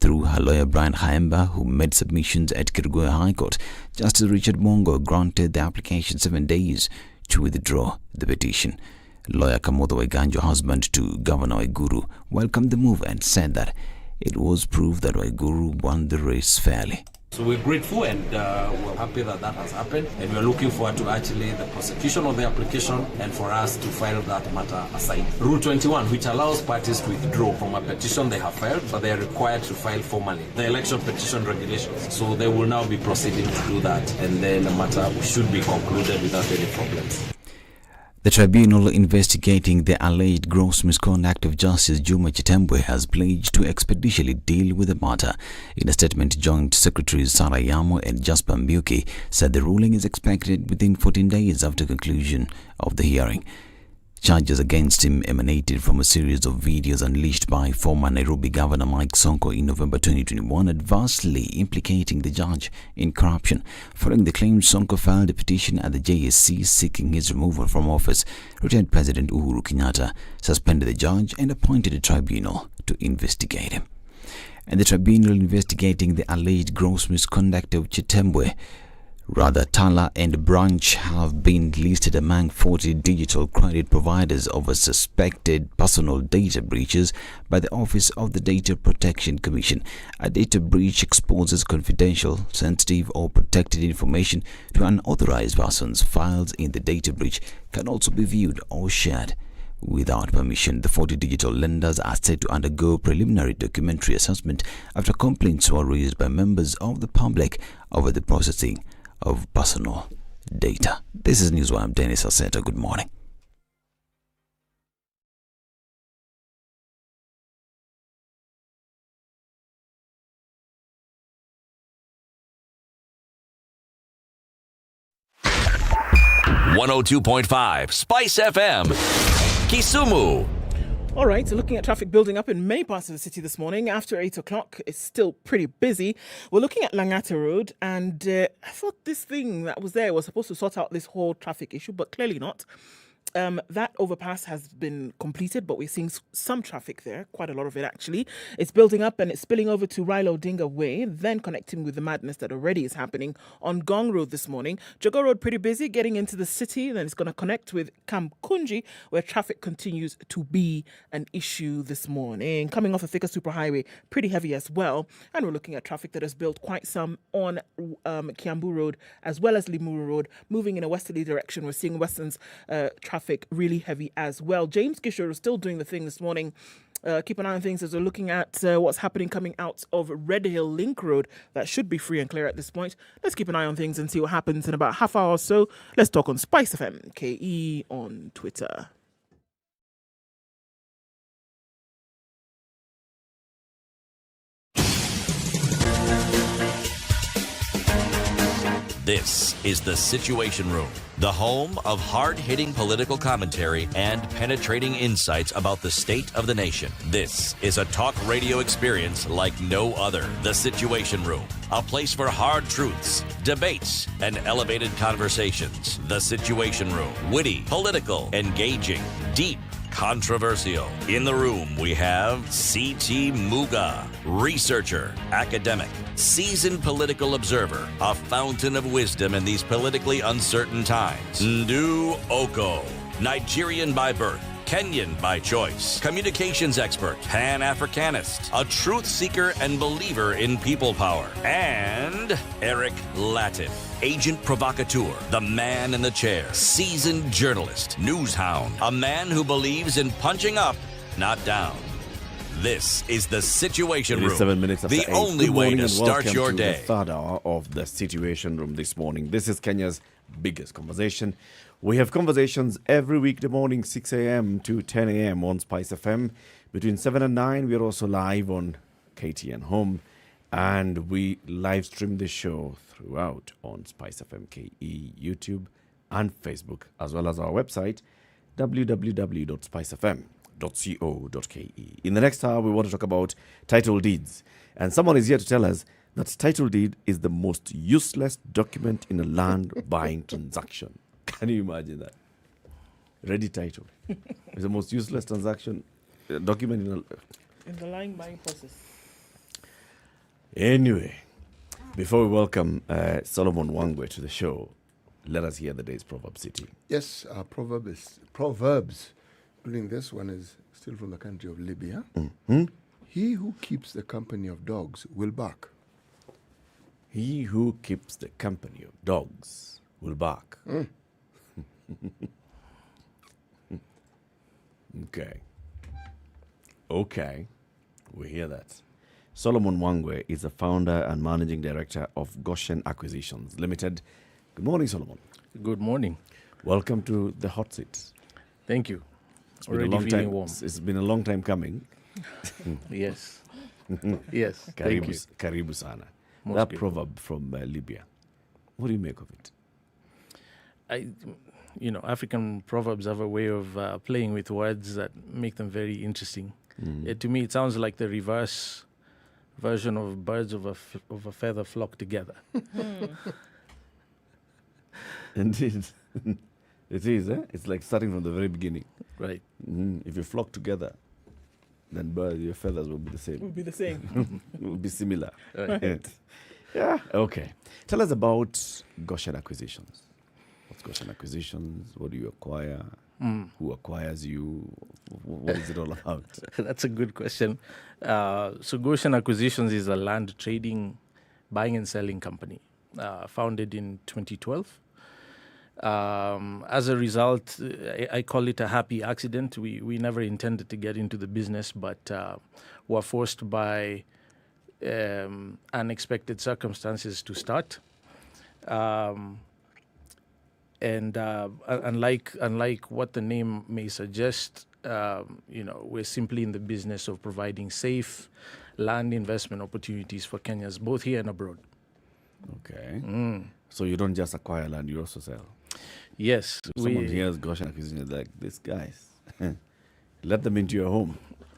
Through her lawyer Brian Haemba, who made submissions at Kilgoya High Court, Justice Richard Mongo granted the application 7 days to withdraw the petition. Lawyer Kamotho Waiganjo, husband to Governor Waiguru, welcomed the move and said that it was proof that Waiguru won the race fairly. So we're grateful and we're happy that that has happened, and we're looking forward to actually the prosecution of the application and for us to file that matter aside. Rule 21, which allows parties to withdraw from a petition they have filed, but they are required to file formally the election petition regulations. So they will now be proceeding to do that, and then the matter should be concluded without any problems. The tribunal investigating the alleged gross misconduct of Justice Juma Chitembwe has pledged to expeditiously deal with the matter. In a statement, Joint Secretaries Sarah Yamo and Jasper Mbuki said the ruling is expected within 14 days after conclusion of the hearing. Charges against him emanated from a series of videos unleashed by former Nairobi Governor Mike Sonko in November 2021, adversely implicating the judge in corruption. Following the claim, Sonko filed a petition at the JSC seeking his removal from office. Retired President Uhuru Kenyatta suspended the judge and appointed a tribunal to investigate him. And the tribunal investigating the alleged gross misconduct of Chitembwe, Tala and Branch, have been listed among 40 digital credit providers over suspected personal data breaches by the Office of the Data Protection Commission. A data breach exposes confidential, sensitive or protected information to unauthorized persons. Files in the data breach can also be viewed or shared without permission. The 40 digital lenders are set to undergo preliminary documentary assessment after complaints were raised by members of the public over the processing of personal data. This is News. I'm Dennis Aseta. Good morning. .5 Spice FM, Kisumu. All right, so looking at traffic building up in many parts of the city this morning. After 8 o'clock, it's still pretty busy. We're looking at Langata Road, and I thought this thing that was there was supposed to sort out this whole traffic issue, but clearly not. That overpass has been completed, but we're seeing some traffic there, quite a lot of it actually. It's building up and it's spilling over to Raila Odinga Way, then connecting with the madness that already is happening on Gong Road this morning. Jogo Road pretty busy getting into the city, then it's going to connect with Kamkunji, where traffic continues to be an issue this morning. Coming off the Thika Superhighway, pretty heavy as well. And we're looking at traffic that has built quite some on Kiambu Road as well as Limuru Road. Moving in a westerly direction, we're seeing Western's traffic really heavy as well. James Kishore is still doing the thing this morning. Keep an eye on things as we're looking at what's happening coming out of Red Hill Link Road. That should be free and clear at this point. Let's keep an eye on things and see what happens in about half hour or so. Let's talk on SpiceFM KE on Twitter. This is the Situation Room, the home of hard-hitting political commentary and penetrating insights about the state of the nation. This is a talk radio experience like no other. The Situation Room, a place for hard truths, debates, and elevated conversations. The Situation Room, witty, political, engaging, deep, controversial. In the room, we have C.T. Muga, researcher, academic, seasoned political observer, a fountain of wisdom in these politically uncertain times. Ndu Oko, Nigerian by birth, Kenyan by choice, communications expert, Pan-Africanist, a truth seeker and believer in people power, and Eric Latif, agent provocateur, the man in the chair, seasoned journalist, news hound, a man who believes in punching up, not down. This is the Situation Room, 7 minutes after the 8. only Good way morning to and start welcome your to day. The third hour of the Situation Room this morning. This is Kenya's biggest conversation. We have conversations every weekday morning, 6 a.m. to 10 a.m. on Spice FM. Between 7 and 9, we are also live on KTN Home. And we live stream the show throughout on Spice FM KE, YouTube, and Facebook, as well as our website, www.spicefm.co.ke. In the next hour, we want to talk about title deeds. And someone is here to tell us that title deed is the most useless document in a land buying transaction. Can you imagine that? Ready title. It's the most useless transaction document in the land buying process. Anyway, before we welcome Solomon Wangwe to the show, let us hear the day's proverb, City. Yes, Proverbs. Including this one is still from the country of Libya. Mm-hmm. He who keeps the company of dogs will bark. He who keeps the company of dogs will bark. Okay. We hear that. Solomon Wangwe is the founder and managing director of Goshen Acquisitions Limited. Good morning, Solomon. Good morning. Welcome to the hot seat. Thank you. It's been a long time. Warm. It's been a long time coming. Yes. Yes. Thank you. Karibu sana. Most that good. proverb from Libya. What do you make of it? African proverbs have a way of playing with words that make them very interesting. To me, it sounds like the reverse version of birds of a feather flock together. Indeed. It is, eh? It's like starting from the very beginning. Right. If you flock together, then your feathers will be the same. Will be the same. Will be similar. Right. Yeah. Okay. Tell us about Goshen Acquisitions. What's Goshen Acquisitions? What do you acquire? Who acquires you? What is it all about? That's a good question. So Goshen Acquisitions is a land trading, buying and selling company, founded in 2012. As a result, I call it a happy accident. We never intended to get into the business, but were forced by unexpected circumstances to start. And unlike what the name may suggest, we're simply in the business of providing safe land investment opportunities for Kenyans, both here and abroad. Okay. So you don't just acquire land, you also sell? Yes. Someone hears Goshen acquisition is like, these guys, let them into your home.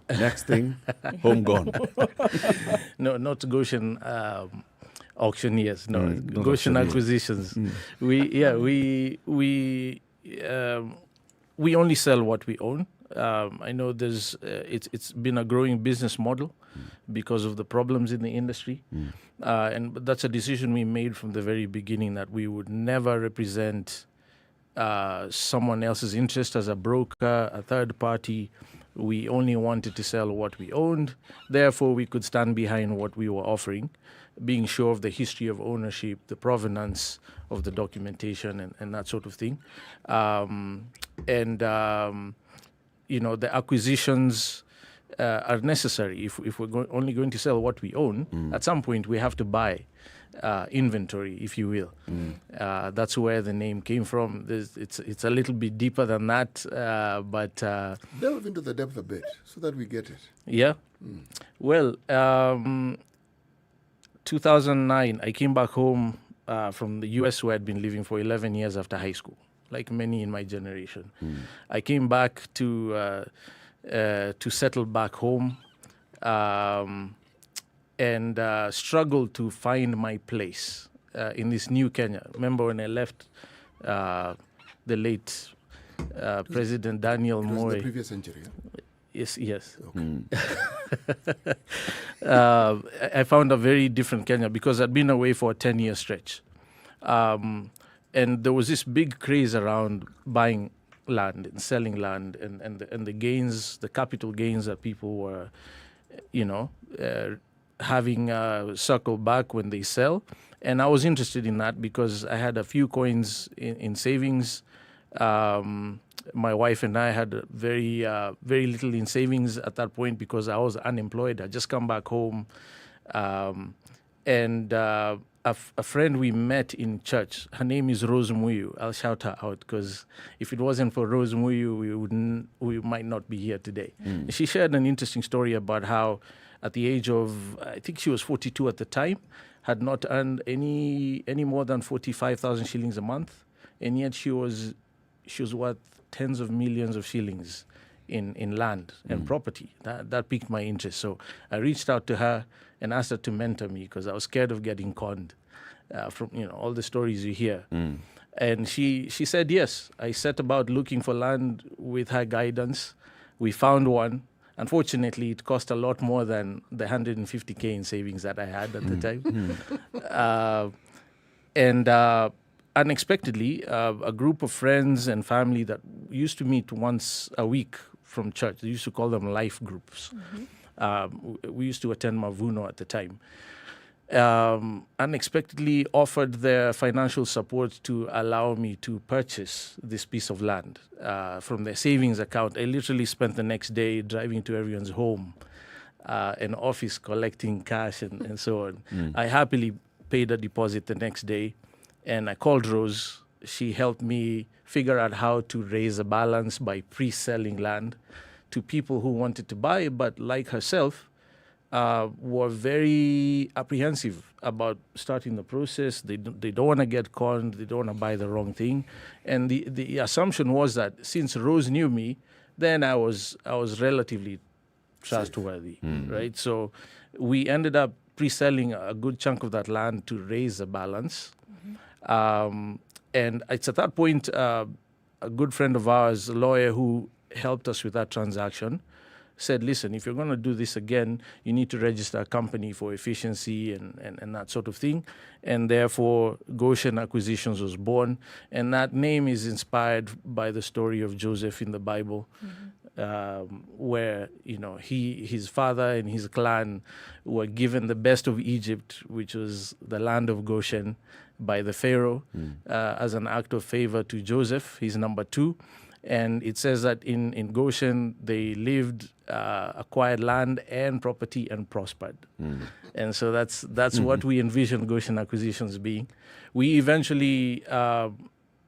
Next thing, home gone. No, not Goshen auctioneers. No, Goshen acquisitions. We only sell what we own. I know it's been a growing business model because of the problems in the industry, but that's a decision we made from the very beginning, that we would never represent someone else's interest as a broker, a third party. We only wanted to sell what we owned. Therefore, we could stand behind what we were offering, being sure of the history of ownership, the provenance of the documentation, and that sort of thing. The acquisitions are necessary. If we're only going to sell what we own, at some point we have to buy inventory, if you will. That's where the name came from. It's a little bit deeper than that, but... delve into the depth a bit so that we get it. Yeah. Well, 2009, I came back home from the US, where I'd been living for 11 years after high school, like many in my generation. I came back to settle back home and struggled to find my place in this new Kenya. Remember when I left the late President Daniel Moi? The previous century, yeah? Yes. Okay. I found a very different Kenya because I'd been away for a 10-year stretch. And there was this big craze around buying land and selling land, and the gains, the capital gains that people were, having circle back when they sell. And I was interested in that because I had a few coins in savings. My wife and I had very little in savings at that point because I was unemployed. I just come back home. A friend we met in church, her name is Rose Muyu. I'll shout her out because if it wasn't for Rose Muyu, we might not be here today. She shared an interesting story about how at the age of, I think she was 42 at the time, had not earned any more than 45,000 shillings a month, and yet she was worth tens of millions of shillings in land and property. That piqued my interest. So I reached out to her and asked her to mentor me because I was scared of getting conned from all the stories you hear. And she said yes. I set about looking for land with her guidance. We found one. Unfortunately, it cost a lot more than the 150K in savings that I had at the time. Unexpectedly, a group of friends and family that used to meet once a week from church, they used to call them life groups. We used to attend Mavuno at the time. Unexpectedly offered their financial support to allow me to purchase this piece of land from their savings account. I literally spent the next day driving to everyone's home and office collecting cash and so on. I happily paid a deposit the next day, and I called Rose. She helped me figure out how to raise a balance by pre-selling land to people who wanted to buy, but like herself, were very apprehensive about starting the process. They don't want to get conned. They don't want to buy the wrong thing. And the assumption was that since Rose knew me, then I was relatively trustworthy, right? So we ended up pre-selling a good chunk of that land to raise a balance. And it's at that point, a good friend of ours, a lawyer who helped us with that transaction, said, listen, if you're going to do this again, you need to register a company for efficiency and that sort of thing. And therefore, Goshen Acquisitions was born. And that name is inspired by the story of Joseph in the Bible. where his father and his clan were given the best of Egypt, which was the land of Goshen, by the Pharaoh as an act of favor to Joseph, his number 2. And it says that in Goshen they lived, acquired land and property, and prospered. And so that's what we envision Goshen acquisitions being. We eventually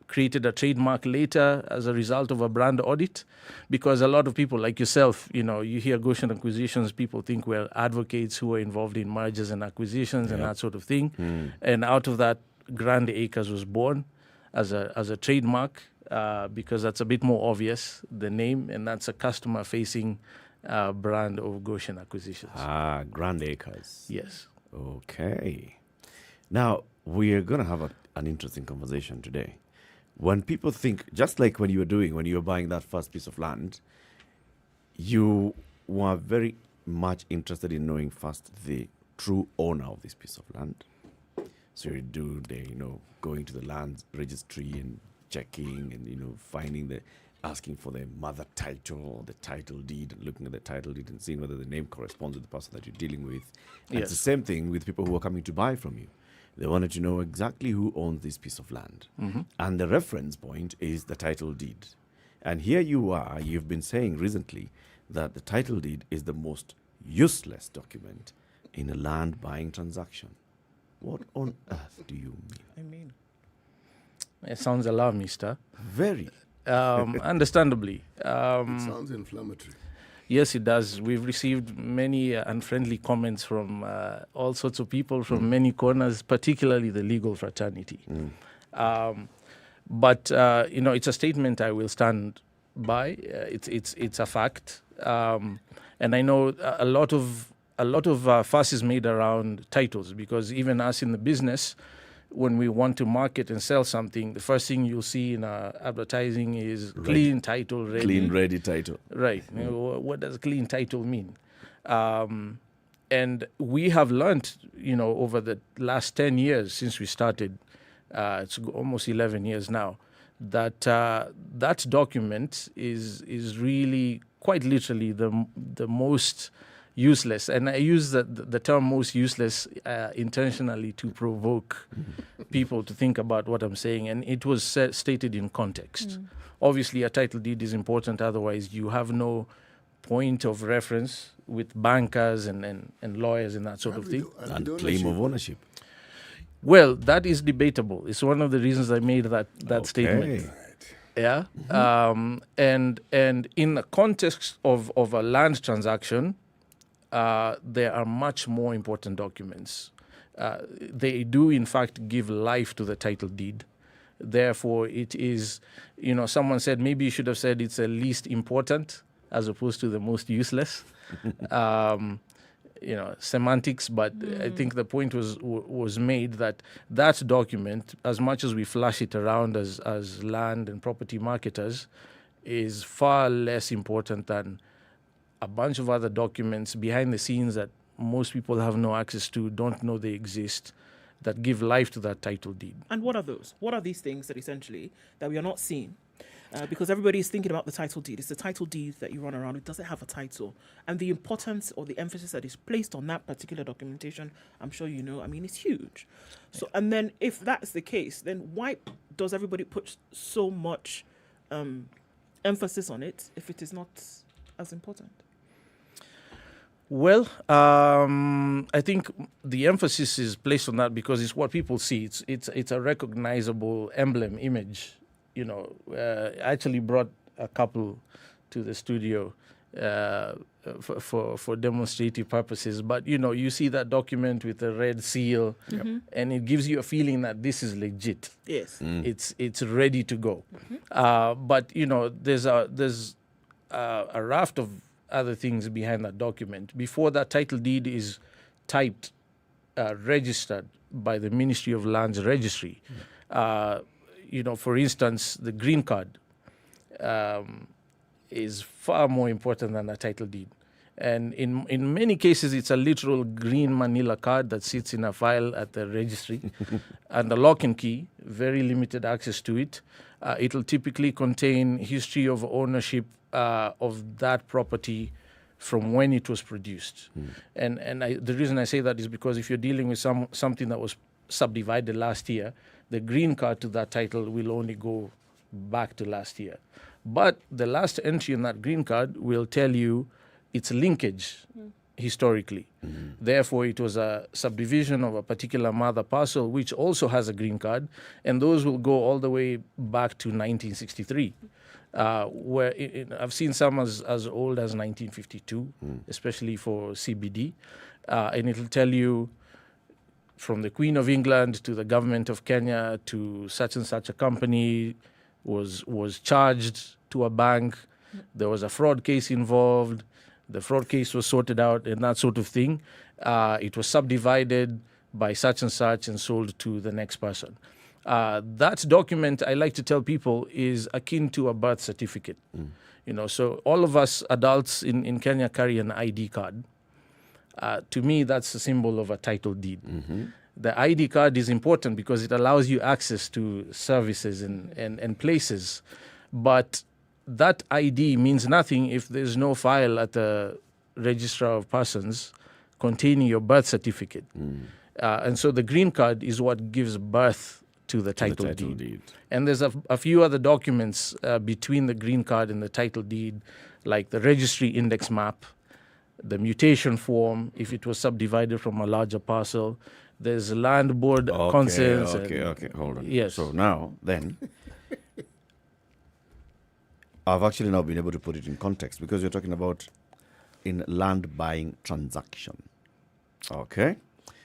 created a trademark later as a result of a brand audit, because a lot of people like yourself, you hear Goshen acquisitions, people think we're advocates who are involved in mergers and acquisitions and that sort of thing. And out of that, Grand Acres was born as a trademark, because that's a bit more obvious, the name, and that's a customer-facing brand of Goshen acquisitions. Grand Acres. Yes. Okay. Now, we are going to have an interesting conversation today. When people think, just like when you were buying that first piece of land, you were very much interested in knowing first the true owner of this piece of land. So you do going to the land registry and checking and, finding asking for the mother title or the title deed, and looking at the title deed and seeing whether the name corresponds with the person that you're dealing with. And it's the same thing with people who are coming to buy from you. They wanted to know exactly who owns this piece of land. And the reference point is the title deed. And here you've been saying recently that the title deed is the most useless document in a land buying transaction. What on earth do you mean? It sounds alarmist, huh? Very. Understandably. It sounds inflammatory. Yes, it does. We've received many unfriendly comments from all sorts of people from many corners, particularly the legal fraternity. But it's a statement I will stand by. It's a fact, and I know a lot of fuss is made around titles, because even us in the business, when we want to market and sell something, the first thing you'll see in our advertising is clean title, ready. Clean, ready title. Right. What does clean title mean? And we have learned, over the last 10 years since we started, it's almost 11 years now, that that document is really quite literally the most useless, and I use the term most useless intentionally to provoke people to think about what I'm saying, and it was stated in context. Obviously, a title deed is important, otherwise you have no point of reference with bankers and lawyers and that sort of thing. And claim of ownership. Well, that is debatable. It's one of the reasons I made that statement. Yeah. And in the context of a land transaction, there are much more important documents. They do, in fact, give life to the title deed. Therefore, it is, someone said maybe you should have said it's the least important as opposed to the most useless. Semantics, but I think the point was made that document, as much as we flash it around as land and property marketers, is far less important than a bunch of other documents behind the scenes that most people have no access to, don't know they exist, that give life to that title deed. And what are those? What are these things that essentially that we are not seeing? Because everybody is thinking about the title deed. It's the title deed that you run around. It doesn't have a title. And the importance or the emphasis that is placed on that particular documentation, I'm sure you know, it's huge. So, and then if that's the case, then why does everybody put so much emphasis on it if it is not as important? Well, I think the emphasis is placed on that because it's what people see. It's a recognizable emblem, image. I actually brought a couple to the studio for demonstrative purposes. But, you see that document with the red seal, and it gives you a feeling that this is legit. Yes. It's ready to go. But, there's a raft of other things behind that document. Before that title deed is typed, registered by the Ministry of Lands Registry. For instance, the green card is far more important than a title deed. And in many cases, it's a literal green manila card that sits in a file at the registry. And the lock and key, very limited access to it. It'll typically contain history of ownership of that property from when it was produced. And the reason I say that is because if you're dealing with something that was subdivided last year, the green card to that title will only go back to last year. But the last entry in that green card will tell you its linkage historically. Therefore, it was a subdivision of a particular mother parcel, which also has a green card, and those will go all the way back to 1963. Where I've seen some as old as 1952, especially for CBD, and it'll tell you from the Queen of England to the government of Kenya to such and such a company was charged to a bank. There was a fraud case involved. The fraud case was sorted out and that sort of thing. It was subdivided by such and such and sold to the next person. That document, I like to tell people, is akin to a birth certificate. So all of us adults in Kenya carry an ID card. To me, that's a symbol of a title deed. The ID card is important because it allows you access to services and places. But that ID means nothing if there's no file at the Registrar of Persons containing your birth certificate. And so the green card is what gives birth to the title deed. And there's a few other documents between the green card and the title deed, like the registry index map, the mutation form, if it was subdivided from a larger parcel. There's land board consents. Okay, hold on. Yes. So now, then, I've actually now been able to put it in context because you're talking about in land buying transaction. Okay.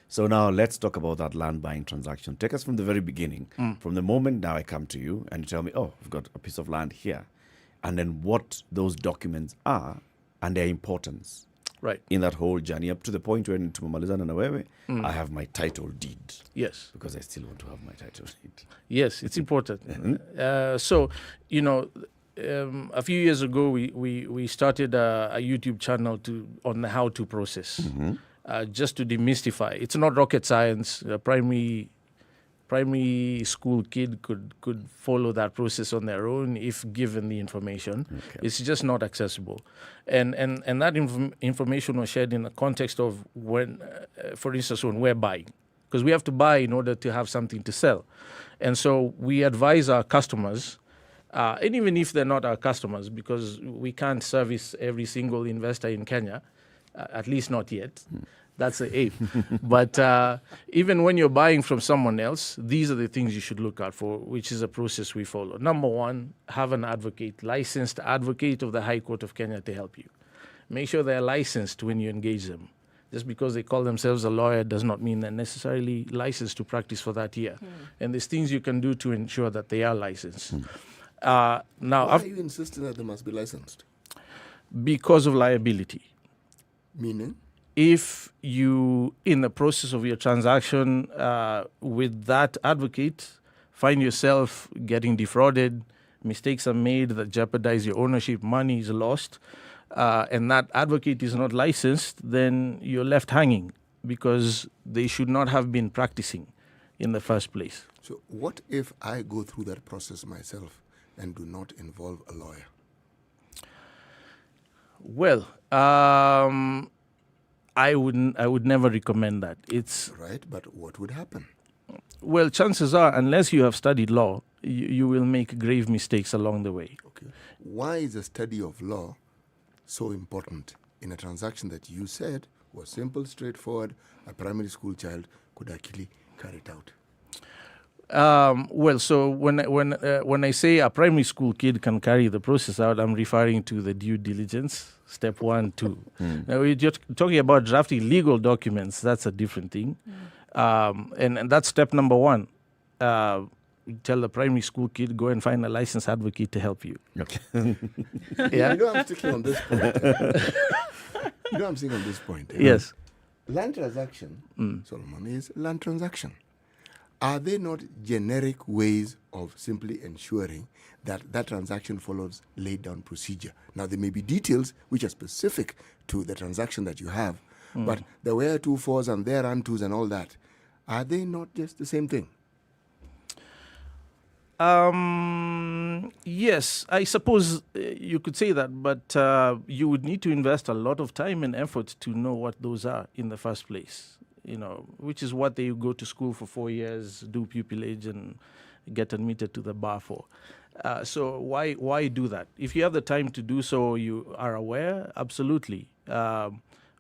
So now let's talk about that land buying transaction. Take us from the very beginning, from the moment now I come to you and you tell me, oh, I've got a piece of land here, and then what those documents are and their importance. Right. In that whole journey up to the point where tumemalizana na wewe, I have my title deed. Yes. Because I still want to have my title deed. Yes, it's important. So, a few years ago, we started a YouTube channel on the how-to process, just to demystify. It's not rocket science. A primary school kid could follow that process on their own if given the information. It's just not accessible. And that information was shared in the context of when, for instance, when we're buying. Because we have to buy in order to have something to sell. And so we advise our customers, and even if they're not our customers, because we can't service every single investor in Kenya, at least not yet. That's the aim. But even when you're buying from someone else, these are the things you should look out for, which is a process we follow. Number one, have an advocate, licensed advocate of the High Court of Kenya to help you. Make sure they're licensed when you engage them. Just because they call themselves a lawyer does not mean they're necessarily licensed to practice for that year. And there's things you can do to ensure that they are licensed. Now, why are you insisting that they must be licensed? Because of liability. Meaning? If you, in the process of your transaction with that advocate, find yourself getting defrauded, mistakes are made that jeopardize your ownership, money is lost, and that advocate is not licensed, then you're left hanging because they should not have been practicing in the first place. So what if I go through that process myself and do not involve a lawyer? Well, I would never recommend that. It's right, but what would happen? Well, chances are, unless you have studied law, you will make grave mistakes along the way. Okay. Why is the study of law so important in a transaction that you said was simple, straightforward, a primary school child could actually carry it out? Well, so when I say a primary school kid can carry the process out, I'm referring to the due diligence, step 1, 2. Now, we're just talking about drafting legal documents. That's a different thing. And that's step number 1. Tell the primary school kid, go and find a licensed advocate to help you. Okay. Yeah? I'm sticking on this point. I'm sticking on this point. Yes. Land transaction, Solomon, is land transaction. Are they not generic ways of simply ensuring that that transaction follows laid down procedure? Now, there may be details which are specific to the transaction that you have, but the where to fors and there and tos and all that, are they not just the same thing? Yes, I suppose you could say that, but you would need to invest a lot of time and effort to know what those are in the first place, which is what they go to school for 4 years, do pupillage, and get admitted to the bar for. So why do that? If you have the time to do so, you are aware, absolutely.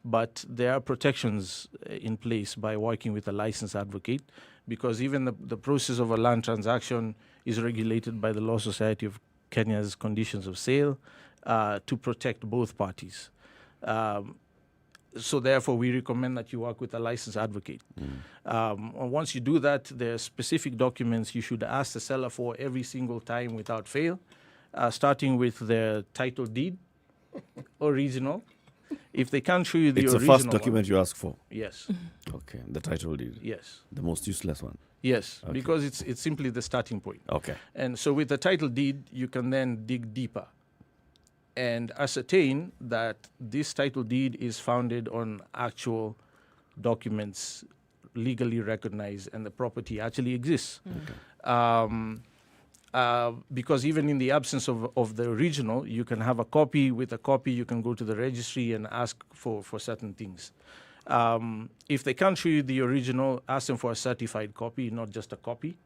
But there are protections in place by working with a licensed advocate, because even the process of a land transaction is regulated by the Law Society of Kenya's conditions of sale to protect both parties. So therefore, we recommend that you work with a licensed advocate. Once you do that, there are specific documents you should ask the seller for every single time without fail, starting with the title deed, original. If they can't show you the original, it's the first document you ask for. Yes. Okay, the title deed. Yes. The most useless one. Yes, Okay. because it's simply the starting point. Okay. And so with the title deed, you can then dig deeper and ascertain that this title deed is founded on actual documents legally recognized and the property actually exists. Because even in the absence of the original, you can have a copy. With a copy, you can go to the registry and ask for certain things. If they can't show you the original, ask them for a certified copy, not just a copy,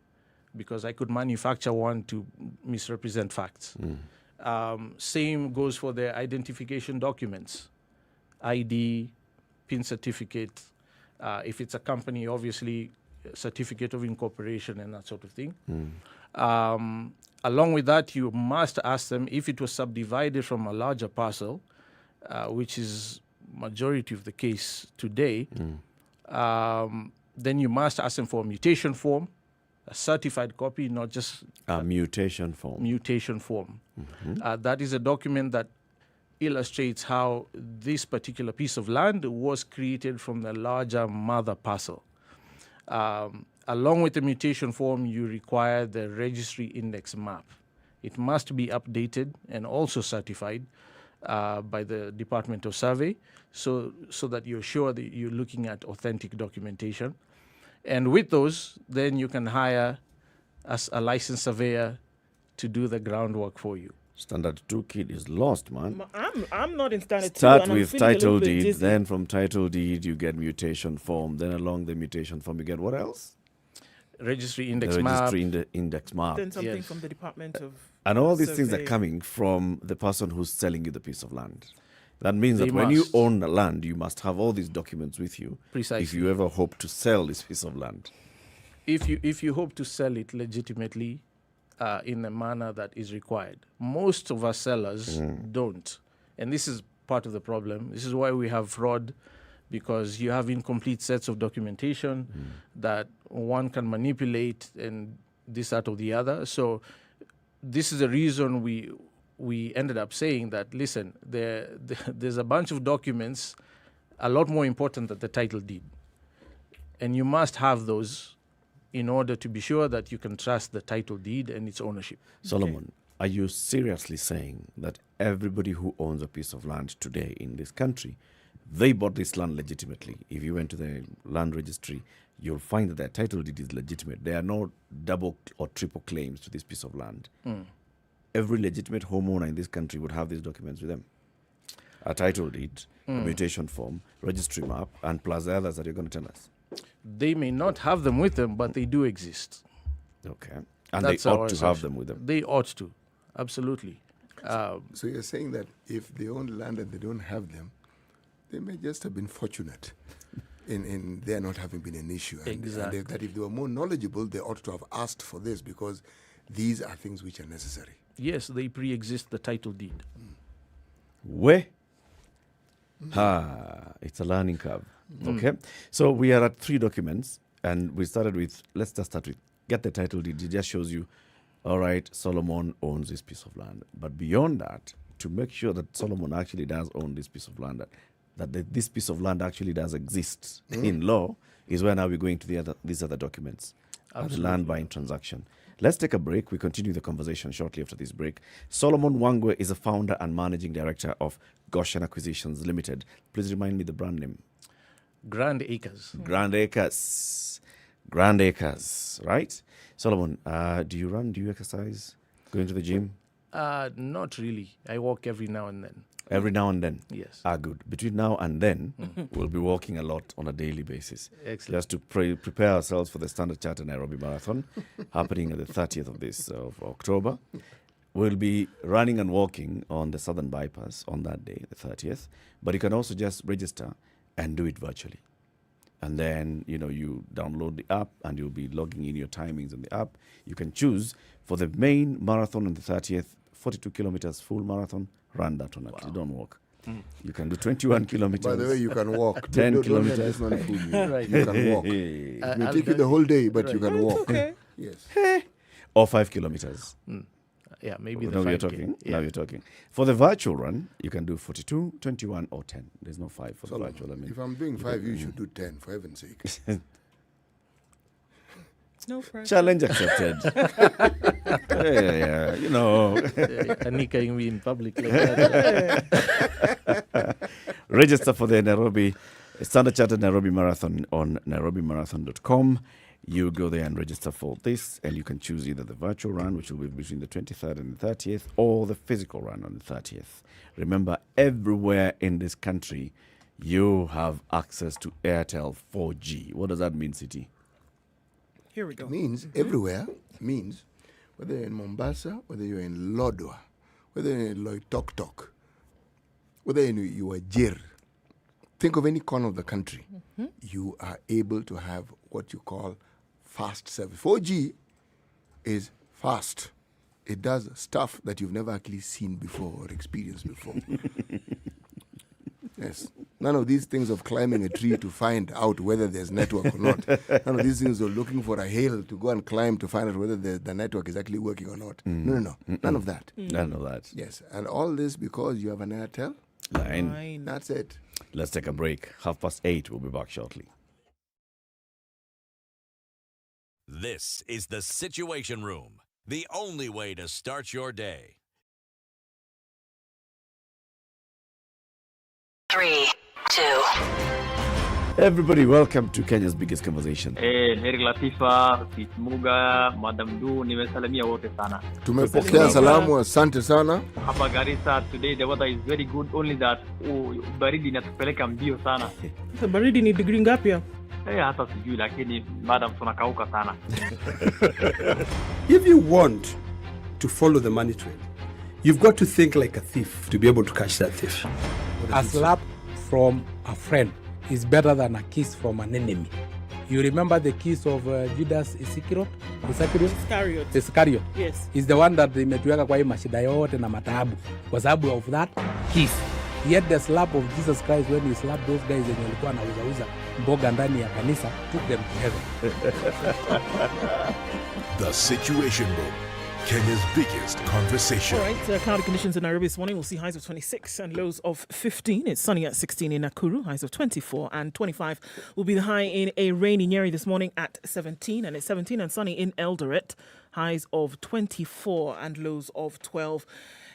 because I could manufacture one to misrepresent facts. Same goes for their identification documents, ID, PIN certificate. If it's a company, obviously, certificate of incorporation and that sort of thing. Along with that, you must ask them if it was subdivided from a larger parcel, which is majority of the case today. Then you must ask them for a mutation form, a certified copy, not just a mutation form. Mutation form. That is a document that illustrates how this particular piece of land was created from the larger mother parcel. Along with the mutation form, you require the registry index map. It must be updated and also certified by the Department of Survey, so that you're sure that you're looking at authentic documentation. And with those, then you can hire as a licensed surveyor to do the groundwork for you. Standard 2 kid is lost, man. I'm not in Standard 2. Start and with I'm feeling a title little bit deed, dizzy. then from title deed you get mutation form, then along the mutation form you get what else? Registry index the map. Registry index map. Then something from the Department of And all these things are Survey. coming from the person who's selling you the piece of land. That means They that when you must. own the land, you must have all these documents with you. Precisely. If you ever hope to sell this piece of land. If you hope to sell it legitimately in a manner that is required. Most of our sellers don't. And this is part of the problem. This is why we have fraud, because you have incomplete sets of documentation that one can manipulate and this, that, or the other. So this is the reason we ended up saying that, listen, there's a bunch of documents a lot more important than the title deed. And you must have those in order to be sure that you can trust the title deed and its ownership. Solomon, are you seriously saying that everybody who owns a piece of land today in this country, they bought this land legitimately? If you went to the land registry, you'll find that their title deed is legitimate. There are no double or triple claims to this piece of land. Every legitimate homeowner in this country would have these documents with them. A title deed, a mutation form, registry map, and plus the others that you're going to tell us. They may not have them with them, but they do exist. Okay. And That's they ought our to have assumption. them with them. They ought to, absolutely. So you're saying that if they own land and they don't have them, they may just have been fortunate in there not having been an issue. Exactly. And that if they were more knowledgeable, they ought to have asked for this, because these are things which are necessary. Yes, they pre-exist the title deed. Where? It's a learning curve. Okay. So we are at 3 documents, and we started with, let's just start with, get the title deed. It just shows you, all right, Solomon owns this piece of land. But beyond that, to make sure that Solomon actually does own this piece of land, that this piece of land actually does exist in law, is where now we're going to these other documents. The land buying transaction. Let's take a break. We continue the conversation shortly after this break. Solomon Wangwe is a founder and managing director of Goshen Acquisitions Limited. Please remind me the brand name. Grand Acres. Grand Acres. Grand acres, right? Solomon, do you run? Do you exercise? Going to the gym? Not really. I walk every now and then. Every now and then? Yes. Good. Between now and then, we'll be walking a lot on a daily basis. Excellent. Just to prepare ourselves for the Standard Chartered Nairobi Marathon, happening on the 30th of October. We'll be running and walking on the Southern Bypass on that day, the 30th. But you can also just register and do it virtually. And then, you download the app and you'll be logging in your timings on the app. You can choose for the main marathon on the 30th, 42 kilometers full marathon, run that one actually. Don't walk. You can do 21 kilometers. By the way, you can walk. 10 don't kilometers. Let this man fool you. Right. You can walk. It may take you the whole day, but you can walk. Okay. Yes. Or 5 kilometers. Yeah, maybe Now you're talking. Now you're talking. For the virtual run, you can do 42, 21, or 10. There's no 5 for the virtual. If I'm doing 5, you should do 10, for heaven's sake. No pressure. Challenge accepted. yeah. Anika me in public like that. Register for the Nairobi Standard Chartered Nairobi Marathon on nairobimarathon.com. You go there and register for this, and you can choose either the virtual run, which will be between the 23rd and the 30th, or the physical run on the 30th. Remember, everywhere in this country, you have access to Airtel 4G. What does that mean, City? Here we go. It means everywhere, means whether you're in Mombasa, whether you're in Lodwar, whether you're in Loitoktok, whether you are Jer, think of any corner of the country, you are able to have what you call fast service. 4G is fast. It does stuff that you've never actually seen before or experienced before. Yes. None of these things of climbing a tree to find out whether there's network or not. None of these things of looking for a hill to go and climb to find out whether the network is actually working or not. No. None of that. None of that. Yes. And all this because you have an Airtel line. That's it. Let's take a break. 8:30. We'll be back shortly. This is the Situation Room, the only way to start your day. 3, 2. Everybody, welcome to Kenya's biggest conversation. Heri Latifa, Muga, Madam Du, nimesalamia wote sana. Tumepokea salamu, asante sana. Hapa Garissa today the weather is very good, only that baridi inatupeleka mbio sana. Baridi ni degree ngapi hapo? Hata sijui lakini madam tunakauka sana. If you want to follow the money trail, you've got to think like a thief to be able to catch that thief. A slap from a friend is better than a kiss from an enemy. You remember the kiss of Judas Iscariot? Iscariot. Yes. Is the one that imetuweka kwa hii mashida yote na mataabu kwa sababu of that kiss. Yet the slap of Jesus Christ when he slapped those guys wenye walikuwa wanauza mboga ndani ya kanisa took them to heaven. The Situation Room, Kenya's biggest conversation. All right, cloudy conditions in Nairobi this morning. We'll see highs of 26 and lows of 15. It's sunny at 16 in Nakuru, highs of 24 and 25 will be the high in a rainy Nyeri this morning at 17, and it's 17 and sunny in Eldoret, highs of 24 and lows of 12.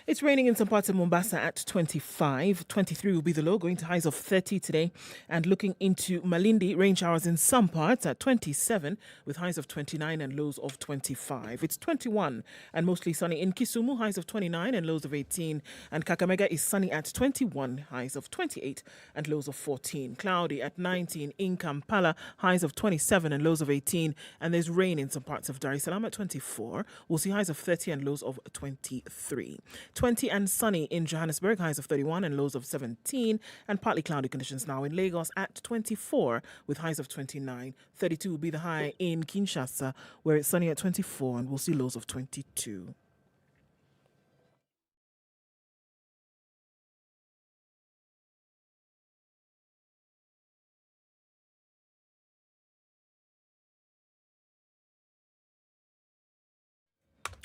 It's raining in some parts of Mombasa at 25. 23 will be the low, going to highs of 30 today. And looking into Malindi, rain showers in some parts at 27, with highs of 29 and lows of 25. It's 21 and mostly sunny in Kisumu, highs of 29 and lows of 18. And Kakamega is sunny at 21, highs of 28 and lows of 14. Cloudy at 19 in Kampala, highs of 27 and lows of 18. And there's rain in some parts of Dar es Salaam at 24. We'll see highs of 30 and lows of 23. 20 and sunny in Johannesburg, highs of 31 and lows of 17, and partly cloudy conditions now in Lagos at 24 with highs of 29. 32 will be the high in Kinshasa, where it's sunny at 24 and we'll see lows of 22.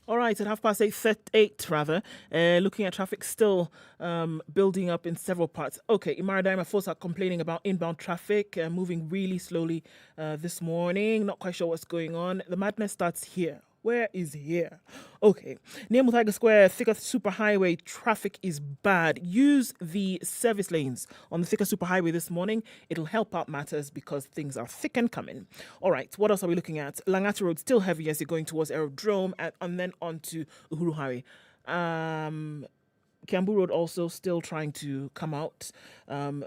All right, at 8:08, looking at traffic still building up in several parts. Okay, Imaradima folks are complaining about inbound traffic moving really slowly this morning. Not quite sure what's going on. The madness starts here. Where is here? Okay. Near Muthaiga Square, Thika Superhighway, traffic is bad. Use the service lanes on the Thika Superhighway this morning. It'll help out matters because things are thick and coming. All right, what else are we looking at? Langata Road, still heavy as you're going towards Aerodrome and then on to Uhuru Highway. Kiambu Road also still trying to come out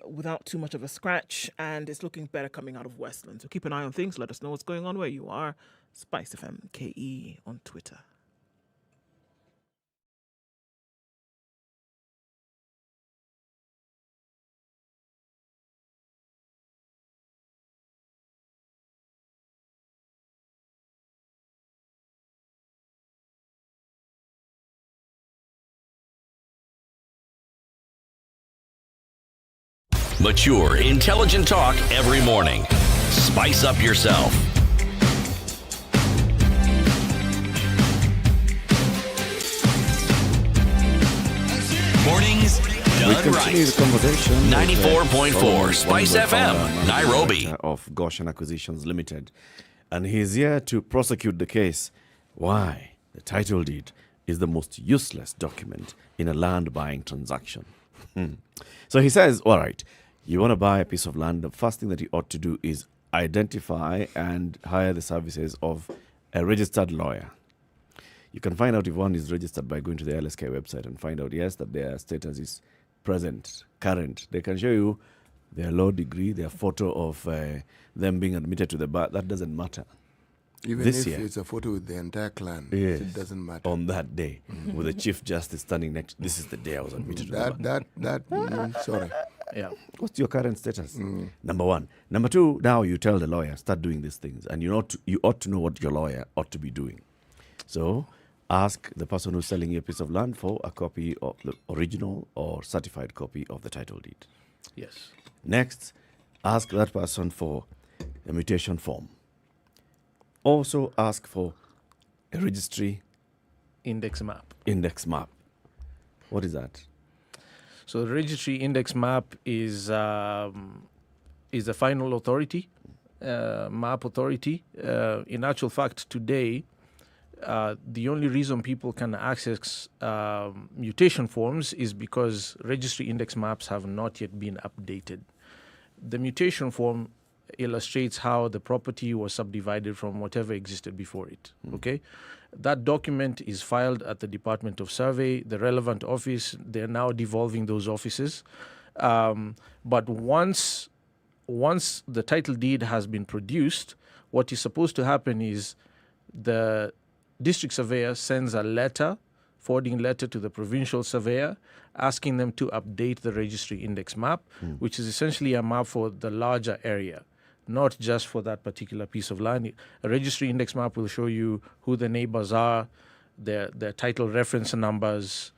without too much of a scratch, and it's looking better coming out of Westland. So keep an eye on things. Let us know what's going on where you are. SpiceFM KE on Twitter. Mature, intelligent talk every morning. Spice up yourself. Mornings done continue right. the conversation. 94.4 Spice FM, Nairobi. Of Goshen Acquisitions Limited. And he's here to prosecute the case. Why the title deed is the most useless document in a land buying transaction. So he says, all right, you want to buy a piece of land, the first thing that you ought to do is identify and hire the services of a registered lawyer. You can find out if one is registered by going to the LSK website and find out, yes, that their status is present, current. They can show you their law degree, their photo of them being admitted to the bar. That doesn't matter. Even this if year, it's a photo with the entire clan, yes, it doesn't matter. On that day, with the Chief Justice standing next, this is the day I was admitted to the bar. Sorry. Yeah. What's your current status? Number one. Number two, now you tell the lawyer, start doing these things. And you ought to know what your lawyer ought to be doing. So ask the person who's selling you a piece of land for a copy of the original or certified copy of the title deed. Yes. Next, ask that person for a mutation form. Also ask for a registry index map. Index map. What is that? So the registry index map is the final authority, map authority. In actual fact, today, the only reason people can access mutation forms is because registry index maps have not yet been updated. The mutation form illustrates how the property was subdivided from whatever existed before it. Okay, that document is filed at the Department of Survey, the relevant office. They're now devolving those offices, but once the title deed has been produced, what is supposed to happen is the district surveyor sends a letter, forwarding letter to the provincial surveyor, asking them to update the registry index map, which is essentially a map for the larger area, not just for that particular piece of land. A registry index map will show you who the neighbors are, their title reference numbers,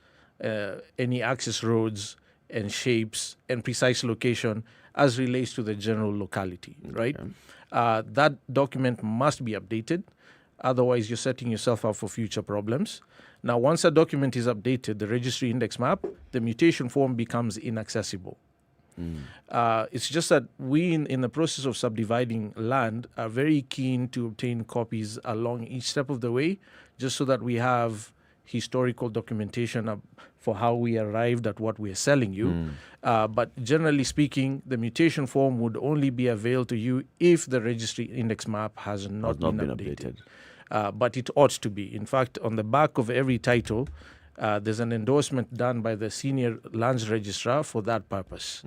any access roads and shapes, and precise location as relates to the general locality, right? That document must be updated. Otherwise, you're setting yourself up for future problems. Now, once a document is updated, the registry index map, the mutation form becomes inaccessible. It's just that we, in the process of subdividing land, are very keen to obtain copies along each step of the way, just so that we have historical documentation for how we arrived at what we're selling you. But generally speaking, the mutation form would only be availed to you if the registry index map has not been updated. But it ought to be. In fact, on the back of every title, there's an endorsement done by the senior lands registrar for that purpose.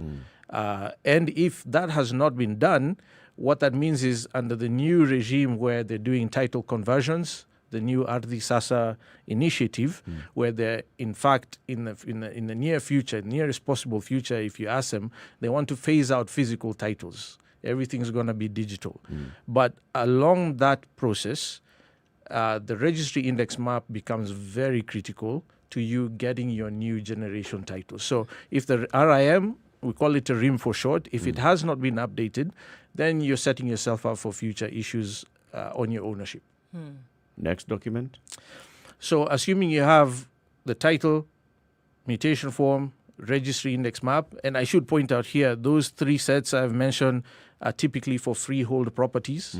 And if that has not been done, what that means is under the new regime where they're doing title conversions, the new Ardhi Sasa initiative, where they're, in fact, in the near future, nearest possible future, if you ask them, they want to phase out physical titles. Everything's going to be digital. But along that process, the registry index map becomes very critical to you getting your new generation title. So if the RIM, we call it a RIM for short, if it has not been updated, then you're setting yourself up for future issues on your ownership. Next document. So assuming you have the title, mutation form, registry index map, and I should point out here, those three sets I've mentioned are typically for freehold properties.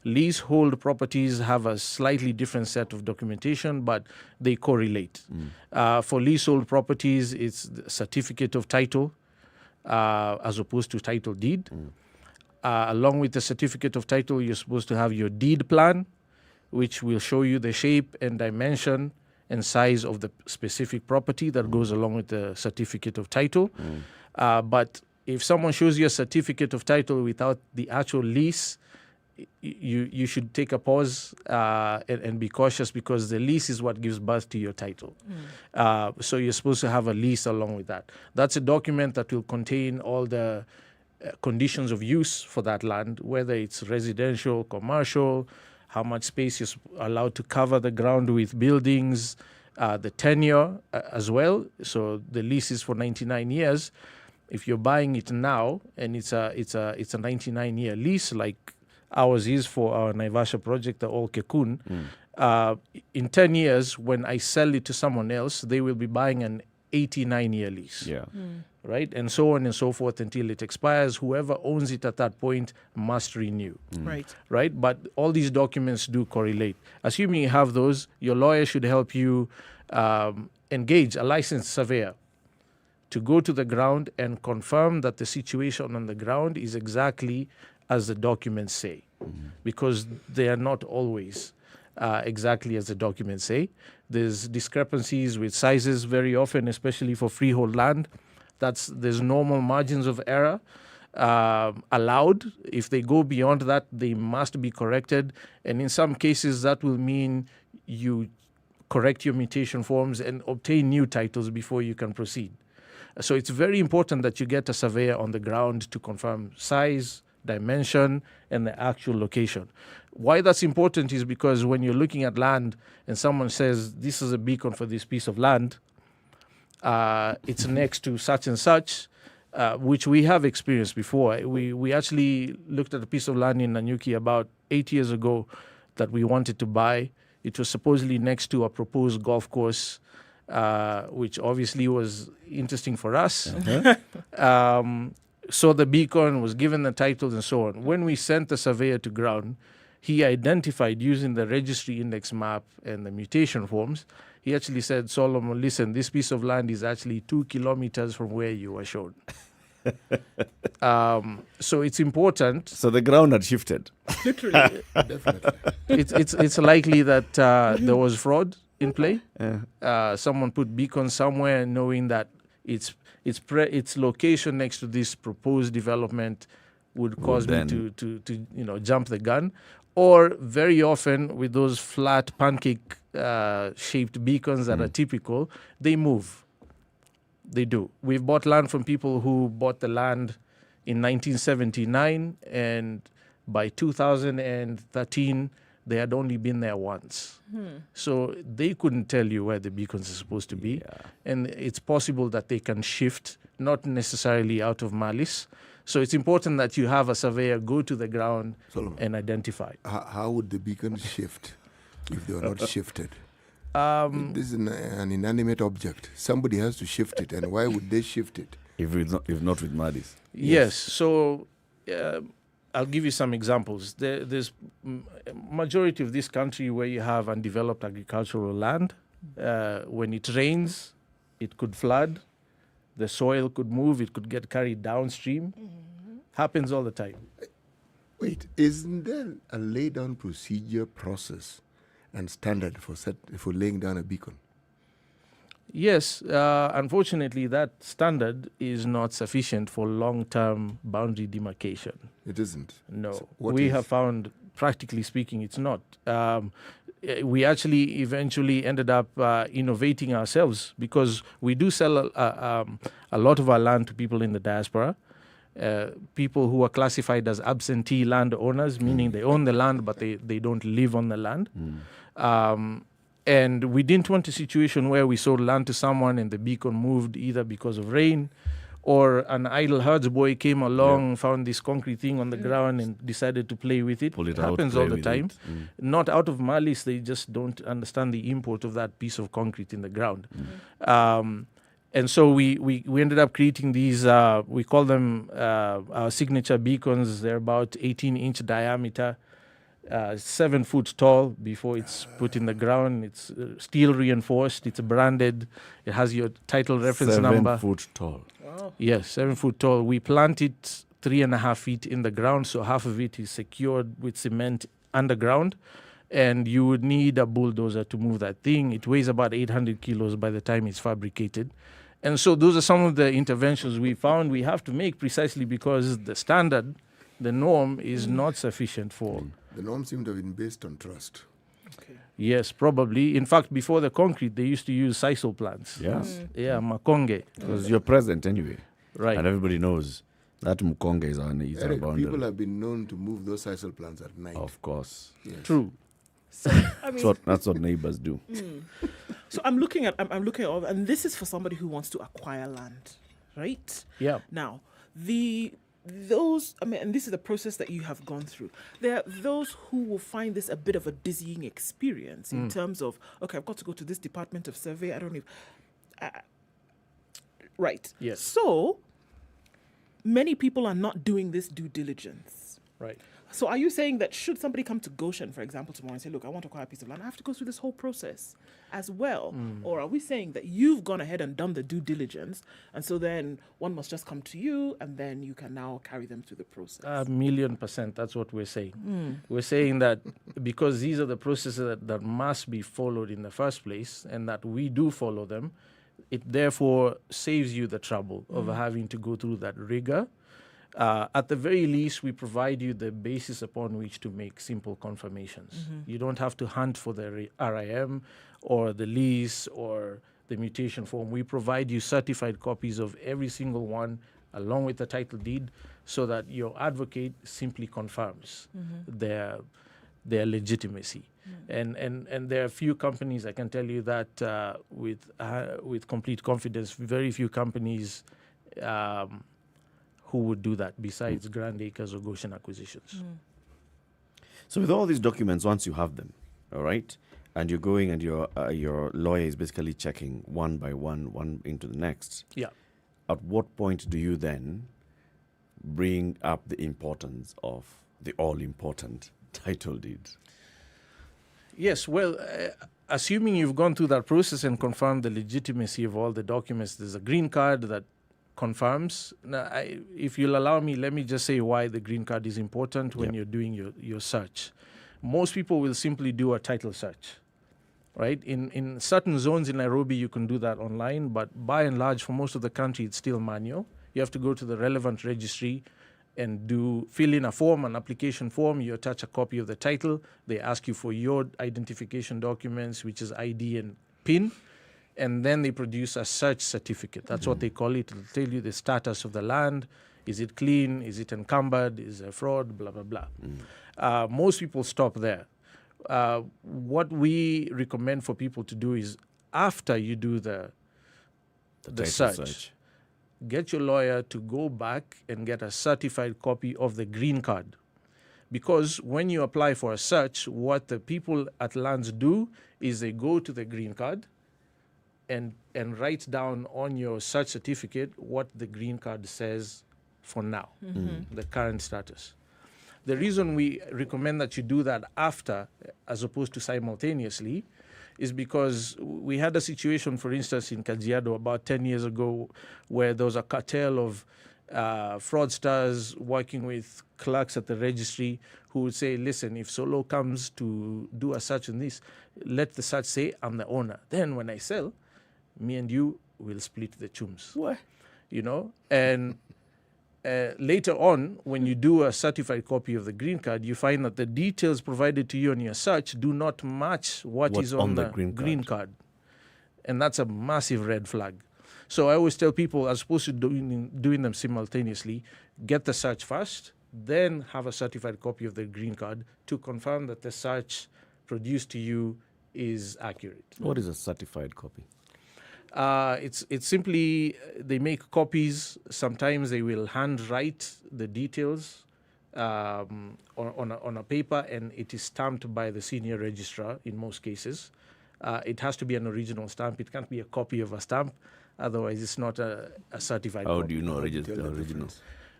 Leasehold properties have a slightly different set of documentation, but they correlate. For leasehold properties, it's the certificate of title as opposed to title deed. Along with the certificate of title, you're supposed to have your deed plan, which will show you the shape and dimension and size of the specific property that goes along with the certificate of title. But if someone shows you a certificate of title without the actual lease, you should take a pause and be cautious, because the lease is what gives birth to your title. So you're supposed to have a lease along with that. That's a document that will contain all the conditions of use for that land, whether it's residential, commercial, how much space you're allowed to cover the ground with buildings, the tenure as well. So the lease is for 99 years. If you're buying it now and it's a 99-year lease, like ours is for our Naivasha project, the All Kekun, in 10 years, when I sell it to someone else, they will be buying an 89-year lease. Right? And so on and so forth until it expires. Whoever owns it at that point must renew. Right? But all these documents do correlate. Assuming you have those, your lawyer should help you engage a licensed surveyor to go to the ground and confirm that the situation on the ground is exactly as the documents say, because they are not always exactly as the documents say. There's discrepancies with sizes very often, especially for freehold land. There's normal margins of error allowed. If they go beyond that, they must be corrected. And in some cases, that will mean you correct your mutation forms and obtain new titles before you can proceed. So it's very important that you get a surveyor on the ground to confirm size, dimension, and the actual location. Why that's important is because when you're looking at land and someone says, this is a beacon for this piece of land, it's next to such and such, which we have experienced before. We actually looked at a piece of land in Nanyuki about 8 years ago that we wanted to buy. It was supposedly next to a proposed golf course, which obviously was interesting for us. So the beacon was given the titles and so on. When we sent the surveyor to ground, he identified using the registry index map and the mutation forms. He actually said, Solomon, listen, this piece of land is actually 2 kilometers from where you were shown. So it's important. So the ground had shifted. Literally. Definitely. It's likely that there was fraud in play. Someone put beacon somewhere knowing that its location next to this proposed development would cause me to jump the gun. Or very often with those flat pancake shaped beacons that are typical, they move. They do. We've bought land from people who bought the land in 1979, and by 2013 they had only been there once. So they couldn't tell you where the beacons are supposed to be. And it's possible that they can shift, not necessarily out of malice. So it's important that you have a surveyor go to the ground and identify. How would the beacons shift if they were not shifted? This is an inanimate object. Somebody has to shift it, and why would they shift it? If not with malice. Yes. So I'll give you some examples. There's majority of this country where you have undeveloped agricultural land. When it rains, it could flood. The soil could move. It could get carried downstream. Happens all the time. Wait, isn't there a lay-down procedure, process, and standard for laying down a beacon? Yes. Unfortunately, that standard is not sufficient for long-term boundary demarcation. It isn't? No. So we have found, practically speaking, it's not. We actually eventually ended up innovating ourselves, because we do sell a lot of our land to people in the diaspora, people who are classified as absentee landowners, meaning they own the land but they don't live on the land. And we didn't want a situation where we sold land to someone and the beacon moved either because of rain, or an idle herdsboy came along, found this concrete thing on the ground and decided to play with it. It happens all the time. Not out of malice, they just don't understand the import of that piece of concrete in the ground. And so we ended up creating these, we call them our signature beacons. They're about 18-inch diameter, 7 foot tall before it's put in the ground. It's steel reinforced. It's branded. It has your title reference number. 7 foot tall. Oh. Yes, 7 foot tall. We plant it 3.5 feet in the ground, so half of it is secured with cement underground. And you would need a bulldozer to move that thing. It weighs about 800 kilos by the time it's fabricated. And so those are some of the interventions we found we have to make precisely because the standard, the norm, is not sufficient for... The norm seemed to have been based on trust. Yes, probably. In fact, before the concrete, they used to use sisal plants. Yes. Yeah, makonge. Because you're present anyway. Right. And everybody knows that mukonge is on Eric, our boundary. people have been known to move those sisal plants at night. Of course. Yes. True. So, I mean, That's what neighbors do. So I'm looking at all, and this is for somebody who wants to acquire land, right? Yeah. Now, those, I mean, and this is the process that you have gone through. There are those who will find this a bit of a dizzying experience in terms of, okay, I've got to go to this department of survey. I don't even. Right. Yes. So many people are not doing this due diligence. Right. So are you saying that should somebody come to Goshen, for example, tomorrow and say, look, I want to acquire a piece of land, I have to go through this whole process as well? Or are we saying that you've gone ahead and done the due diligence, and so then one must just come to you and then you can now carry them through the process? 1,000,000%. That's what we're saying. We're saying that because these are the processes that must be followed in the first place and that we do follow them, it therefore saves you the trouble of having to go through that rigor. At the very least, we provide you the basis upon which to make simple confirmations. You don't have to hunt for the RIM or the lease or the mutation form. We provide you certified copies of every single one along with the title deed so that your advocate simply confirms their legitimacy. And there are few companies, I can tell you that with complete confidence, very few companies who would do that besides Grand Acres or Goshen Acquisitions. So with all these documents, once you have them, all right, and you're going and your lawyer is basically checking one by one into the next. Yeah. At what point do you then bring up the importance of the all-important title deed? Yes, well, assuming you've gone through that process and confirmed the legitimacy of all the documents, there's a green card that confirms. Now, if you'll allow me, let me just say why the green card is important when you're doing your search. Most people will simply do a title search, right? In certain zones in Nairobi, you can do that online, but by and large, for most of the country, it's still manual. You have to go to the relevant registry and fill in a form, an application form. You attach a copy of the title. They ask you for your identification documents, which is ID and PIN. And then they produce a search certificate. That's what they call it. It'll tell you the status of the land. Is it clean? Is it encumbered? Is there fraud? Blah, blah, blah. Most people stop there. What we recommend for people to do is after you do the search, get your lawyer to go back and get a certified copy of the green card. Because when you apply for a search, what the people at lands do is they go to the green card and write down on your search certificate what the green card says for now, the current status. The reason we recommend that you do that after as opposed to simultaneously is because we had a situation, for instance, in Kajiado about 10 years ago where there was a cartel of fraudsters working with clerks at the registry who would say, listen, if Solo comes to do a search in this, let the search say I'm the owner. Then when I sell, me and you will split the chums. What? You know? And later on, when you do a certified copy of the green card, you find that the details provided to you on your search do not match what is on the green card. And that's a massive red flag. So I always tell people, as opposed to doing them simultaneously, get the search first, then have a certified copy of the green card to confirm that the search produced to you is accurate. What is a certified copy? It's simply they make copies. Sometimes they will handwrite the details on a paper, and it is stamped by the senior registrar in most cases. It has to be an original stamp. It can't be a copy of a stamp. Otherwise, it's not a certified How copy. do you know the original?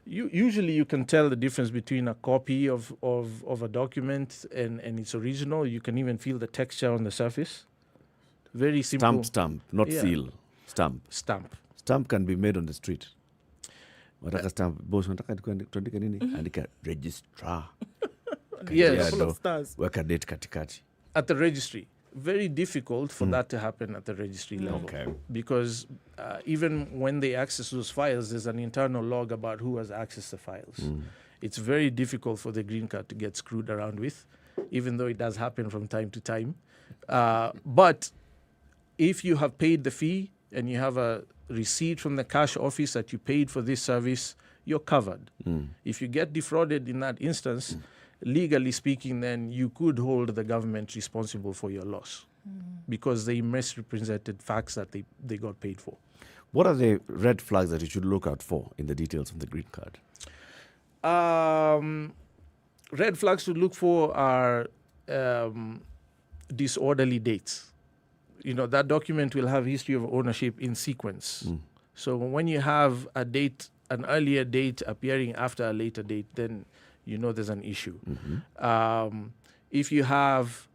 Usually you can tell the difference between a copy of a document and its original. You can even feel the texture on the surface. Very simple. Stamp, not seal. Stamp. Stamp can be made on the street. Wataka stamp, boss wanataka tuandike nini? Andika registrar. Yes. Couple of stars. Weka date katikati. At the registry. Very difficult for that to happen at the registry level. Okay. Because even when they access those files, there's an internal log about who has accessed the files. It's very difficult for the green card to get screwed around with, even though it does happen from time to time. But if you have paid the fee and you have a receipt from the cash office that you paid for this service, you're covered. If you get defrauded in that instance, legally speaking, then you could hold the government responsible for your loss because they misrepresented facts that they got paid for. What are the red flags that you should look out for in the details of the green card? Red flags to look for are disorderly dates. That document will have history of ownership in sequence. So when you have a date, an earlier date appearing after a later date, then there's an issue. If you have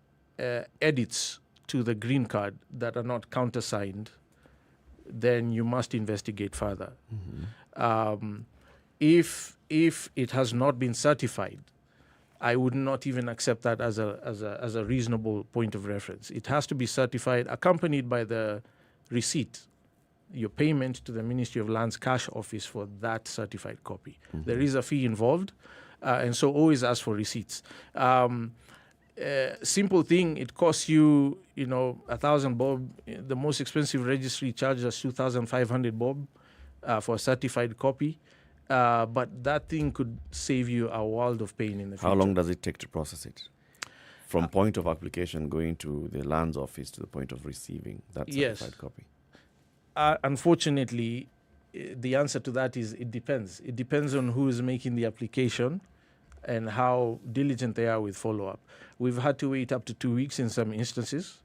edits to the green card that are not countersigned, then you must investigate further. If it has not been certified, I would not even accept that as a reasonable point of reference. It has to be certified, accompanied by the receipt, your payment to the Ministry of Lands cash office for that certified copy. There is a fee involved, and so always ask for receipts. Simple thing, it costs you, 1,000 bob. The most expensive registry charges us 2,500 bob for a certified copy. But that thing could save you a world of pain in the future. How long does it take to process it? From point of application going to the lands office to the point of receiving that certified copy? Unfortunately, the answer to that is it depends. It depends on who is making the application and how diligent they are with follow-up. We've had to wait up to 2 weeks in some instances,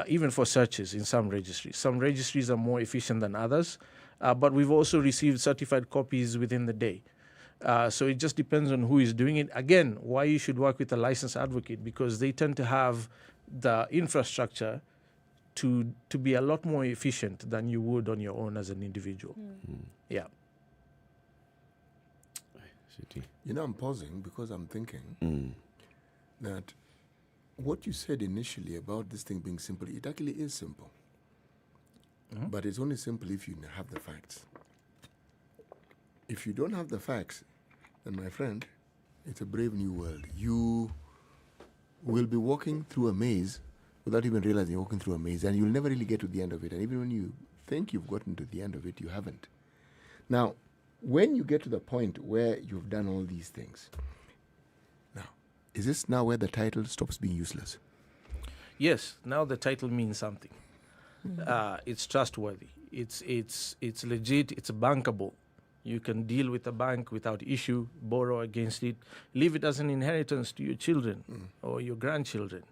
even for searches in some registries. Some registries are more efficient than others. But we've also received certified copies within the day. So it just depends on who is doing it. Again, why you should work with a licensed advocate, because they tend to have the infrastructure to be a lot more efficient than you would on your own as an individual. Yeah. I'm pausing because I'm thinking that what you said initially about this thing being simple, it actually is simple. But it's only simple if you have the facts. If you don't have the facts, then, my friend, it's a brave new world. You will be walking through a maze without even realizing you're walking through a maze, and you'll never really get to the end of it. And even when you think you've gotten to the end of it, you haven't. Now, when you get to the point where you've done all these things, now, is this now where the title stops being useless? Yes, now the title means something. It's trustworthy. It's legit. It's bankable. You can deal with the bank without issue, borrow against it, leave it as an inheritance to your children or your grandchildren,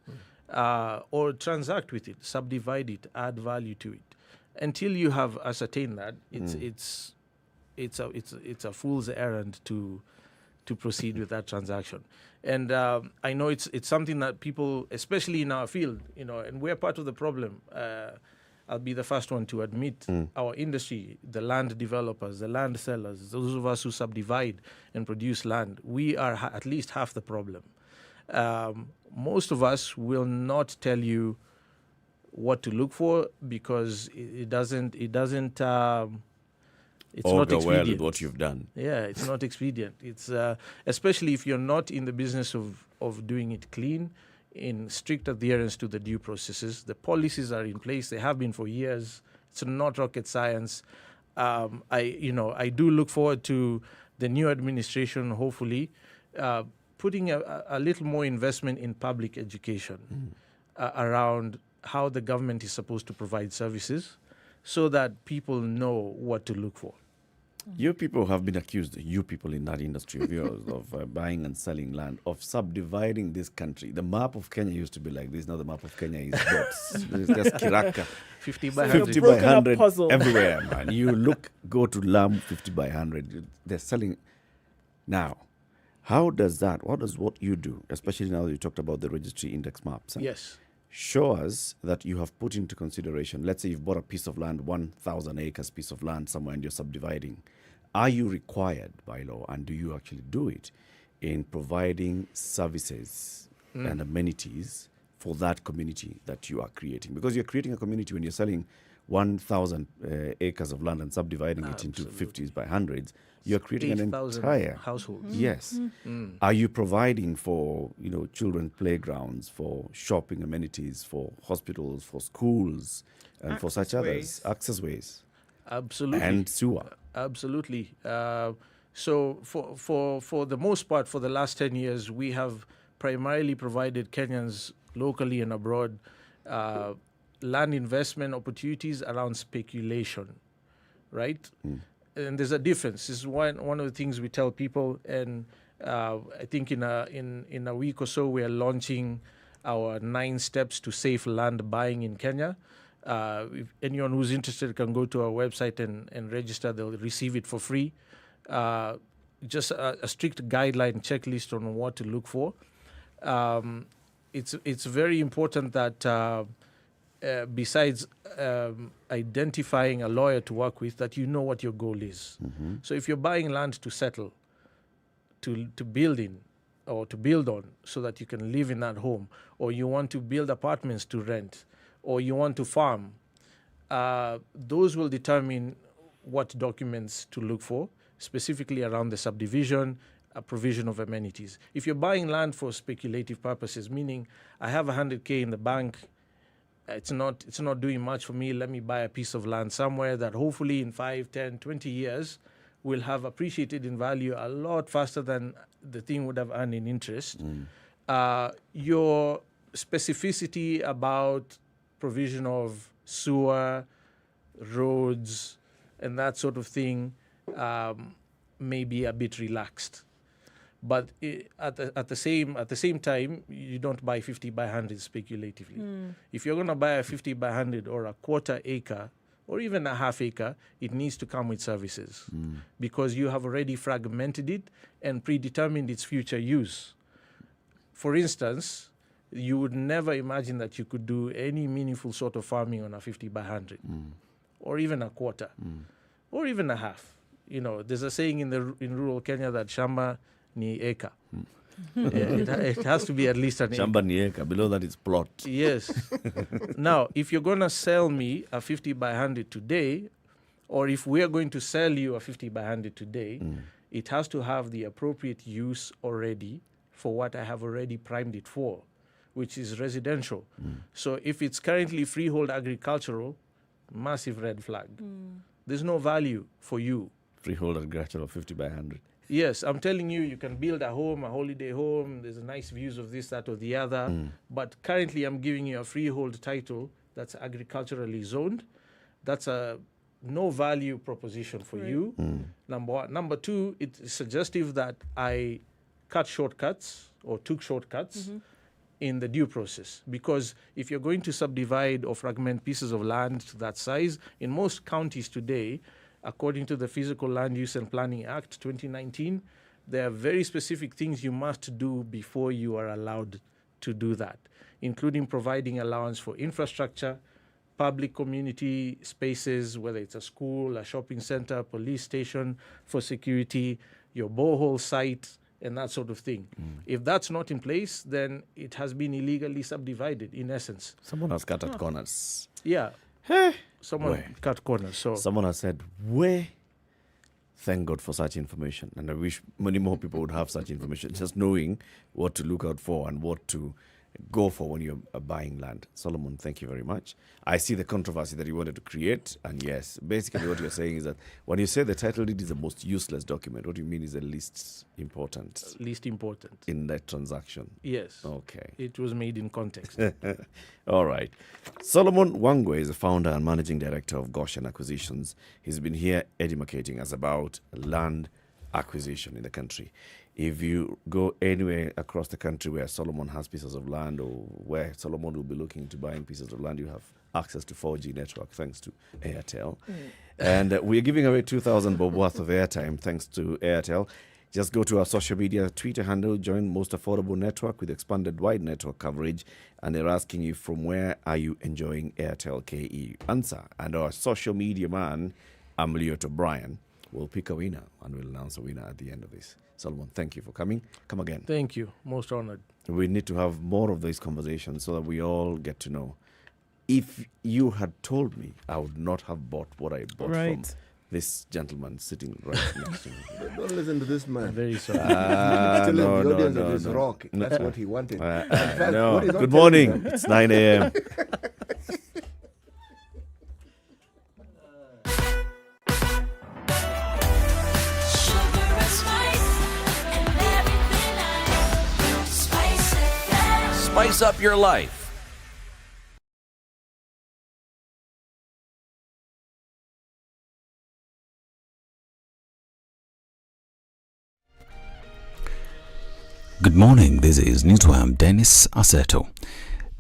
or transact with it, subdivide it, add value to it. Until you have ascertained that, it's a fool's errand to proceed with that transaction. And I know it's something that people, especially in our field, and we're part of the problem. I'll be the first one to admit our industry, the land developers, the land sellers, those of us who subdivide and produce land, we are at least half the problem. Most of us will not tell you what to look for because it's not expedient. Well with what you've done. Yeah, it's not expedient. It's especially if you're not in the business of doing it clean, in strict adherence to the due processes. The policies are in place. They have been for years. It's not rocket science. I do look forward to the new administration, hopefully, putting a little more investment in public education around how the government is supposed to provide services so that people know what to look for. You people have been accused, you people in that industry of yours, of buying and selling land, of subdividing this country. The map of Kenya used to be like this. Now the map of Kenya is dots. There's just Kiraka. 50 by 100. 50 by 100 everywhere, man. You go to Lamu, 50 by 100. They're selling. Now, how does that, what you do, especially now that you talked about the registry index maps? Yes. Show us that you have put into consideration, let's say you've bought a piece of land, 1,000 acres piece of land somewhere, and you're subdividing. Are you required by law, and do you actually do it, in providing services and amenities for that community that you are creating? Because you're creating a community when you're selling 1,000 acres of land and subdividing it into 50s by 100s. You're creating an entire households. Yes. Are you providing for children playgrounds, for shopping amenities, for hospitals, for schools, and for such others? Accessways. Absolutely. And sewer. Absolutely. So for the most part, for the last 10 years, we have primarily provided Kenyans locally and abroad land investment opportunities around speculation, right? And there's a difference. This is one of the things we tell people, and I think in a week or so we are launching our 9 steps to safe land buying in Kenya. If anyone who's interested can go to our website and register. They'll receive it for free. Just a strict guideline checklist on what to look for. It's very important that besides identifying a lawyer to work with, that you know what your goal is. So if you're buying land to settle, to build in, or to build on, so that you can live in that home, or you want to build apartments to rent, or you want to farm, those will determine what documents to look for, specifically around the subdivision, a provision of amenities. If you're buying land for speculative purposes, meaning I have 100K in the bank, it's not doing much for me, let me buy a piece of land somewhere that hopefully in 5, 10, 20 years will have appreciated in value a lot faster than the thing would have earned in interest. Your specificity about provision of sewer, roads, and that sort of thing may be a bit relaxed. But at the same time, you don't buy 50 by 100 speculatively. If you're going to buy a 50 by 100 or a quarter acre or even a half acre, it needs to come with services because you have already fragmented it and predetermined its future use. For instance, you would never imagine that you could do any meaningful sort of farming on a 50 by 100 or even a quarter or even a half. There's a saying in rural Kenya that shamba ni eka. It has to be at least an acre. Shamba ni eka. Below that is plot. Yes. Now, if you're going to sell me a 50 by 100 today, or if we're going to sell you a 50 by 100 today, it has to have the appropriate use already for what I have already primed it for, which is residential. So if it's currently freehold agricultural, massive red flag. There's no value for you. Freehold agricultural 50 by 100. Yes, I'm telling you, you can build a home, a holiday home. There's nice views of this, that, or the other. But currently, I'm giving you a freehold title that's agriculturally zoned. That's a no value proposition for you. Number one. Number two, it's suggestive that I cut shortcuts or took shortcuts in the due process. Because if you're going to subdivide or fragment pieces of land to that size, in most counties today, according to the Physical Land Use and Planning Act 2019, there are very specific things you must do before you are allowed to do that, including providing allowance for infrastructure, public community spaces, whether it's a school, a shopping center, police station for security, your borehole site, and that sort of thing. If that's not in place, then it has been illegally subdivided, in essence. Someone has cut at corners. Yeah. Someone cut corners. So someone has said, where? Thank God for such information. And I wish many more people would have such information, just knowing what to look out for and what to go for when you're buying land. Solomon, thank you very much. I see the controversy that you wanted to create, and yes, basically what you're saying is that when you say the title deed is the most useless document, what you mean is the least important? Least important. In that transaction? Yes. Okay. It was made in context. All right. Solomon Wangwe is the founder and managing director of Goshen Acquisitions. He's been here educating us about land acquisition in the country. If you go anywhere across the country where Solomon has pieces of land, or where Solomon will be looking to buying pieces of land, you have access to 4G network thanks to Airtel. And we're giving away 2,000 bob worth of airtime thanks to Airtel. Just go to our social media Twitter handle, join most affordable network with expanded wide network coverage, and they're asking you from where are you enjoying Airtel KE. Answer, and our social media man, Amlioto Brian, will pick a winner and we'll announce a winner at the end of this. Solomon, thank you for coming. Come again. Thank you. Most honored. We need to have more of these conversations so that we all get to know. If you had told me, I would not have bought what I bought from this gentleman sitting right next to me. Don't listen to this man. Very sorry. This rock. That's what he wanted. No. Good morning. It's 9 a.m. Spice up your life. Good morning, this is Newswam Dennis Aseto.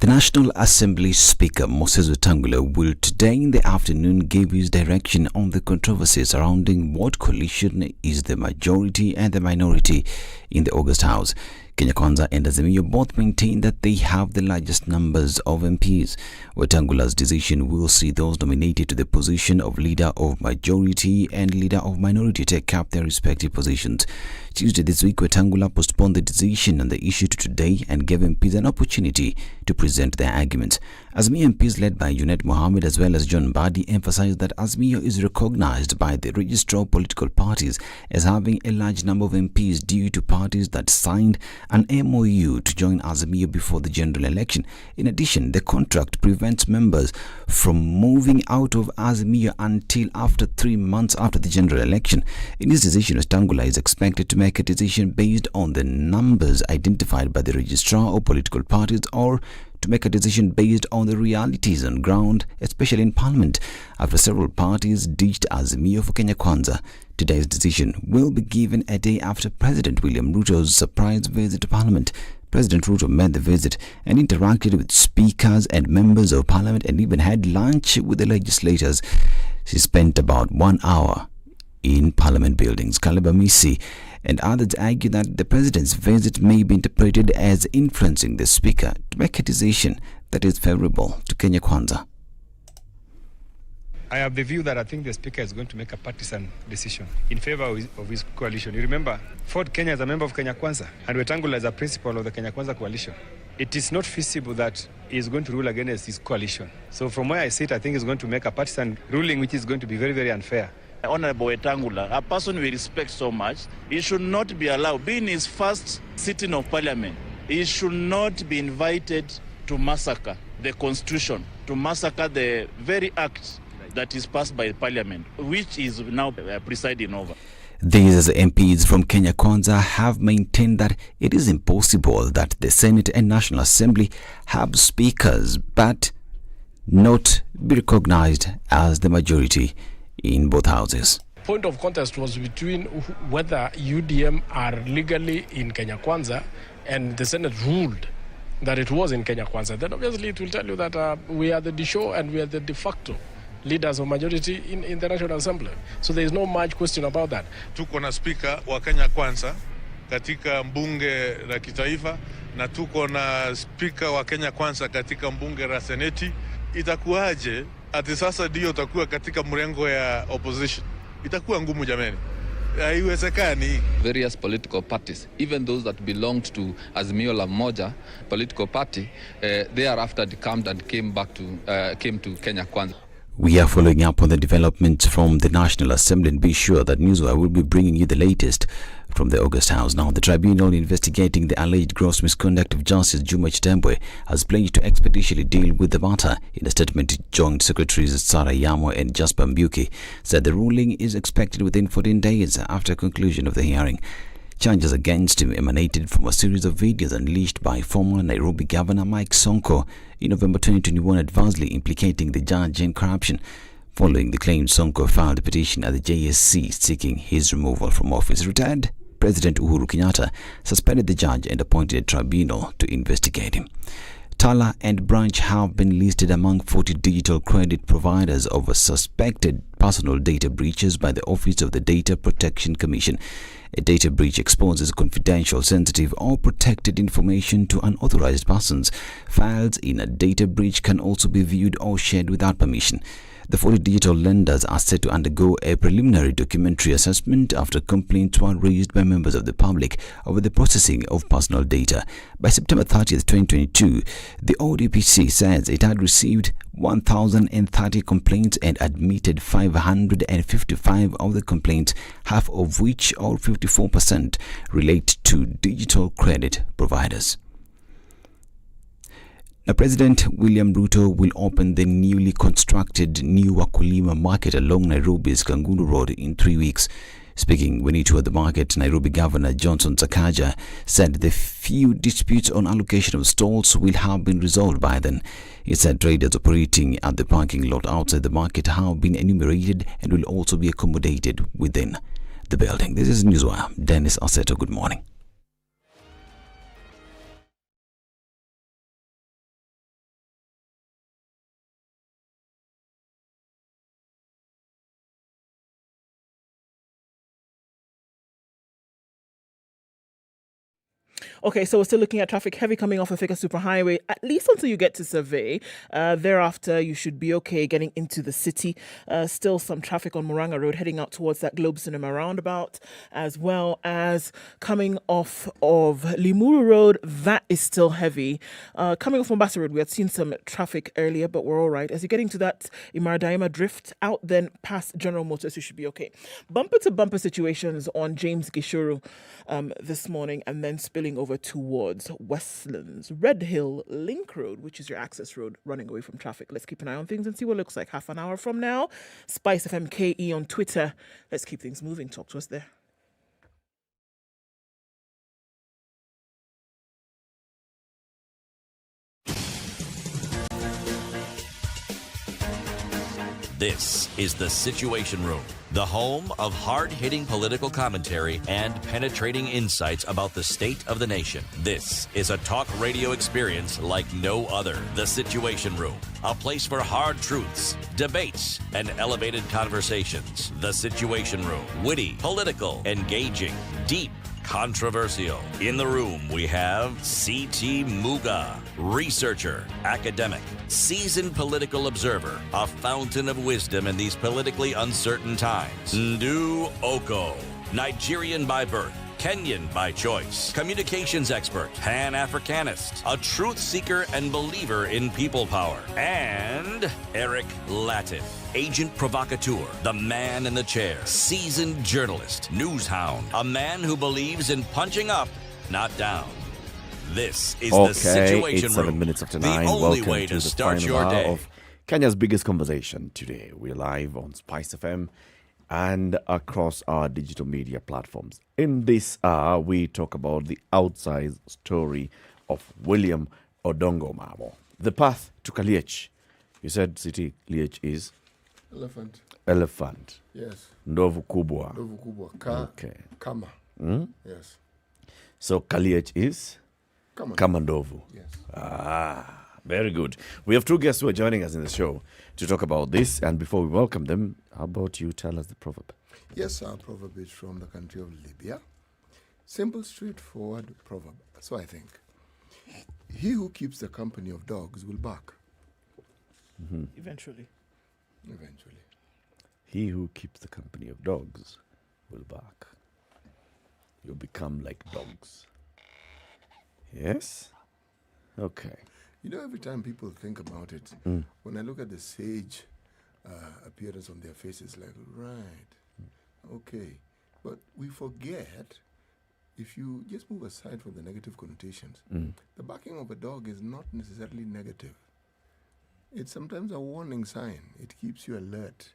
The National Assembly Speaker Moses Wetangula will today in the afternoon give his direction on the controversy surrounding what coalition is the majority and the minority in the August House. Kenya Kwanza and Azimio both maintain that they have the largest numbers of MPs. Wetangula's decision will see those nominated to the position of Leader of Majority and Leader of Minority take up their respective positions. Tuesday this week, Wetangula postponed the decision on the issue to today and gave MPs an opportunity to present their arguments. Azimio MPs led by Junet Mohammed as well as John Mbadi emphasized that Azimio is recognized by the Registrar of Political Parties as having a large number of MPs due to parties that signed an MOU to join Azimio before the general election. In addition, the contract prevents members from moving out of Azimio until after 3 months after the general election. In his decision, Wetangula is expected to make a decision based on the numbers identified by the Registrar of Political Parties, or to make a decision based on the realities on ground, especially in Parliament, after several parties ditched Azimio for Kenya Kwanza. Today's decision will be given a day after President William Ruto's surprise visit to Parliament. President Ruto made the visit and interacted with speakers and members of Parliament and even had lunch with the legislators. She spent about 1 hour in Parliament buildings. Kaleba Misi and others argue that the president's visit may be interpreted as influencing the speaker to make a decision that is favorable to Kenya Kwanza. I have the view that I think the speaker is going to make a partisan decision in favor of his coalition. You remember, Ford Kenya is a member of Kenya Kwanza, and Wetangula is a principal of the Kenya Kwanza coalition. It is not feasible that he is going to rule against his coalition. So from where I sit, I think he's going to make a partisan ruling, which is going to be very, very unfair. Honorable Wetangula, a person we respect so much, he should not be allowed, being his first sitting of parliament, he should not be invited to massacre the constitution, to massacre the very act that is passed by parliament, which is now presiding over. These MPs from Kenya Kwanza have maintained that it is impossible that the Senate and National Assembly have speakers but not be recognized as the majority in both houses. Point of contest was between whether UDM are legally in Kenya Kwanza, and the Senate ruled that it was in Kenya Kwanza. Then obviously it will tell you that we are the de jure and we are the de facto leaders of majority in the National Assembly. So there is no much question about that. Tuko na speaker wa Kenya Kwanza katika mbunge la kitaifa na tuko na speaker wa Kenya Kwanza katika mbunge la seneti. Itakuwaje ati sasa ndio utakuwa katika mrengo ya opposition? Itakuwa ngumu jamani. Haiwezekani. Various political parties, even those that belonged to Azimio la Moja political party, thereafter decamped and came to Kenya Kwanza. We are following up on the developments from the National Assembly, and be sure that Newswire will be bringing you the latest from the August House. Now, the tribunal investigating the alleged gross misconduct of Justice Juma Chitembwe has pledged to expeditiously deal with the matter. In a statement, Joint Secretaries Sarah Yamo and Jasper Mbuki said the ruling is expected within 14 days after conclusion of the hearing. Charges against him emanated from a series of videos unleashed by former Nairobi Governor Mike Sonko in November 2021, adversely implicating the judge in corruption. Following the claim, Sonko filed a petition at the JSC seeking his removal from office. Retired President Uhuru Kenyatta suspended the judge and appointed a tribunal to investigate him. Tala and Branch have been listed among 40 digital credit providers of suspected personal data breaches by the Office of the Data Protection Commission. A data breach exposes confidential, sensitive, or protected information to unauthorized persons. Files in a data breach can also be viewed or shared without permission. The 40 digital lenders are set to undergo a preliminary documentary assessment after complaints were raised by members of the public over the processing of personal data. By September 30th, 2022, the ODPC says it had received 1,030 complaints and admitted 555 of the complaints, half of which, or 54%, relate to digital credit providers. Now, President William Ruto will open the newly constructed New Wakulima Market along Nairobi's Kangundo Road in 3 weeks. Speaking when he toured the market, Nairobi Governor Johnson Sakaja said the few disputes on allocation of stalls will have been resolved by then. He said traders operating at the parking lot outside the market have been enumerated and will also be accommodated within the building. This is Newswire. Dennis Aseto, good morning. Okay, so we're still looking at traffic heavy coming off of Thika Superhighway, at least until you get to Survey. Thereafter, you should be okay getting into the city. Still some traffic on Murang'a Road heading out towards that Globe Cinema roundabout, as well as coming off of Limuru Road. That is still heavy. Coming off Mombasa Road, we had seen some traffic earlier, but we're all right. As you're getting to that Imara drift out, then past General Motors, you should be okay. Bumper-to-bumper situations on James Gishuru this morning, and then spilling over towards Westlands, Red Hill, Link Road, which is your access road, running away from traffic. Let's keep an eye on things and see what it looks like half an hour from now. SpiceFM KE on Twitter. Let's keep things moving. Talk to us there. This is The Situation Room, the home of hard-hitting political commentary and penetrating insights about the state of the nation. This is a talk radio experience like no other. The Situation Room, a place for hard truths, debates, and elevated conversations. The Situation Room, witty, political, engaging, deep, controversial. In the room, we have C.T. Muga, researcher, academic, seasoned political observer, a fountain of wisdom in these politically uncertain times. Ndu Oko, Nigerian by birth, Kenyan by choice, communications expert, Pan-Africanist, a truth seeker and believer in people power, and Eric Latif, agent provocateur, the man in the chair, seasoned journalist, news hound, a man who believes in punching up, not down. This is The Situation it's Room, 7 minutes after 9. the only Welcome way to to the start final your hour day. of Kenya's biggest conversation today. We're live on SpiceFM and across our digital media platforms. In this hour, we talk about the outside story of William Odongo Mamo. The path to Kaliech. You said city Kaliech is? Elephant. Elephant. Yes. Ndovu kubwa. Ndovu kubwa. Okay. Kama. Yes. So Kaliech is? Kama Ndovu. Yes. Very good. We have two guests who are joining us in the show to talk about this. And before we welcome them, how about you tell us the proverb? Yes, our proverb is from the country of Libya. Simple, straightforward proverb. So I think. He who keeps the company of dogs will bark. Mm-hmm. Eventually. He who keeps the company of dogs will bark. You'll become like dogs. Yes? Okay. You know, every time people think about it, when I look at the sage appearance on their faces, like, right, okay. But we forget, if you just move aside from the negative connotations, the barking of a dog is not necessarily negative. It's sometimes a warning sign. It keeps you alert.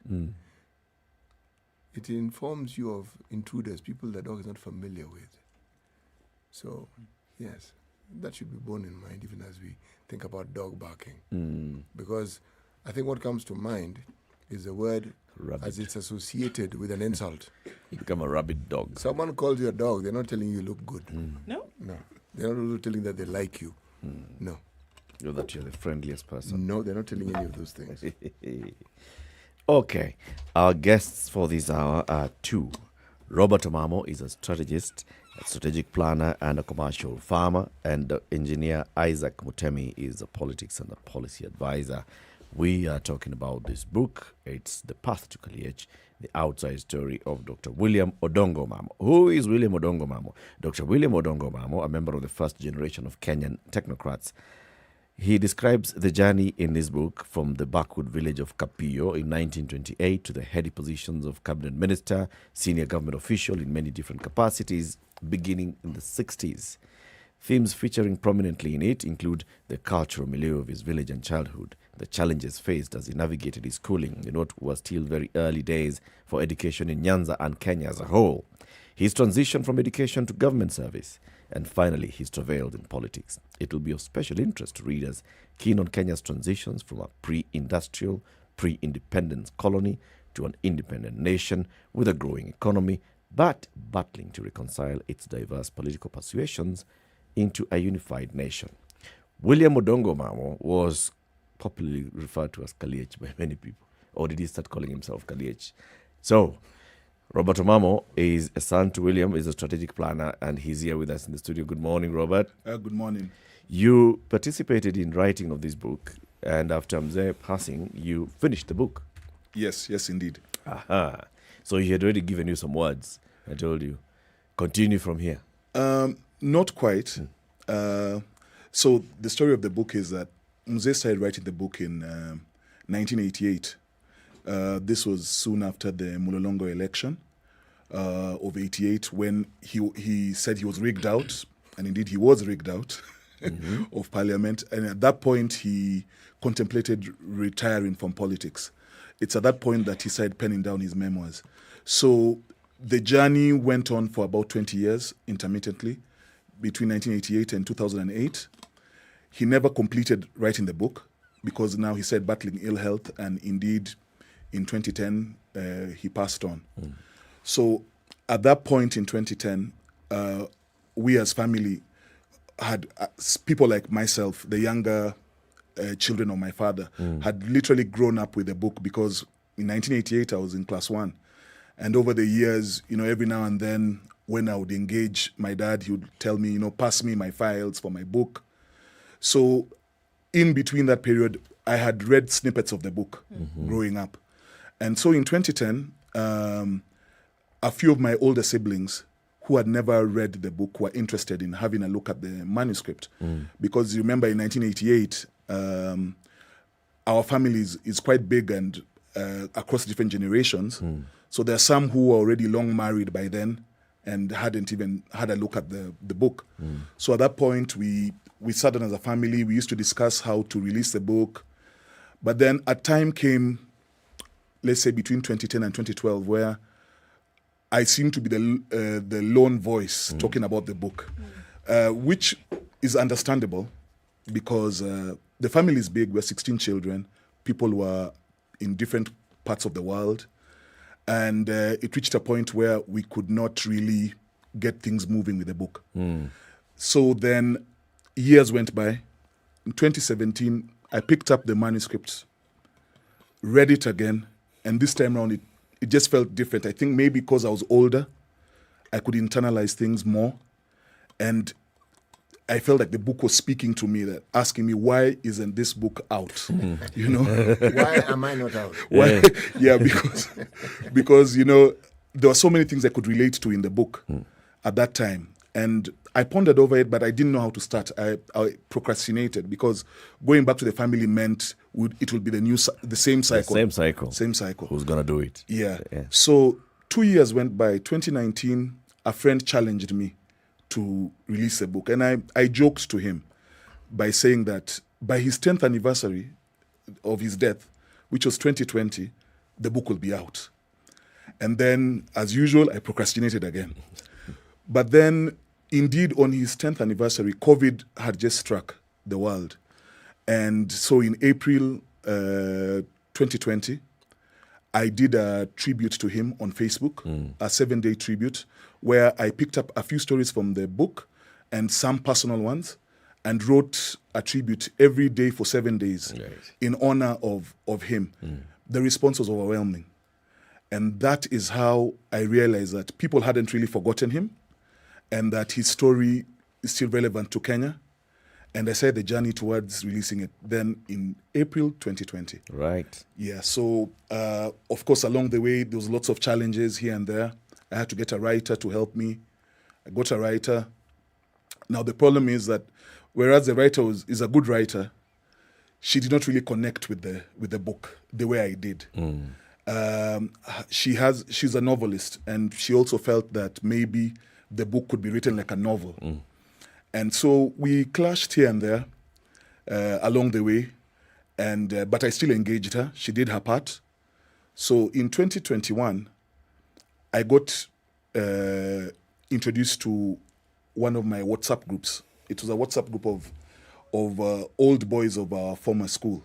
It informs you of intruders, people the dog is not familiar with. So, yes, that should be borne in mind even as we think about dog barking. Because I think what comes to mind is the word Rabbit. as it's associated with an insult. You become a rabid dog. Someone calls you a dog, they're not telling you look good. No? No. They're not also telling that they like you. No. Or that you're the friendliest person. No, they're not telling any of those things. Okay. Our guests for this hour are two. Robert Omamo is a strategist, a strategic planner, and a commercial farmer. And engineer Isaac Mutemi is a politics and a policy advisor. We are talking about this book. It's The Path to Kaliech, the outside story of Dr. William Odongo Mamo. Who is William Odongo Mamo? Dr. William Odongo Mamo, a member of the first generation of Kenyan technocrats. He describes the journey in this book from the backward village of Kapio in 1928 to the heady positions of cabinet minister, senior government official in many different capacities, beginning in the 60s. Themes featuring prominently in it include the cultural milieu of his village and childhood, the challenges faced as he navigated his schooling in what was still very early days for education in Nyanza and Kenya as a whole, his transition from education to government service, and finally his travails in politics. It will be of special interest to readers keen on Kenya's transitions from a pre-industrial, pre-independence colony to an independent nation with a growing economy, but battling to reconcile its diverse political persuasions into a unified nation. William Odongo Mamo was popularly referred to as Kaliech by many people. Or did he start calling himself Kaliech? So, Robert Omamo is a son to William, is a strategic planner, and he's here with us in the studio. Good morning, Robert. Good morning. You participated in writing of this book, and after Mzee passing, you finished the book. Yes, indeed. Aha. So he had already given you some words. I told you, continue from here. Not quite. So the story of the book is that Mzee started writing the book in 1988. This was soon after the Mulolongo election of 88, when he said he was rigged out, and indeed he was rigged out of Parliament. And at that point, he contemplated retiring from politics. It's at that point that he started penning down his memoirs. So the journey went on for about 20 years, intermittently, between 1988 and 2008. He never completed writing the book because now he said battling ill health, and indeed in 2010 he passed on. So at that point in 2010, we as family had people like myself, the younger children of my father, had literally grown up with the book, because in 1988 I was in class 1. And over the years, every now and then when I would engage my dad, he would tell me, pass me my files for my book. So in between that period, I had read snippets of the book growing up. And so in 2010, a few of my older siblings who had never read the book were interested in having a look at the manuscript. Because you remember in 1988, our family is quite big and across different generations. So there are some who were already long married by then and hadn't even had a look at the book. So at that point, we sat down as a family. We used to discuss how to release the book. But then a time came, let's say between 2010 and 2012, where I seemed to be the lone voice talking about the book, which is understandable because the family is big. We're 16 children. People were in different parts of the world. And it reached a point where we could not really get things moving with the book. So then years went by. In 2017, I picked up the manuscript, read it again, and this time around it just felt different. I think maybe because I was older, I could internalize things more. And I felt like the book was speaking to me, asking me, why isn't this book out? Why am I not out? Why? Yeah, because there were so many things I could relate to in the book at that time. And I pondered over it, but I didn't know how to start. I procrastinated because going back to the family meant it would be the same cycle. Same cycle. Who's going to do it? Yeah. So 2 years went by. 2019, a friend challenged me to release a book. And I joked to him by saying that by his 10th anniversary of his death, which was 2020, the book will be out. And then, as usual, I procrastinated again. But then, indeed, on his 10th anniversary, COVID had just struck the world. And so in April 2020, I did a tribute to him on Facebook, a 7-day tribute, where I picked up a few stories from the book and some personal ones, and wrote a tribute every day for 7 days in honor of him. The response was overwhelming. And that is how I realized that people hadn't really forgotten him and that his story is still relevant to Kenya. And I started the journey towards releasing it then in April 2020. Right. Yeah, so of course along the way there was lots of challenges here and there. I had to get a writer to help me. I got a writer. Now the problem is that whereas the writer is a good writer, she did not really connect with the book the way I did. She's a novelist, and she also felt that maybe the book could be written like a novel. And so we clashed here and there along the way, but I still engaged her. She did her part. So in 2021, I got introduced to one of my WhatsApp groups. It was a WhatsApp group of old boys of our former school.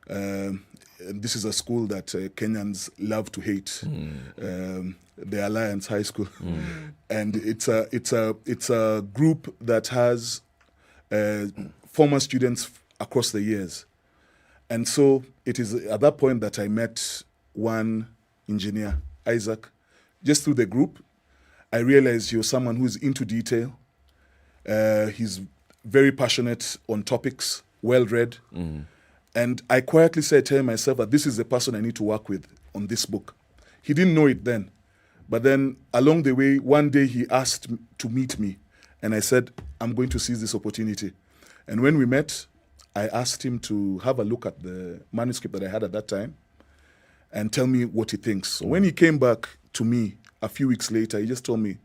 This is a school that Kenyans love to hate, the Alliance High School, and it's a group that has former students across the years, and so it is at that point that I met one engineer, Isaac, just through the group. I realized he was someone who's into detail. He's very passionate on topics, well-read. And I quietly said to myself that this is the person I need to work with on this book. He didn't know it then. But then along the way, one day he asked to meet me. And I said, I'm going to seize this opportunity. And when we met, I asked him to have a look at the manuscript that I had at that time and tell me what he thinks. So when he came back to me a few weeks later, he just told me,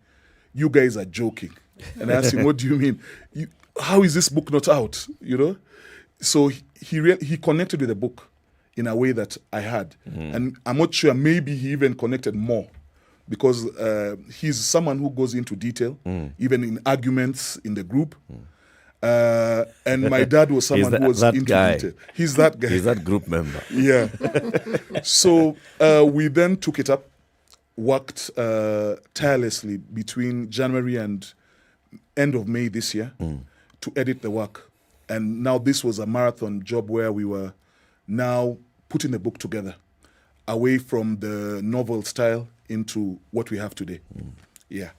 you guys are joking. And I asked him, what do you mean? How is this book not out? You know? So he connected with the book in a way that I had. And I'm not sure, maybe he even connected more because he's someone who goes into detail, even in arguments in the group. And my dad was someone who was into detail. He's that guy. He's that group member. Yeah. So we then took it up, worked tirelessly between January and end of May this year to edit the work. And now this was a marathon job where we were now putting the book together, away from the novel style into what we have today. Yeah.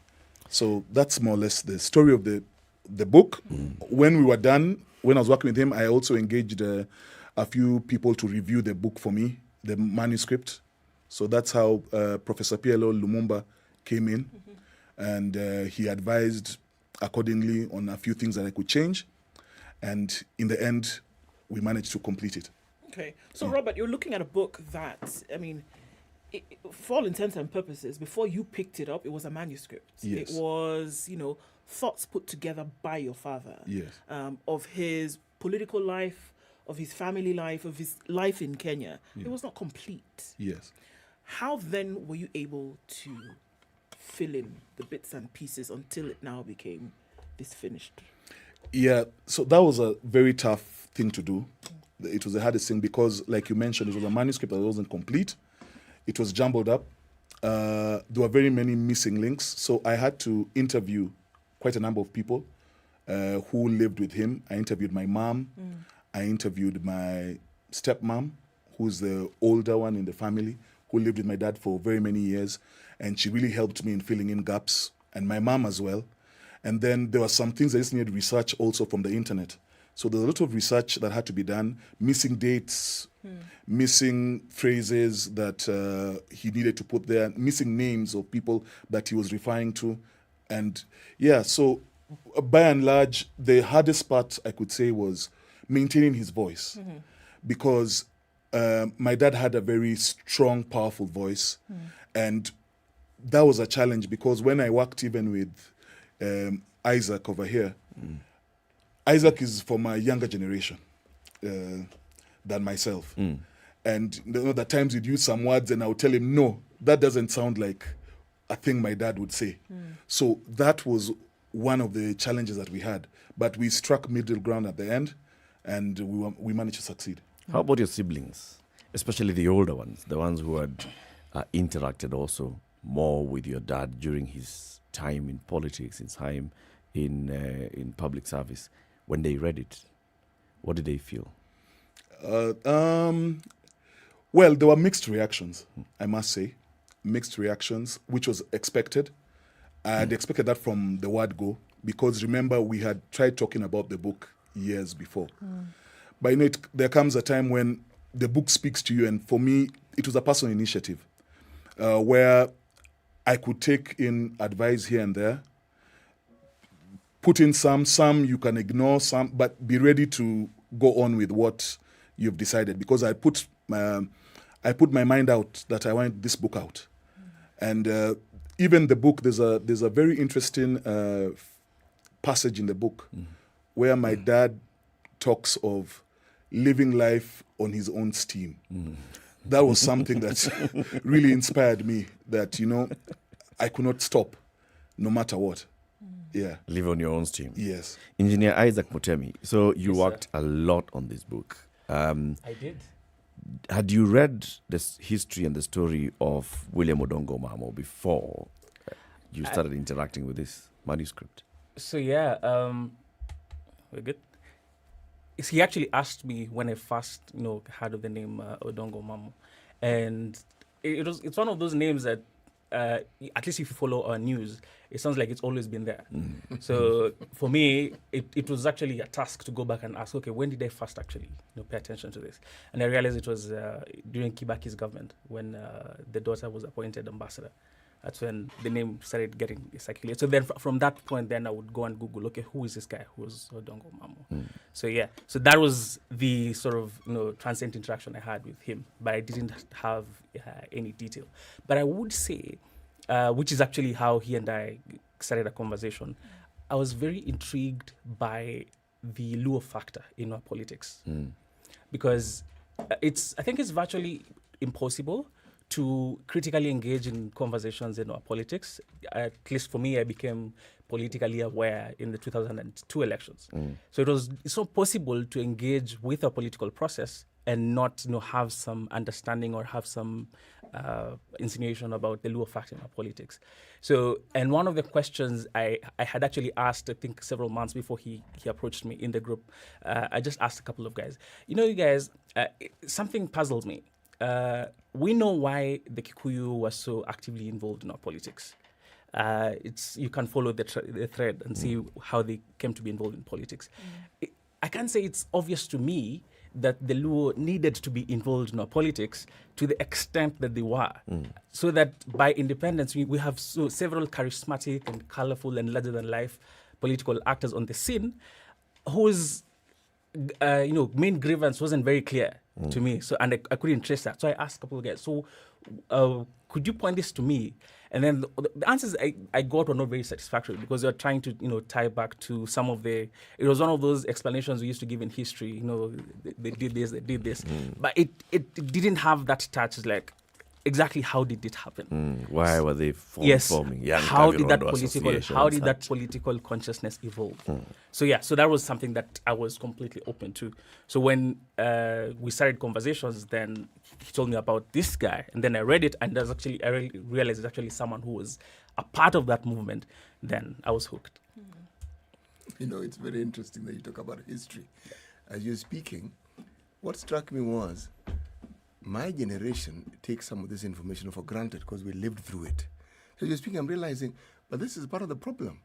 So that's more or less the story of the book. When we were done, when I was working with him, I also engaged a few people to review the book for me, the manuscript. So that's how Professor PLO Lumumba came in, and he advised accordingly on a few things that I could change. And in the end, we managed to complete it. Okay. So, Robert, you're looking at a book that, I mean, for all intents and purposes, before you picked it up, it was a manuscript. Yes. It was, thoughts put together by your father. Yes. Of his political life, of his family life, of his life in Kenya. Yeah. It was not complete. Yes. How then were you able to fill in the bits and pieces until it now became this finished? Yeah, so that was a very tough thing to do. It was the hardest thing because, like you mentioned, it was a manuscript that wasn't complete. It was jumbled up. There were very many missing links. So I had to interview quite a number of people who lived with him. I interviewed my mom. I interviewed my stepmom, who's the older one in the family, who lived with my dad for very many years. And she really helped me in filling in gaps, and my mom as well. And then there were some things I just needed research also from the internet. So there's a lot of research that had to be done, missing dates, missing phrases that he needed to put there, missing names of people that he was referring to. And yeah, so by and large, the hardest part I could say was maintaining his voice, because my dad had a very strong, powerful voice, and that was a challenge because when I worked even with Isaac over here, Isaac is from a younger generation than myself. And there times he'd use some words and I would tell him, no, that doesn't sound like a thing my dad would say. So that was one of the challenges that we had. But we struck middle ground at the end and we managed to succeed. How about your siblings, especially the older ones, the ones who had interacted also more with your dad during his time in politics, his time in public service? When they read it, what did they feel? Well, there were mixed reactions, I must say. Mixed reactions, which was expected. I had expected that from the word go, because remember, we had tried talking about the book years before. But you know, there comes a time when the book speaks to you, and for me, it was a personal initiative where I could take in advice here and there, put in some you can ignore, some, but be ready to go on with what you've decided. Because I put my mind out that I want this book out, and even the book, there's a very interesting passage in the book where my dad talks of living life on his own steam. That was something that really inspired me, that, you know, I could not stop no matter what. Yeah. Live on your own steam. Yes. Engineer Isaac Mutemi, so you worked a lot on this book. I did. Had you read this history and the story of William Odongo Mamo before you started interacting with this manuscript? So yeah, we're good. He actually asked me when I first, heard of the name Odongo Mamo, and it's one of those names that at least if you follow our news, it sounds like it's always been there. So for me, it was actually a task to go back and ask, okay, when did I first actually pay attention to this? And I realized it was during Kibaki's government when the daughter was appointed ambassador. That's when the name started getting circulated. So then from that point, then I would go and Google, okay, who is this guy? Who's Odongo Mamo? So yeah, so that was the sort of transient interaction I had with him, but I didn't have any detail. But I would say, which is actually how he and I started a conversation, I was very intrigued by the Luo factor in our politics, because I think it's virtually impossible to critically engage in conversations in our politics. At least for me, I became politically aware in the 2002 elections. So it's not possible to engage with a political process and not have some understanding or have some insinuation about the Luo factor in our politics. So, and one of the questions I had actually asked, I think several months before he approached me in the group, I just asked a couple of guys, you guys, something puzzles me. We know why the Kikuyu was so actively involved in our politics. You can follow the thread and see how they came to be involved in politics. I can't say it's obvious to me that the Luo needed to be involved in our politics to the extent that they were. So that by independence, we have several charismatic and colorful and larger-than-life political actors on the scene whose main grievance wasn't very clear to me. So, and I couldn't trace that. So I asked a couple of guys, so could you point this to me? And then the answers I got were not very satisfactory, because they were trying to tie back to some of it was one of those explanations we used to give in history, they did this, but it didn't have that touch, like exactly how did it happen? Why were they forming? How did that political consciousness evolve? So that was something that I was completely open to. So when we started conversations, then he told me about this guy, and then I read it, and I realized it's actually someone who was a part of that movement. Then I was hooked. It's very interesting that you talk about history. As you're speaking, what struck me was, my generation takes some of this information for granted because we lived through it. So you're speaking, I'm realizing, but this is part of the problem.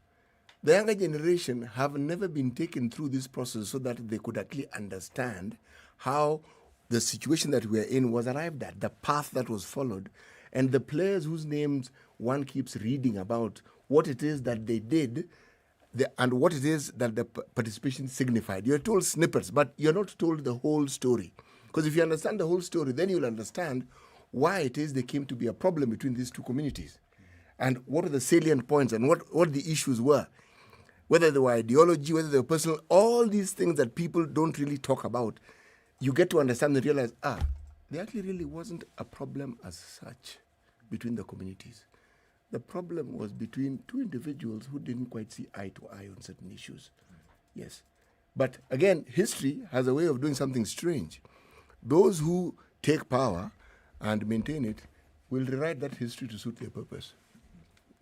The younger generation have never been taken through this process so that they could actually understand how the situation that we're in was arrived at, the path that was followed, and the players whose names one keeps reading about, what it is that they did, and what it is that the participation signified. You're told snippets, but you're not told the whole story. Because if you understand the whole story, then you'll understand why it is there came to be a problem between these two communities. And what are the salient points and what the issues were. Whether they were ideology, whether they were personal, all these things that people don't really talk about, you get to understand and realize, there actually really wasn't a problem as such between the communities. The problem was between two individuals who didn't quite see eye to eye on certain issues. Yes. But again, history has a way of doing something strange. Those who take power and maintain it will rewrite that history to suit their purpose.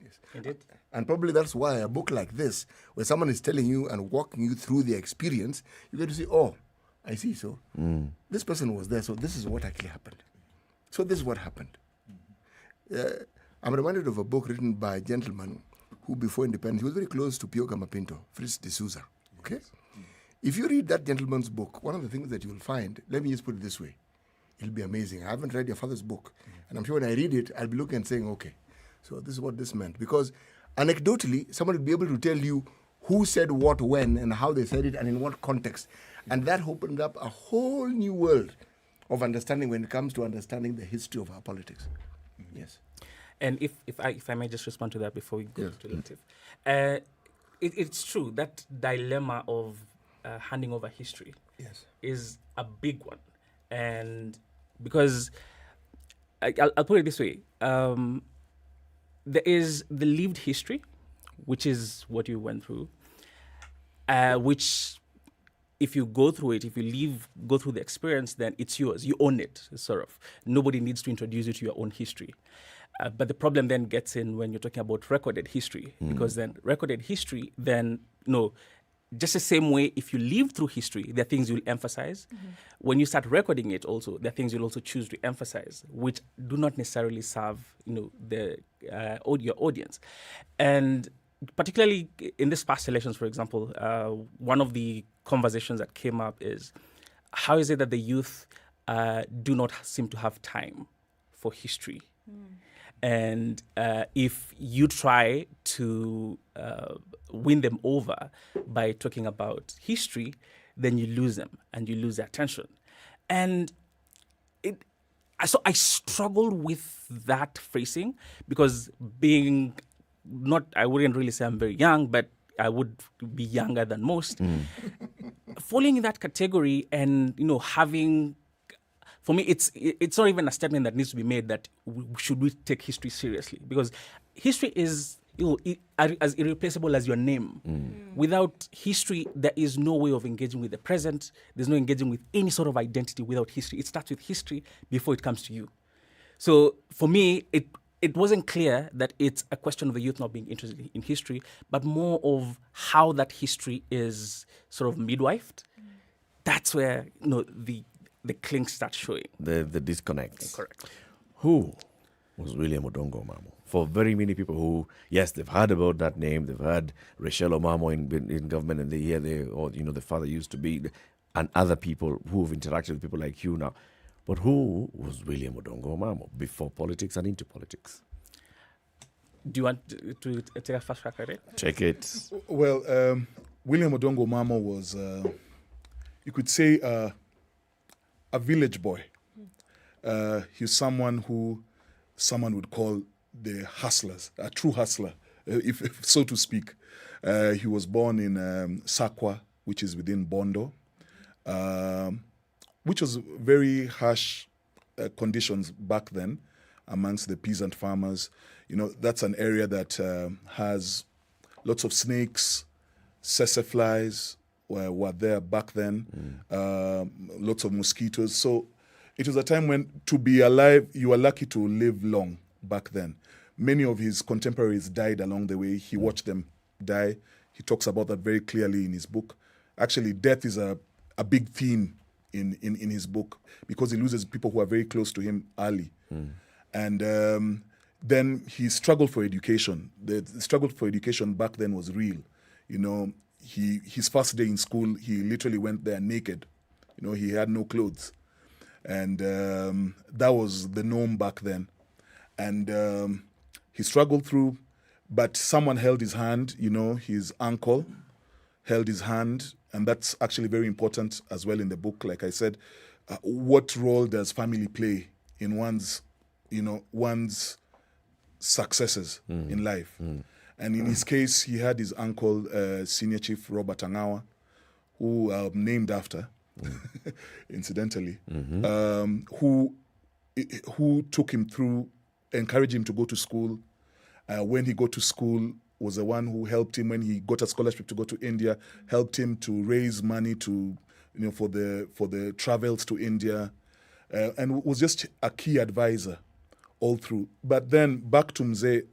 Yes. Indeed. And probably that's why a book like this, where someone is telling you and walking you through the experience, you get to say, oh, I see, so this person was there, so this is what actually happened. So this is what happened. I'm reminded of a book written by a gentleman who, before independence, he was very close to Pio Gamapinto, Fritz de Souza. Okay? If you read that gentleman's book, one of the things that you will find, let me just put it this way, it'll be amazing. I haven't read your father's book, and I'm sure when I read it, I'll be looking and saying, okay, so this is what this meant. Because anecdotally, someone will be able to tell you who said what when and how they said it and in what context. And that opened up a whole new world of understanding when it comes to understanding the history of our politics. Yes. And if I may just respond to that before we go to Latif. It's true, that dilemma of handing over history is a big one. And because, I'll put it this way, there is the lived history, which is what you went through, which if you go through it, if you go through the experience, then it's yours. You own it, sort of. Nobody needs to introduce you to your own history. But the problem then gets in when you're talking about recorded history, because then recorded history, then, just the same way, if you live through history, there are things you'll emphasize. When you start recording it also, there are things you'll also choose to emphasize, which do not necessarily serve, your audience. And particularly in this past elections, for example, one of the conversations that came up is, how is it that the youth do not seem to have time for history? And if you try to win them over by talking about history, then you lose them and you lose their attention. And so I struggle with that phrasing, because I wouldn't really say I'm very young, but I would be younger than most. Falling in that category and, having... For me, it's not even a statement that needs to be made that should we take history seriously, because history is as irreplaceable as your name. Without history, there is no way of engaging with the present. There's no engaging with any sort of identity without history. It starts with history before it comes to you. So for me, it wasn't clear that it's a question of the youth not being interested in history, but more of how that history is sort of midwifed. That's where the clink starts showing. The disconnect. Correct. Who was William Odongo Omamo? For very many people who, yes, they've heard about that name, they've heard Rachel Omamo in government, and they hear the father used to be, and other people who've interacted with people like you now. But who was William Odongo Omamo before politics and into politics? Do you want to take a first crack at it? Take it. Well, William Odongo Omamo was, you could say, a village boy. He's someone who someone would call the hustlers, a true hustler, if so to speak. He was born in Sakwa, which is within Bondo, which was very harsh conditions back then amongst the peasant farmers. That's an area that has lots of snakes, flies were there back then, lots of mosquitoes. So it was a time when, to be alive, you were lucky to live long back then. Many of his contemporaries died along the way. He watched them die. He talks about that very clearly in his book. Actually, death is a big theme in his book, because he loses people who are very close to him early. And then he struggled for education. The struggle for education back then was real. His first day in school, he literally went there naked. He had no clothes. And that was the norm back then. And he struggled through, but someone held his hand, his uncle held his hand, and that's actually very important as well in the book. Like I said, what role does family play in one's successes in life? And in his case, he had his uncle, Senior Chief Robert Angawa, who named after, incidentally, who took him through, encouraged him to go to school. When he got to school, was the one who helped him when he got a scholarship to go to India, helped him to raise money to, for the travels to India, and was just a key advisor all through. But then back to Mzee.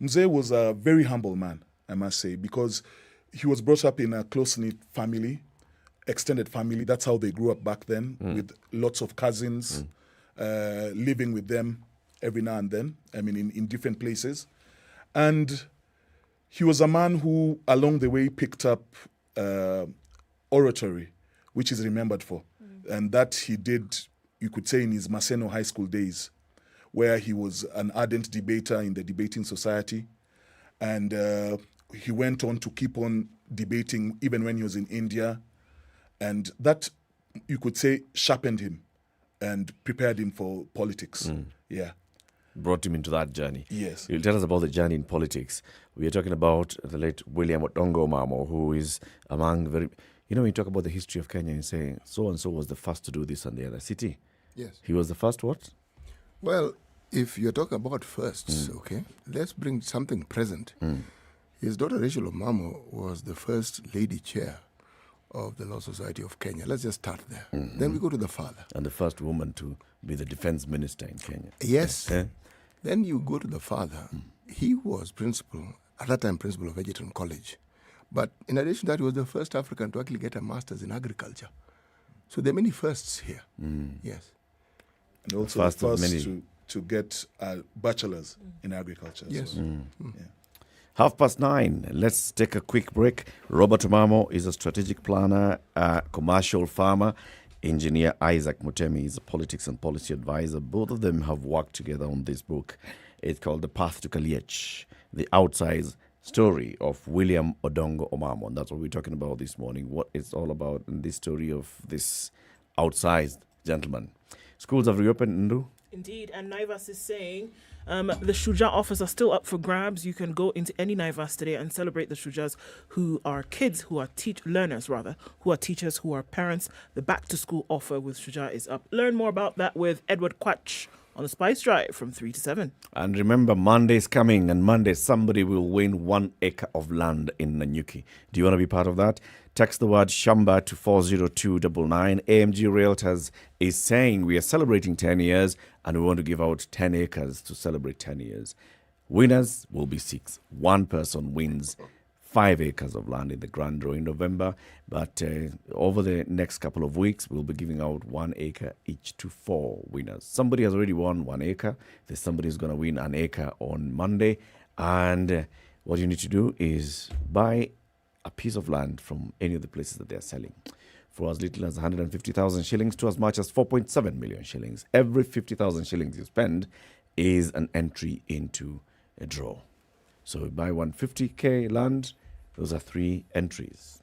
Mzee was a very humble man, I must say, because he was brought up in a close-knit family, extended family. That's how they grew up back then, with lots of cousins, living with them every now and then, in different places. And he was a man who, along the way, picked up oratory, which is remembered for. And that he did, you could say, in his Maseno High School days, where he was an ardent debater in the debating society. And he went on to keep on debating even when he was in India. And that, you could say, sharpened him and prepared him for politics. Yeah. Brought him into that journey. Yes. You'll tell us about the journey in politics. We are talking about the late William Odongo Omamo, who is among very... when you talk about the history of Kenya, you say, so-and-so was the first to do this on the other city. Yes. He was the first what? Well, if you're talking about firsts, okay, let's bring something present. His daughter Rachel Omamo was the first lady chair of the Law Society of Kenya. Let's just start there. Then we go to the father. And the first woman to be the defense minister in Kenya. Yes. Then you go to the father. He was at that time principal of Egerton College. But in addition to that, he was the first African to actually get a master's in agriculture. So there are many firsts here. Yes. And also the first to get a bachelor's in agriculture. Yes. Yeah. 9:30. Let's take a quick break. Robert Omamo is a strategic planner, a commercial farmer. Engineer Isaac Mutemi is a politics and policy advisor. Both of them have worked together on this book. It's called The Path to Kaliech, the outside story of William Odongo Omamo. And that's what we're talking about this morning, what it's all about in this story of this outsized gentleman. Schools have reopened, Ndu? Indeed, and Naivas is saying the Shuja offers are still up for grabs. You can go into any Naivas today and celebrate the Shujas who are kids, who are learners, who are teachers, who are parents. The back to school offer with Shuja is up. Learn more about that with Edward Quach on the Spice Drive from 3 to 7. And remember, Monday's coming, and Monday somebody will win 1 acre of land in Nanyuki. Do you want to be part of that? Text the word Shamba to 40299. AMG Realtors is saying we are celebrating 10 years and we want to give out 10 acres to celebrate 10 years. Winners will be 6. One person wins 5 acres of land in the grand draw in November. But over the next couple of weeks, we'll be giving out 1 acre each to 4 winners. Somebody has already won 1 acre. There's somebody who's going to win 1 acre on Monday. And what you need to do is buy a piece of land from any of the places that they're selling for as little as 150,000 shillings to as much as 4.7 million shillings. Every 50,000 shillings you spend is an entry into a draw. So buy 150k land, those are 3 entries.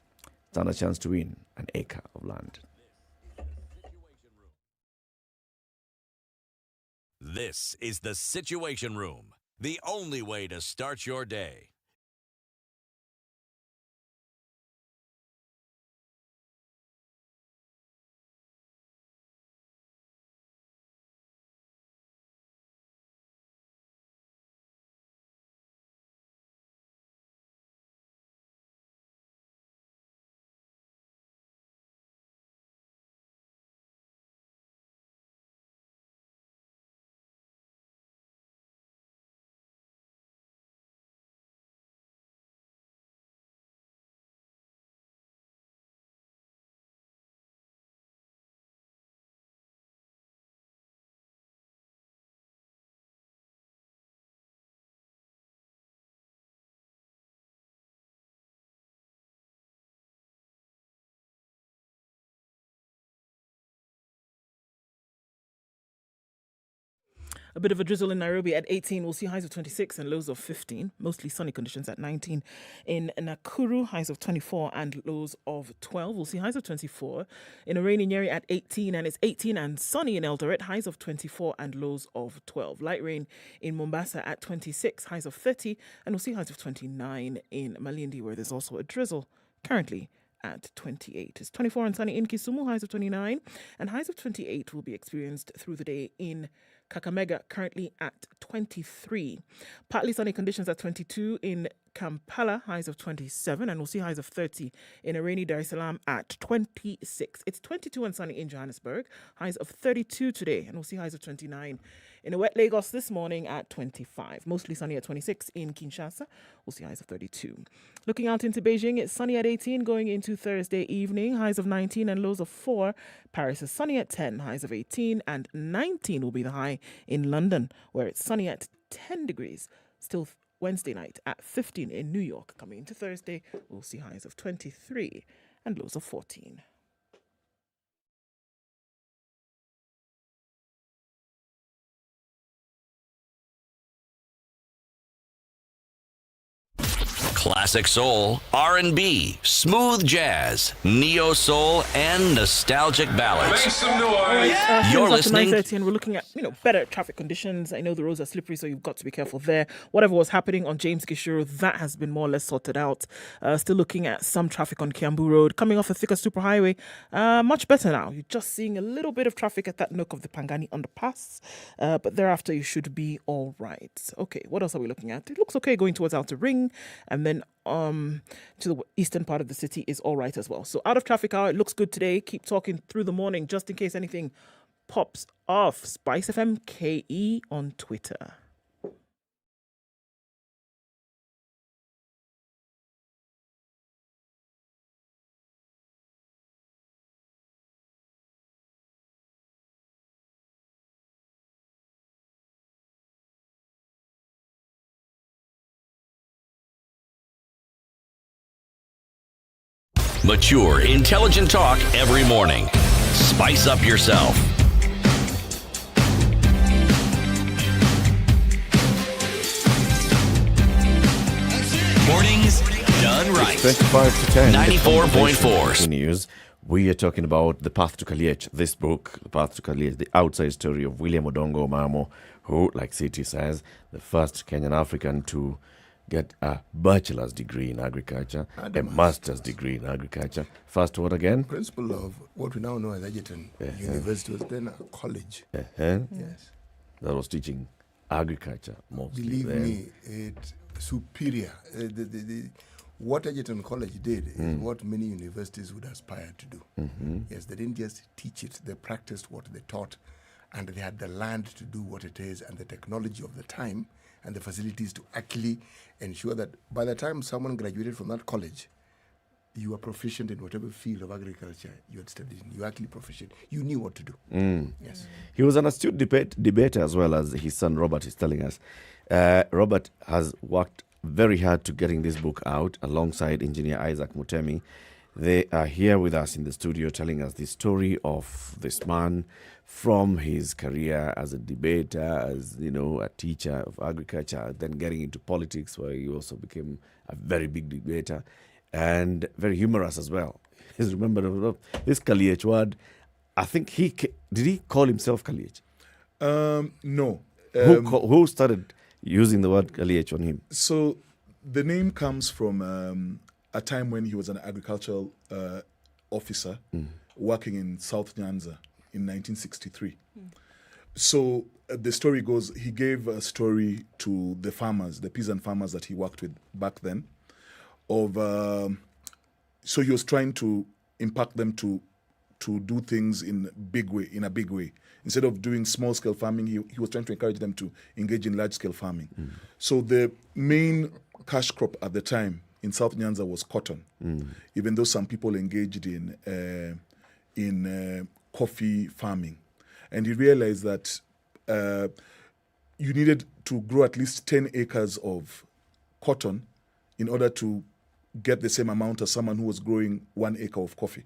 Stand a chance to win 1 acre of land. This is the Situation Room, the only way to start your day. A bit of a drizzle in Nairobi at 18. We'll see highs of 26 and lows of 15. Mostly sunny conditions at 19. In Nakuru, highs of 24 and lows of 12. We'll see highs of 24. In a rainy Nyeri at 18, and it's 18 and sunny in Eldoret, highs of 24 and lows of 12. Light rain in Mombasa at 26, highs of 30, and we'll see highs of 29 in Malindi, where there's also a drizzle currently at 28. It's 24 and sunny in Kisumu, highs of 29, and highs of 28 will be experienced through the day in Kakamega, currently at 23. Partly sunny conditions at 22 in Kampala, highs of 27, and we'll see highs of 30 in a rainy Dar es Salaam at 26. It's 22 and sunny in Johannesburg, highs of 32 today, and we'll see highs of 29 in a wet Lagos this morning at 25. Mostly sunny at 26 in Kinshasa, we'll see highs of 32. Looking out into Beijing, it's sunny at 18 going into Thursday evening, highs of 19 and lows of 4. Paris is sunny at 10, highs of 18, and 19 will be the high in London, where it's sunny at 10 degrees. Still Wednesday night at 15 in New York. Coming into Thursday, we'll see highs of 23 and lows of 14. Classic soul, R&B, smooth jazz, neo soul, and nostalgic ballads. Make some noise. You're listening. 9:30, and we're looking at better traffic conditions. I know the roads are slippery, so you've got to be careful there. Whatever was happening on James Gishuru, that has been more or less sorted out. Still looking at some traffic on Kiambu Road, coming off the thicker superhighway. Much better now. You're just seeing a little bit of traffic at that nook of the Pangani underpass, but thereafter you should be all right. Okay, what else are we looking at? It looks okay going towards Outer Ring, and then to the eastern part of the city is all right as well. So out of traffic hour, it looks good today. Keep talking through the morning just in case anything pops off. SpiceFM KE on Twitter. Mature, intelligent talk every morning. Spice up yourself. Mornings done right. 25 to 10. 94.4. Continues. We are talking about The Path to Kaliech, this book, The Path to Kaliech, the outside story of William Odongo Mamo, who, like City says, the first Kenyan African to get a bachelor's degree in agriculture, a master's degree in agriculture. First what again? Principal of what we now know as Egerton University was then a college. Yes. That was teaching agriculture mostly. Believe then. me, it's superior. What Egerton College did is what many universities would aspire to do. Yes, they didn't just teach it, they practiced what they taught, and they had the land to do what it is and the technology of the time and the facilities to actually ensure that by the time someone graduated from that college, you were proficient in whatever field of agriculture you had studied in. You were actually proficient. You knew what to do. Yes. He was an astute debater as well, as his son Robert is telling us. Robert has worked very hard to getting this book out alongside engineer Isaac Mutemi. They are here with us in the studio telling us the story of this man from his career as a debater, as a teacher of agriculture, then getting into politics, where he also became a very big debater and very humorous as well. He's remembered this Kaliech word. I think did he call himself Kaliech? No. Who started using the word Kaliech on him? So the name comes from a time when he was an agricultural officer working in South Nyanza in 1963. So the story goes, he gave a story to the farmers, the peasant farmers that he worked with back then, so he was trying to impact them to do things in a big way. Instead of doing small scale farming, he was trying to encourage them to engage in large scale farming. So the main cash crop at the time in South Nyanza was cotton, even though some people engaged in coffee farming. And he realized that you needed to grow at least 10 acres of cotton in order to get the same amount as someone who was growing 1 acre of coffee.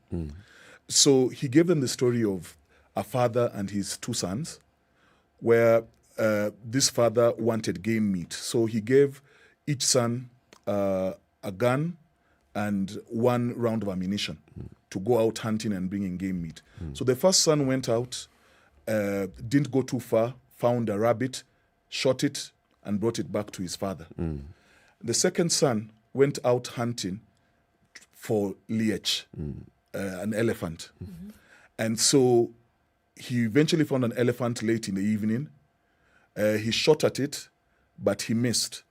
So he gave them the story of a father and his two sons, where this father wanted game meat. So he gave each son a gun and 1 round of ammunition to go out hunting and bringing game meat. So the first son went out, didn't go too far, found a rabbit, shot it, and brought it back to his father. The second son went out hunting for liech, an elephant. And so he eventually found an elephant late in the evening. He shot at it, but he missed.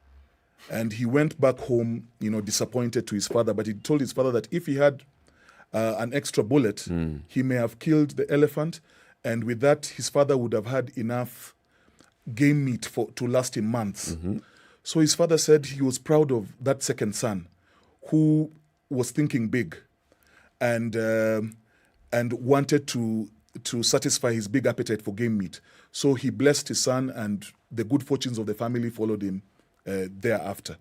And he went back home, disappointed to his father. But he told his father that if he had an extra bullet, he may have killed the elephant. And with that, his father would have had enough game meat to last him months. So his father said he was proud of that second son who was thinking big and wanted to satisfy his big appetite for game meat. So he blessed his son, and the good fortunes of the family followed him thereafter.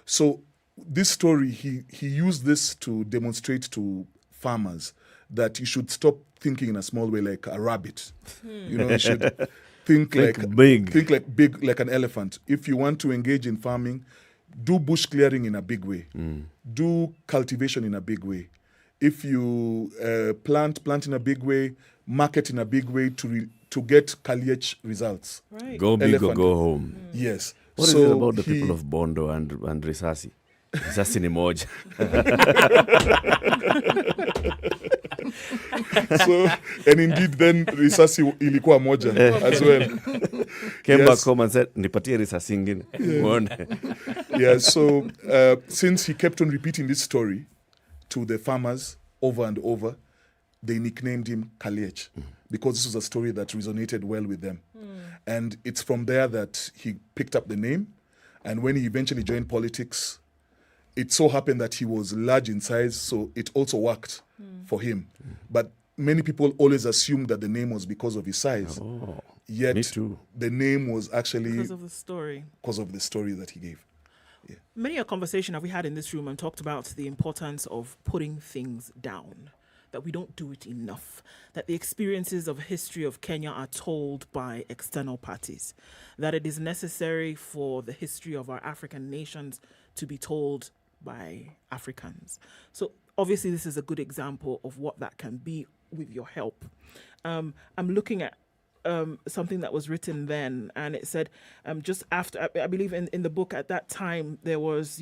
So this story, he used this to demonstrate to farmers that you should stop thinking in a small way like a rabbit. You should think big like an elephant. If you want to engage in farming, do bush clearing in a big way. Do cultivation in a big way. If you plant in a big way, market in a big way to get Kaliech results. Right. Go big or go home. Yes. What is it about the people of Bondo and Risasi? Risasi ni moja. So, and indeed then risasi ilikuwa moja as well. Came back home and said, nipatie risasi ingine. Yeah, so since he kept on repeating this story to the farmers over and over, they nicknamed him Kaliech because this was a story that resonated well with them. And it's from there that he picked up the name. And when he eventually joined politics, it so happened that he was large in size, so it also worked for him. But many people always assumed that the name was because of his size. Yet me too. The name was actually because of the story. Because of the story that he gave. Yeah. Many a conversation have we had in this room and talked about the importance of putting things down, that we don't do it enough, that the experiences of history of Kenya are told by external parties, that it is necessary for the history of our African nations to be told by Africans. So obviously this is a good example of what that can be with your help. I'm looking at something that was written then, and it said just after, I believe in the book at that time, there was,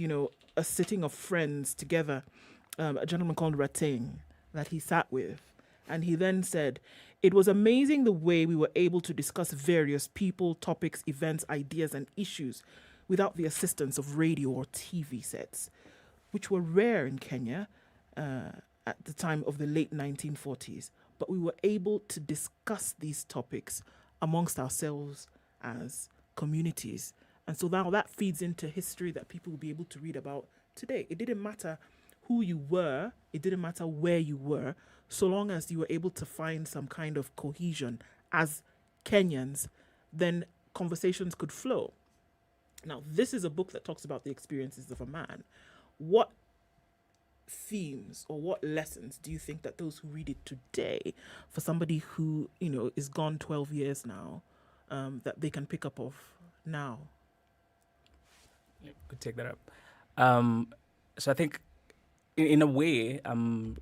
a sitting of friends together, a gentleman called Rateng that he sat with. And he then said, it was amazing the way we were able to discuss various people, topics, events, ideas, and issues without the assistance of radio or TV sets, which were rare in Kenya at the time of the late 1940s. But we were able to discuss these topics amongst ourselves as communities. And so now that feeds into history that people will be able to read about today. It didn't matter who you were, it didn't matter where you were, so long as you were able to find some kind of cohesion as Kenyans, then conversations could flow. Now, this is a book that talks about the experiences of a man. What themes or what lessons do you think that those who read it today, for somebody who, is gone 12 years now, that they can pick up of now? Could take that up. So I think, in a way, I'm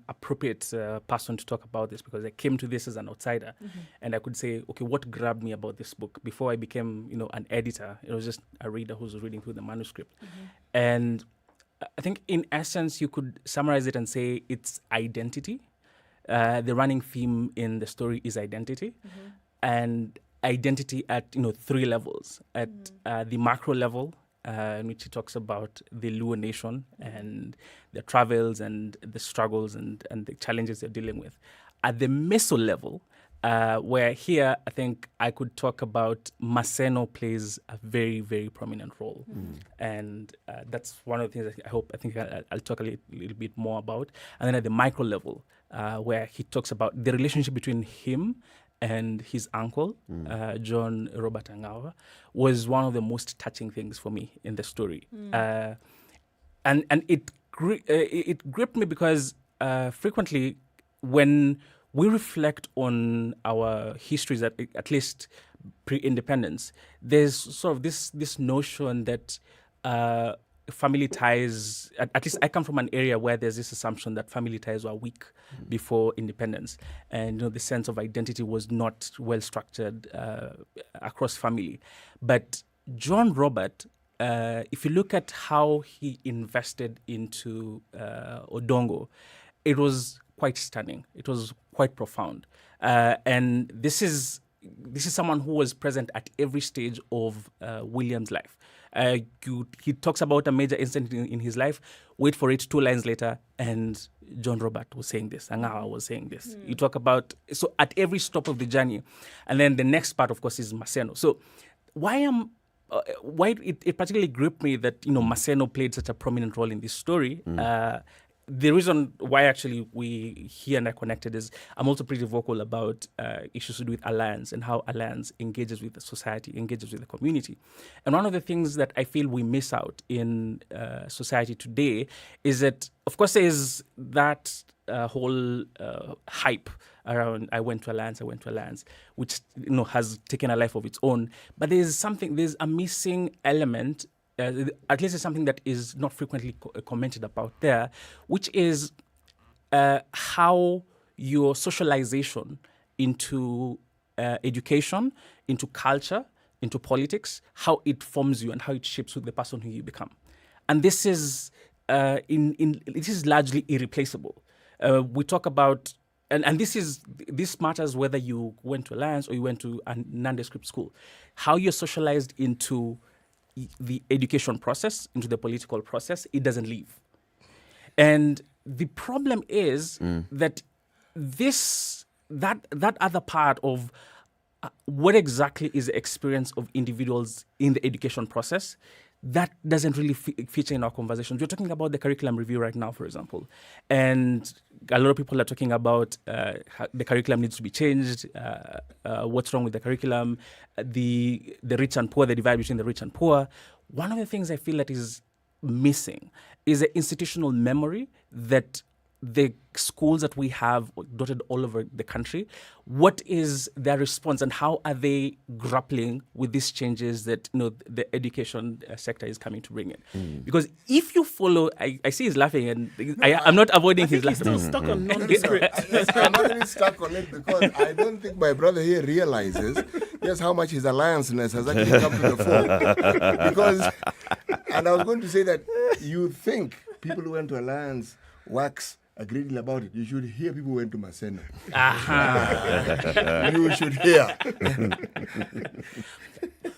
appropriate person to talk about this because I came to this as an outsider, and I could say, okay, what grabbed me about this book before I became, an editor? It was just a reader who was reading through the manuscript, and I think in essence you could summarize it and say it's identity. The running theme in the story is identity, and identity at 3 levels. At the macro level, in which he talks about the Luo nation and their travels and the struggles and the challenges they're dealing with. At the meso level, where here I think I could talk about Maseno plays a very, very prominent role. And that's one of the things that I think I'll talk a little bit more about. And then at the micro level, where he talks about the relationship between him and his uncle, John Robert Angawa, was one of the most touching things for me in the story. And it gripped me because frequently when we reflect on our histories at least pre-independence, there's sort of this notion that family ties, at least I come from an area where there's this assumption that family ties were weak before independence. And the sense of identity was not well structured across family. But John Robert, if you look at how he invested into Odongo, it was quite stunning. It was quite profound. And this is someone who was present at every stage of William's life. He talks about a major incident in his life. Wait for it, 2 lines later, and John Robert was saying this, Angawa was saying this. You talk about, so at every stop of the journey. And then the next part, of course, is Maseno. So why it particularly gripped me that, Maseno played such a prominent role in this story. The reason why actually he and I connected is I'm also pretty vocal about issues to do with Alliance and how Alliance engages with the society, engages with the community. And one of the things that I feel we miss out in society today is that, of course, there is that whole hype around I went to Alliance, which has taken a life of its own. But there's a missing element. At least it's something that is not frequently commented about there, which is how your socialization into education, into culture, into politics, how it forms you and how it shapes the person who you become. And this is this is largely irreplaceable. We talk about, and this matters whether you went to Alliance or you went to a nondescript school. How you're socialized into the education process, into the political process, it doesn't leave. And the problem is that that other part of what exactly is the experience of individuals in the education process, that doesn't really feature in our conversations. We're talking about the curriculum review right now, for example, and a lot of people are talking about the curriculum needs to be changed, what's wrong with the curriculum, the rich and poor, the divide between the rich and poor. One of the things I feel that is missing is the institutional memory that the schools that we have dotted all over the country, what is their response and how are they grappling with these changes that the education sector is coming to bring in? Because if you follow, I see he's laughing and I'm not avoiding his laughing. He's still stuck on nondescript. I'm not stuck on it because I don't think my brother here realizes just how much his allianceness has actually come to the fore. Because, and I was going to say that you think people who went to Alliance wax agreeing about it. You should hear people who went to Maseno. You should hear.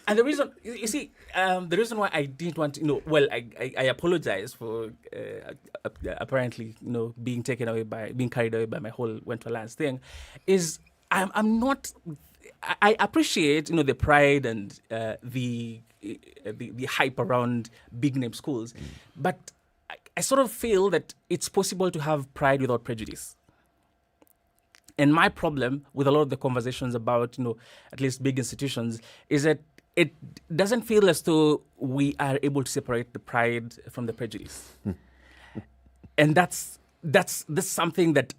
And the reason, you see, the reason why I didn't want to, I apologize for apparently, being carried away by my whole went to Alliance thing, is I'm not. I appreciate, the pride and the hype around big name schools, but I sort of feel that it's possible to have pride without prejudice. And my problem with a lot of the conversations about, at least big institutions, is that it doesn't feel as though we are able to separate the pride from the prejudice. And that's something that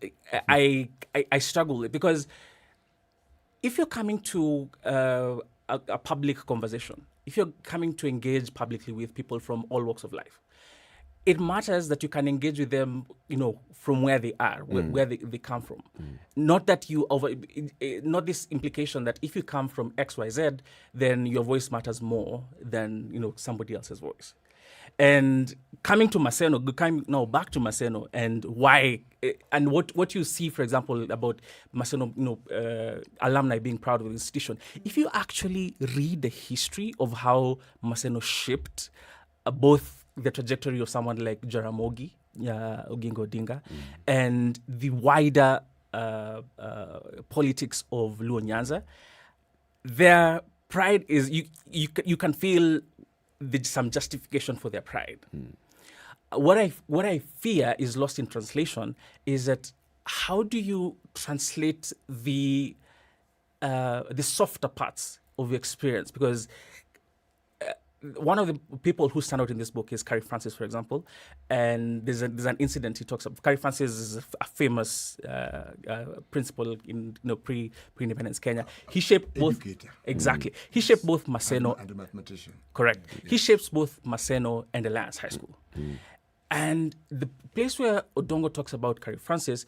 I struggle with, because if you're coming to a public conversation, if you're coming to engage publicly with people from all walks of life, it matters that you can engage with them, from where they are, where they come from. Not that not this implication that if you come from XYZ, then your voice matters more than, somebody else's voice. And coming to Maseno, back to Maseno, and why, and what you see, for example, about Maseno, alumni being proud of the institution. If you actually read the history of how Maseno shaped both the trajectory of someone like Jaramogi Oginga Odinga and the wider politics of Luo Nyanza, their pride is, you can feel some justification for their pride. What I fear is lost in translation is that how do you translate the softer parts of your experience? Because one of the people who stand out in this book is Carrie Francis, for example, and there's an incident he talks about. Carrie Francis is a famous principal in pre-independence Kenya. He shaped both exactly. He shaped both Maseno and a mathematician. Correct. He shapes both Maseno and Alliance High School. And the place where Odongo talks about Carrie Francis,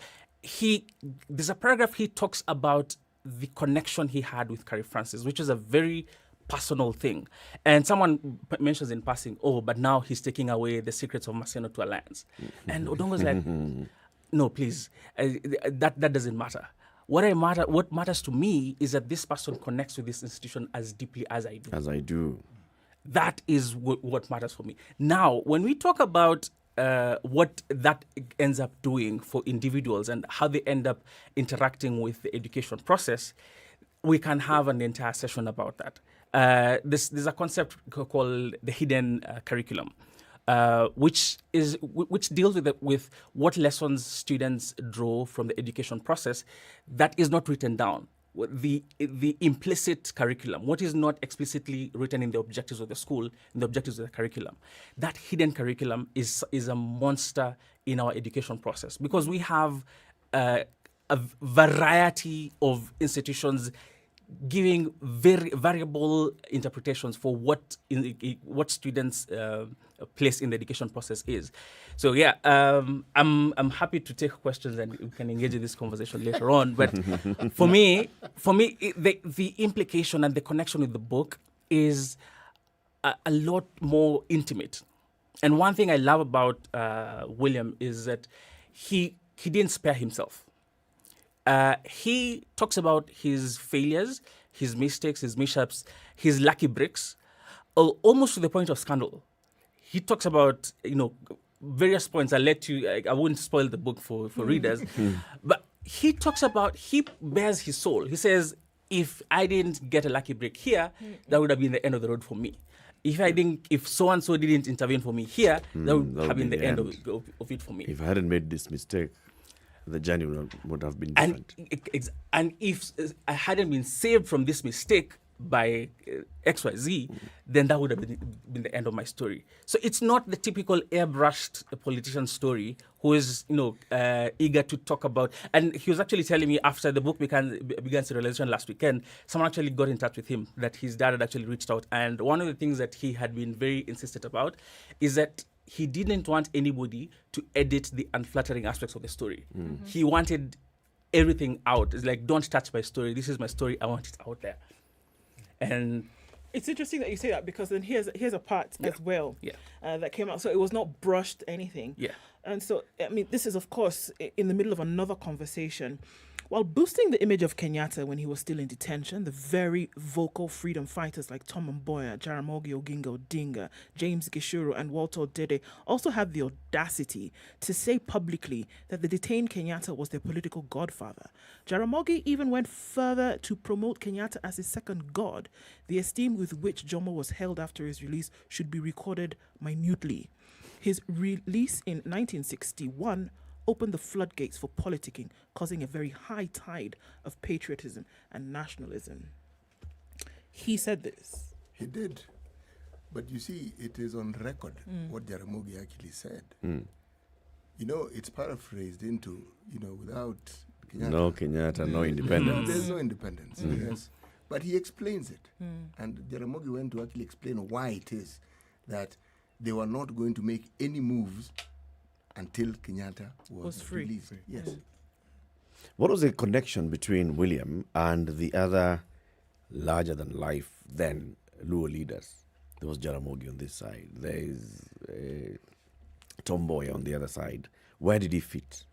there's a paragraph he talks about the connection he had with Carrie Francis, which is a very personal thing. And someone mentions in passing, but now he's taking away the secrets of Maseno to Alliance. And Odongo's like, no, please, that doesn't matter. What matters to me is that this person connects with this institution as deeply as I do. As I do. That is what matters for me. Now, when we talk about what that ends up doing for individuals and how they end up interacting with the education process, we can have an entire session about that. There's a concept called the hidden curriculum, which deals with what lessons students draw from the education process that is not written down. The implicit curriculum, what is not explicitly written in the objectives of the school, in the objectives of the curriculum. That hidden curriculum is a monster in our education process because we have a variety of institutions giving very variable interpretations for what students' place in the education process is. So yeah, I'm happy to take questions and we can engage in this conversation later on. But for me, the implication and the connection with the book is a lot more intimate. And one thing I love about William is that he didn't spare himself. He talks about his failures, his mistakes, his mishaps, his lucky breaks, almost to the point of scandal. He talks about, various points. I won't spoil the book for readers, but he talks about, he bears his soul. He says, if I didn't get a lucky break here, that would have been the end of the road for me. If so-and-so didn't intervene for me here, that would have been the end of it for me. If I hadn't made this mistake, the journey would have been different. And if I hadn't been saved from this mistake by XYZ, then that would have been the end of my story. So it's not the typical airbrushed politician story who is, eager to talk about. And he was actually telling me after the book began serialization last weekend, someone actually got in touch with him that his dad had actually reached out. And one of the things that he had been very insistent about is that he didn't want anybody to edit the unflattering aspects of the story. Mm-hmm. He wanted everything out. It's like, don't touch my story. This is my story. I want it out there. And it's interesting that you say that because then here's a part as well that came out. So it was not brushed anything. Yeah. And so, this is, of course, in the middle of another conversation. While boosting the image of Kenyatta when he was still in detention, the very vocal freedom fighters like Tom Mboya, Jaramogi Oginga Odinga, James Gishuru, and Walter Odede also had the audacity to say publicly that the detained Kenyatta was their political godfather. Jaramogi even went further to promote Kenyatta as his second god. The esteem with which Jomo was held after his release should be recorded minutely. His release in 1961 opened the floodgates for politicking, causing a very high tide of patriotism and nationalism. He said this. He did. But you see, it is on record what Jaramogi actually said. It's paraphrased into, without Kenyatta. No Kenyatta, no independence. There's no independence, yes. But he explains it. And Jaramogi went to actually explain why it is that they were not going to make any moves until Kenyatta was free. Released. Yes. What was the connection between William and the other larger-than-life then Luo leaders? There was Jaramogi on this side. There is Tom Mboya on the other side. Where did he fit?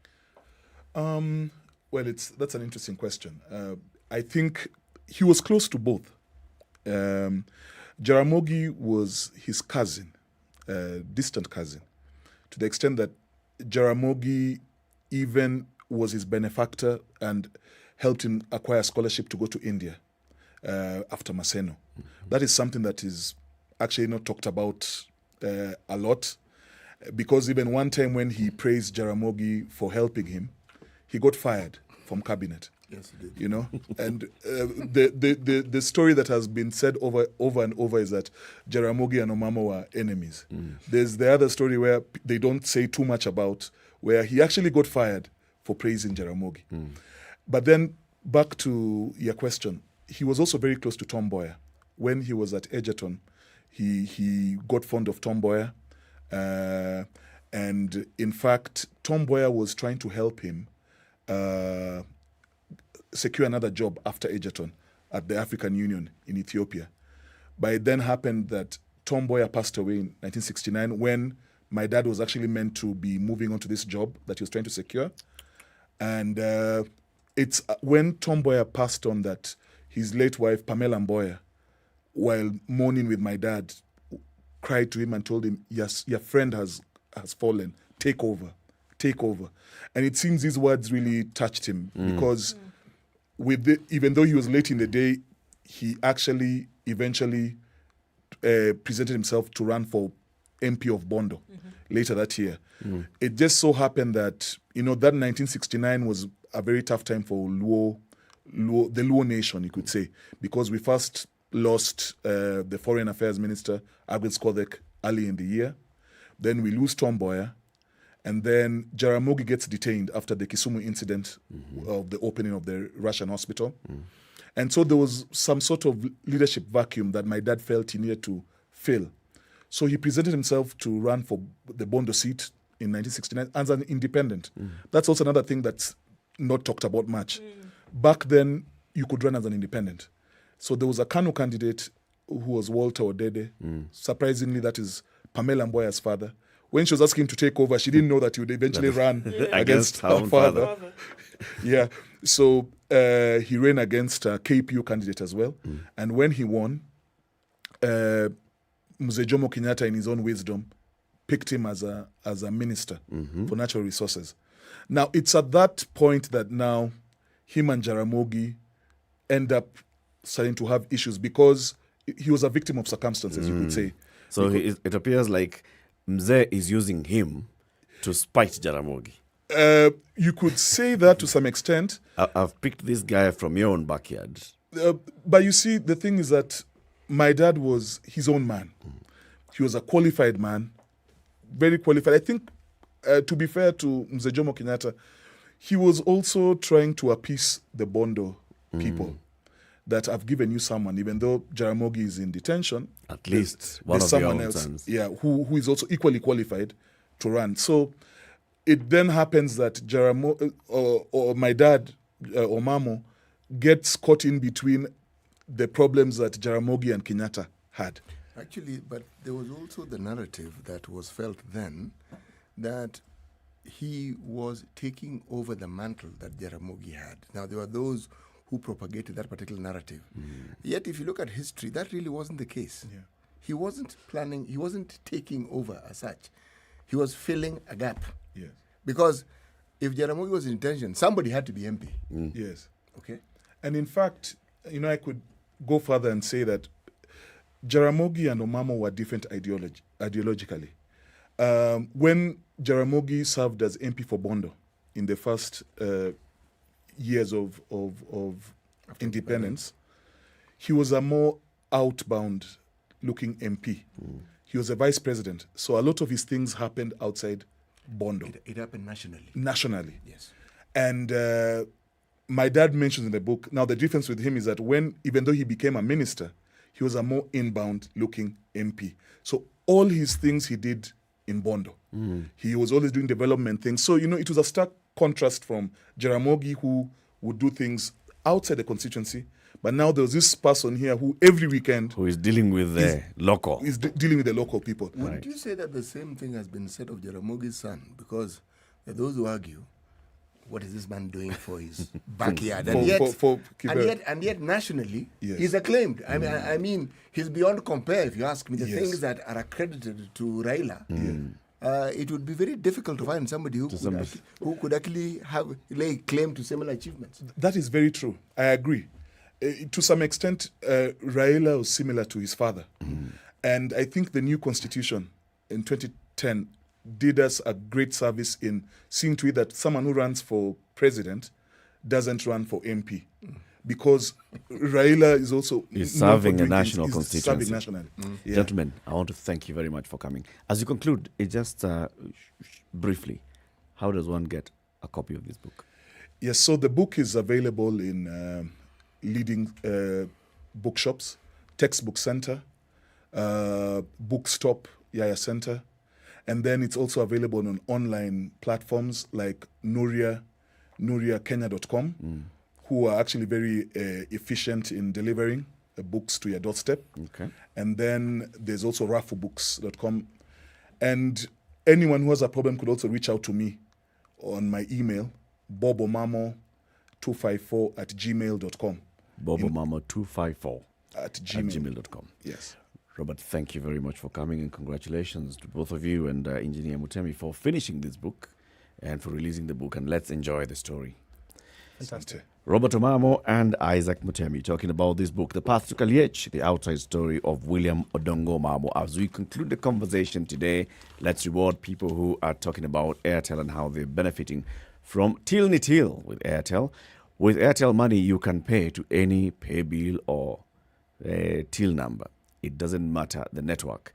Well, that's an interesting question. I think he was close to both. Jaramogi was his cousin, distant cousin, to the extent that Jaramogi even was his benefactor and helped him acquire a scholarship to go to India after Maseno. That is something that is actually not talked about a lot, because even one time when he praised Jaramogi for helping him, he got fired from cabinet Yes, he did. You know, and the story that has been said over and over is that Jaramogi and Omamo were enemies. There's the other story where they don't say too much about, where he actually got fired for praising Jaramogi. But then back to your question, he was also very close to Tom Mboya. When he was at Egerton, he got fond of Tom Mboya. And in fact, Tom Mboya was trying to help him secure another job after Egerton at the African Union in Ethiopia. But it then happened that Tom Mboya passed away in 1969 when my dad was actually meant to be moving on to this job that he was trying to secure. And it's when Tom Mboya passed on that his late wife, Pamela Mboya, while mourning with my dad, cried to him and told him, yes, your friend has fallen, take over. And it seems these words really touched him because even though he was late in the day, he actually eventually presented himself to run for MP of Bondo later that year. It just so happened that, that 1969 was a very tough time for the Luo nation, you could say, because we first lost the Foreign Affairs Minister, Agwet Skodek, early in the year. Then we lose Tom Mboya. And then Jaramogi gets detained after the Kisumu incident of the opening of the Russian hospital. And so there was some sort of leadership vacuum that my dad felt he needed to fill. So he presented himself to run for the Bondo seat in 1969 as an independent. That's also another thing that's not talked about much. Back then, you could run as an independent. So there was a KANU candidate who was Walter Odede. Surprisingly, that is Pamela Mboya's father. When she was asking him to take over, she didn't know that he would eventually run against her father. Yeah. So he ran against a KPU candidate as well. And when he won, Mzee Jomo Kenyatta, in his own wisdom, picked him as a minister for natural resources. Now, it's at that point that now him and Jaramogi end up starting to have issues because he was a victim of circumstances, you could say. So it appears like Mzee is using him to spite Jaramogi. You could say that to some extent. I've picked this guy from your own backyard. But you see, the thing is that my dad was his own man. He was a qualified man, very qualified. I think, to be fair to Mzee Jomo Kenyatta, he was also trying to appease the Bondo people. That I've given you someone, even though Jaramogi is in detention. At least one of someone else, sons. Yeah, who is also equally qualified to run. So it then happens that or my dad, Omamo, gets caught in between the problems that Jaramogi and Kenyatta had. Actually, but there was also the narrative that was felt then that he was taking over the mantle that Jaramogi had. Now, there were those who propagated that particular narrative. Yet, if you look at history, that really wasn't the case. Yeah. He wasn't taking over as such. He was filling a gap. Yes. Because if Jaramogi was in detention, somebody had to be MP. Yes. Okay. And in fact, I could go further and say that Jaramogi and Omamo were different ideologically. When Jaramogi served as MP for Bondo in the first years of independence, he was a more outbound-looking MP. He was a vice president, so a lot of his things happened outside Bondo. It happened nationally. Nationally. Yes. And my dad mentions in the book, now the difference with him is that even though he became a minister, he was a more inbound-looking MP. So all his things he did in Bondo. He was always doing development things. So, it was a stark contrast from Jaramogi, who would do things outside the constituency, but now there was this person here who every weekend who is dealing with the local. Is dealing with the local people. Would you say that the same thing has been said of Jaramogi's son? Because there are those who argue, what is this man doing for his backyard? And yet nationally, he's acclaimed. I mean, he's beyond compare, if you ask me. The things that are accredited to Raila, it would be very difficult to find somebody who could actually lay claim to similar achievements. That is very true. I agree. To some extent, Raila was similar to his father. And I think the new constitution in 2010 did us a great service in seeing to it that someone who runs for president doesn't run for MP. Because Raila is also serving a national constituency. Serving nationally. Yeah. Gentlemen, I want to thank you very much for coming. As you conclude, just briefly, how does one get a copy of this book? Yes, so the book is available in leading bookshops, Textbook Center, Bookstop, Yaya Center, and then it's also available on online platforms like nuriakenya.com, who are actually very efficient in delivering books to your doorstep. Okay. And then there's also rafubooks.com. And anyone who has a problem could also reach out to me on my email, bobomamo254@gmail.com. Bobomamo254 at gmail.com. Yes. Robert, thank you very much for coming, and congratulations to both of you and Engineer Mutemi for finishing this book and for releasing the book. And let's enjoy the story. Fantastic. Robert Omamo and Isaac Mutemi talking about this book, The Path to Kaliech, the outside story of William Odongo Omamo. As we conclude the conversation today, let's reward people who are talking about Airtel and how they're benefiting from Till Ni Till with Airtel. With Airtel money, you can pay to any pay bill or till number. It doesn't matter the network.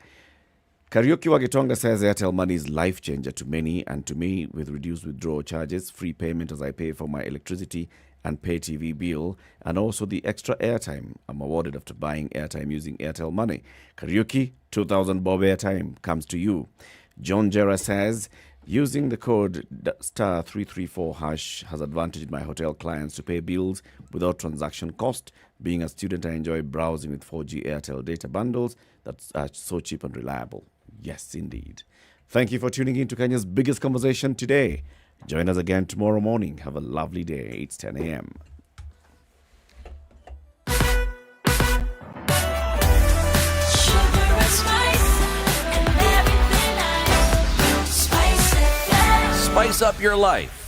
Karaoke Wagitonga says Airtel money is life changer to many, and to me, with reduced withdrawal charges, free payment as I pay for my electricity and pay TV bill, and also the extra airtime I'm awarded after buying airtime using Airtel money. Karaoke, 2,000 bob airtime comes to you. John Jera says, using the code *334# has advantaged my hotel clients to pay bills without transaction cost. Being a student, I enjoy browsing with 4G Airtel data bundles that are so cheap and reliable. Yes, indeed. Thank you for tuning in to Kenya's biggest conversation today. Join us again tomorrow morning. Have a lovely day. It's 10 a.m. Spice up your life